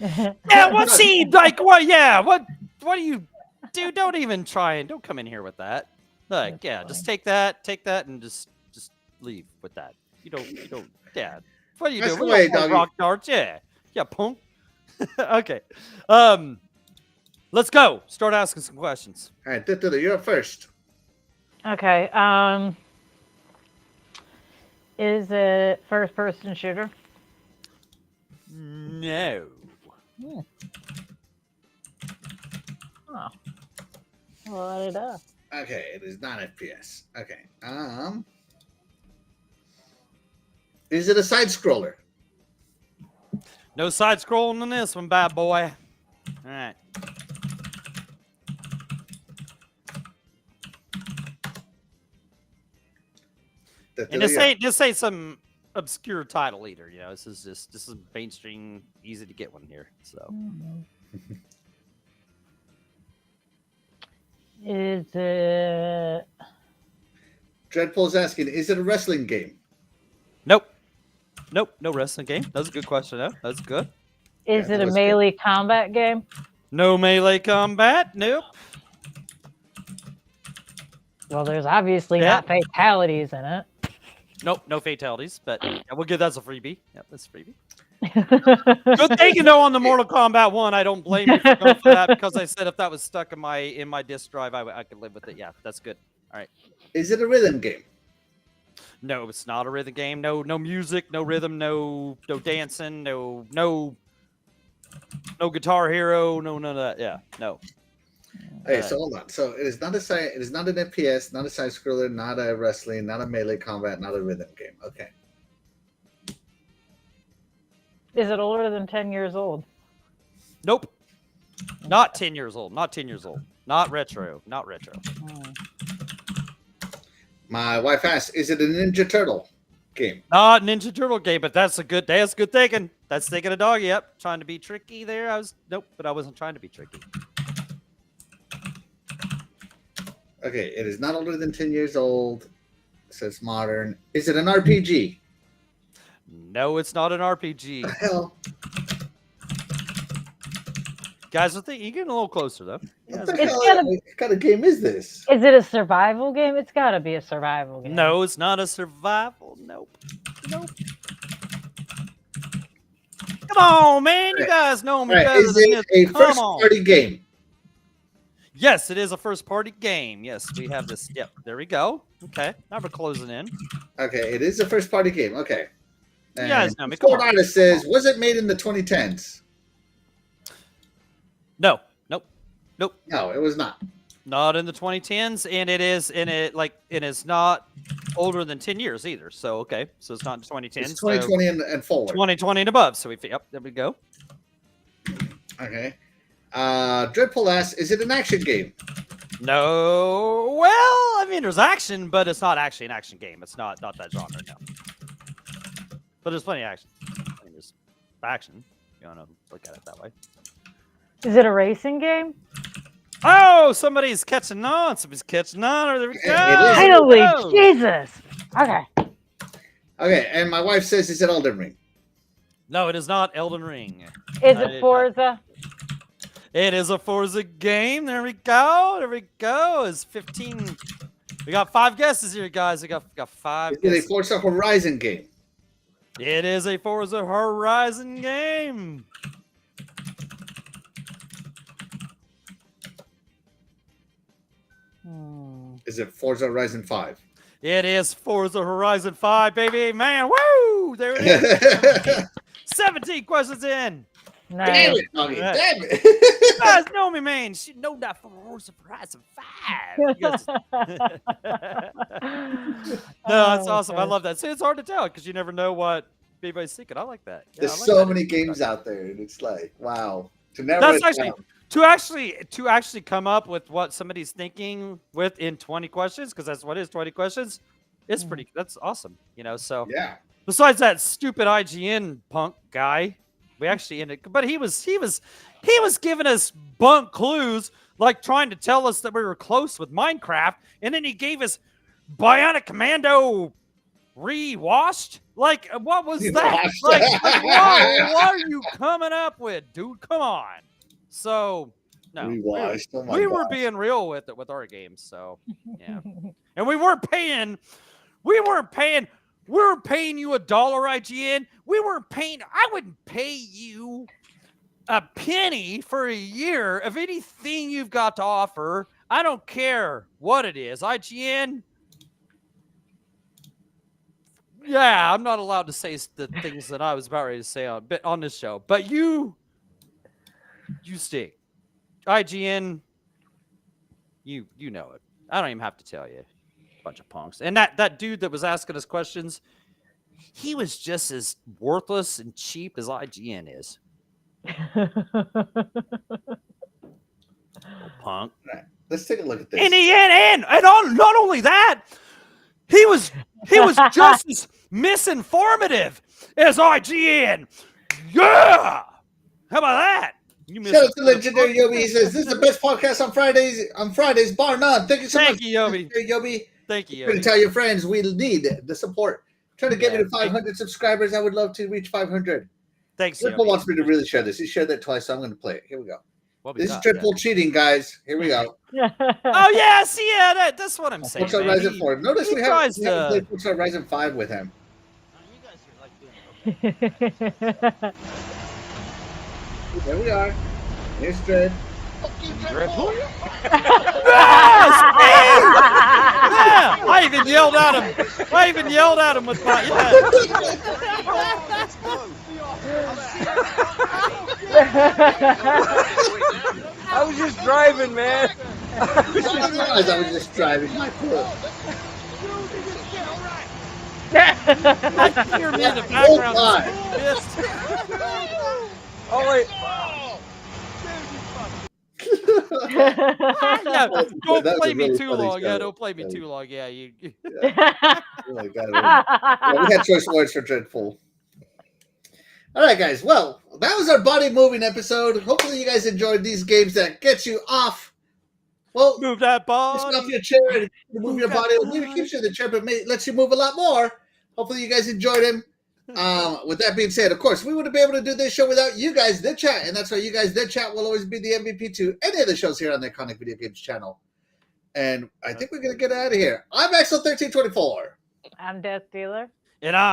Yeah, what's he like? What? Yeah, what do you do? Don't even try and don't come in here with that. Like, That's yeah, fine. just take that, and just leave with that. You don't. Yeah. What do you Ask do? We away, don't play doggy. rock darts. Yeah, punk. Okay. Let's go. Start asking some questions. All right, Dithula, you're up first. Okay. Is it first-person shooter? No. Oh. Well, it up. Okay, it is not FPS. Okay. Is it a side scroller? No side scrolling on this one, bad boy. All right. And this ain't some obscure title either. You know, this is mainstream, easy to get one here. So Is it? Dreadpool's asking, is it a wrestling game? nope, no wrestling game. That's a good question though. That's good. Is Yeah, it that a was good. melee combat game? No melee combat. Nope. Well, there's obviously Yeah. not fatalities in it. Nope. No fatalities. But yeah, we'll give that as a freebie. Yep, that's a freebie. Good Good thing, on the Mortal Kombat 1. I don't blame you for going for that because I said if that was stuck in my disk drive, I could live with it. Yeah, that's good. All right. Is it a rhythm game? No, it's not a rhythm game. No music, no rhythm, no dancing, no Guitar Hero, no none of that. Yeah, no. Okay, so hold on. So it is not it is not an FPS, not a side scroller, not a wrestling, not a melee combat, not a rhythm game. Okay. Is it older than 10 years old? Nope. Not 10 years old. Not 10 years old. Not retro. Not retro. My wife asked, "Is it a Ninja Turtle game?" Not Ninja Turtle game, but that's good thinking. That's thinking a dog. Yep. Trying to be tricky there. Nope, but I wasn't trying to be tricky. Okay, it is not older than 10 years old. It says modern. Is it an RPG? No, it's not an RPG. Hell, Guys, I think you're getting a little closer though. what the It's hell gotta- what kind of game is this? Is it a survival game? It's got to be a survival game. No, it's not a survival. Nope. Come on, man. You guys know me All right, better is than it this. a Come first on. party game? Yes, it is a first party game. Yes, we have this. Yep, there we go. Okay, now we're closing in. Okay, it is a first party game. Okay. You guys And know me. Come Sport on. Artist says, was it made in the 2010s? No, nope. No, it was not. Not in the 2010s, and it is not older than 10 years either. So okay, so it's not 2010. It's 2020 and forward. 2020 and above. So yep, there we go. Okay. Dreadpool asks, is it an action game? No, well, I mean, there's action, but it's not actually an action game. It's not that genre, no. But there's plenty of action. I mean, there's action. You want to look at it that way. Is it a racing game? Oh, somebody's catching on. Somebody's catching on. There we go. It is. Holy Go. Jesus. Okay. Okay, and my wife says, is it Elden Ring? No, it is not Elden Ring. Is I it did Forza? It is a Forza game. There we go. There we go. It's 15. We got 5 guesses here, guys. We got 5 Is it a guesses. Forza Horizon game? It is a Forza Horizon game. Is it Forza Horizon 5? It is Forza Horizon 5, baby. Man, woo! There it is. 17 questions in. Damn Nice. it, doggy. Right. Damn You it. guys know me, man. You know that Forza Horizon 5. You guys- No, that's awesome. I love that. See, it's hard to tell because you never know what anybody's thinking. I like that. Yeah, There's I like so that. many games out there, and it's like, wow. To narrow That's it actually down. to actually come up with what somebody's thinking with in 20 questions, because that's what it is, 20 questions. It's pretty. That's awesome. So Yeah. besides that stupid IGN punk guy, we actually ended. But he was giving us bunk clues, like trying to tell us that we were close with Minecraft, and then he gave us Bionic Commando rewashed. Like, what was that? Rewashed. Like, what are you coming up with, dude? Come on. So no, Rewashed. Oh my we were gosh. being real with it with our games. So yeah, and we weren't paying you $1, IGN. I wouldn't pay you a penny for a year of anything you've got to offer. I don't care what it is. IGN. Yeah, I'm not allowed to say the things that I was about ready to say on this show, but you stink. IGN, you know it. I don't even have to tell you. Bunch of punks. And that dude that was asking us questions, he was just as worthless and cheap as IGN is. Punk. Right. Let's take a look at this. And not only that, he was just as misinformative as IGN. Yeah. How about that? You Shout out to Legendary Yobi. He says, this is the best podcast on Fridays, bar none. Thank you so much. Thank you, Yobi. Legendary Yobi. Thank you. You're going Yobi. to tell your friends we need the support. Trying to get me Yeah, to 500 subscribers. I would love to reach 500. Thanks, Dreadful Yogi. wants me to really share this. He shared that twice, so I'm going to play it. Here we go. What we This is got, Dreadful cheating, guys. Here we go. Oh yeah, see, yeah, that's what I'm saying. Forza Man. Horizon 4. Notice he we haven't tries to- played Forza Horizon 5 with him. There we are. Here's Dread. Dreadful? Yes! Yeah! I even yelled at him. With my I was just driving, man. I realized I was just driving my foot. I can hear me in the background. Just pissed. Oh wait. Yeah, don't That was play a me really too funny long. Yeah, show. don't play me too long. Yeah, you. Oh my God. Yeah, we had choice words for Dreadful. All right, guys. Well, that was our body moving episode. Hopefully, you guys enjoyed these games that get you off. Well, Move that just body. off your chair and move your body. Maybe keeps you in the chair, but lets you move a lot more. Hopefully, you guys enjoyed them. With that being said, of course, we wouldn't be able to do this show without you guys, the chat, and that's why you guys, the chat, will always be the MVP to any of the shows here on the Iconic Video Games channel. And I think we're gonna get out of here. I'm Axel1324. I'm Death Dealer. And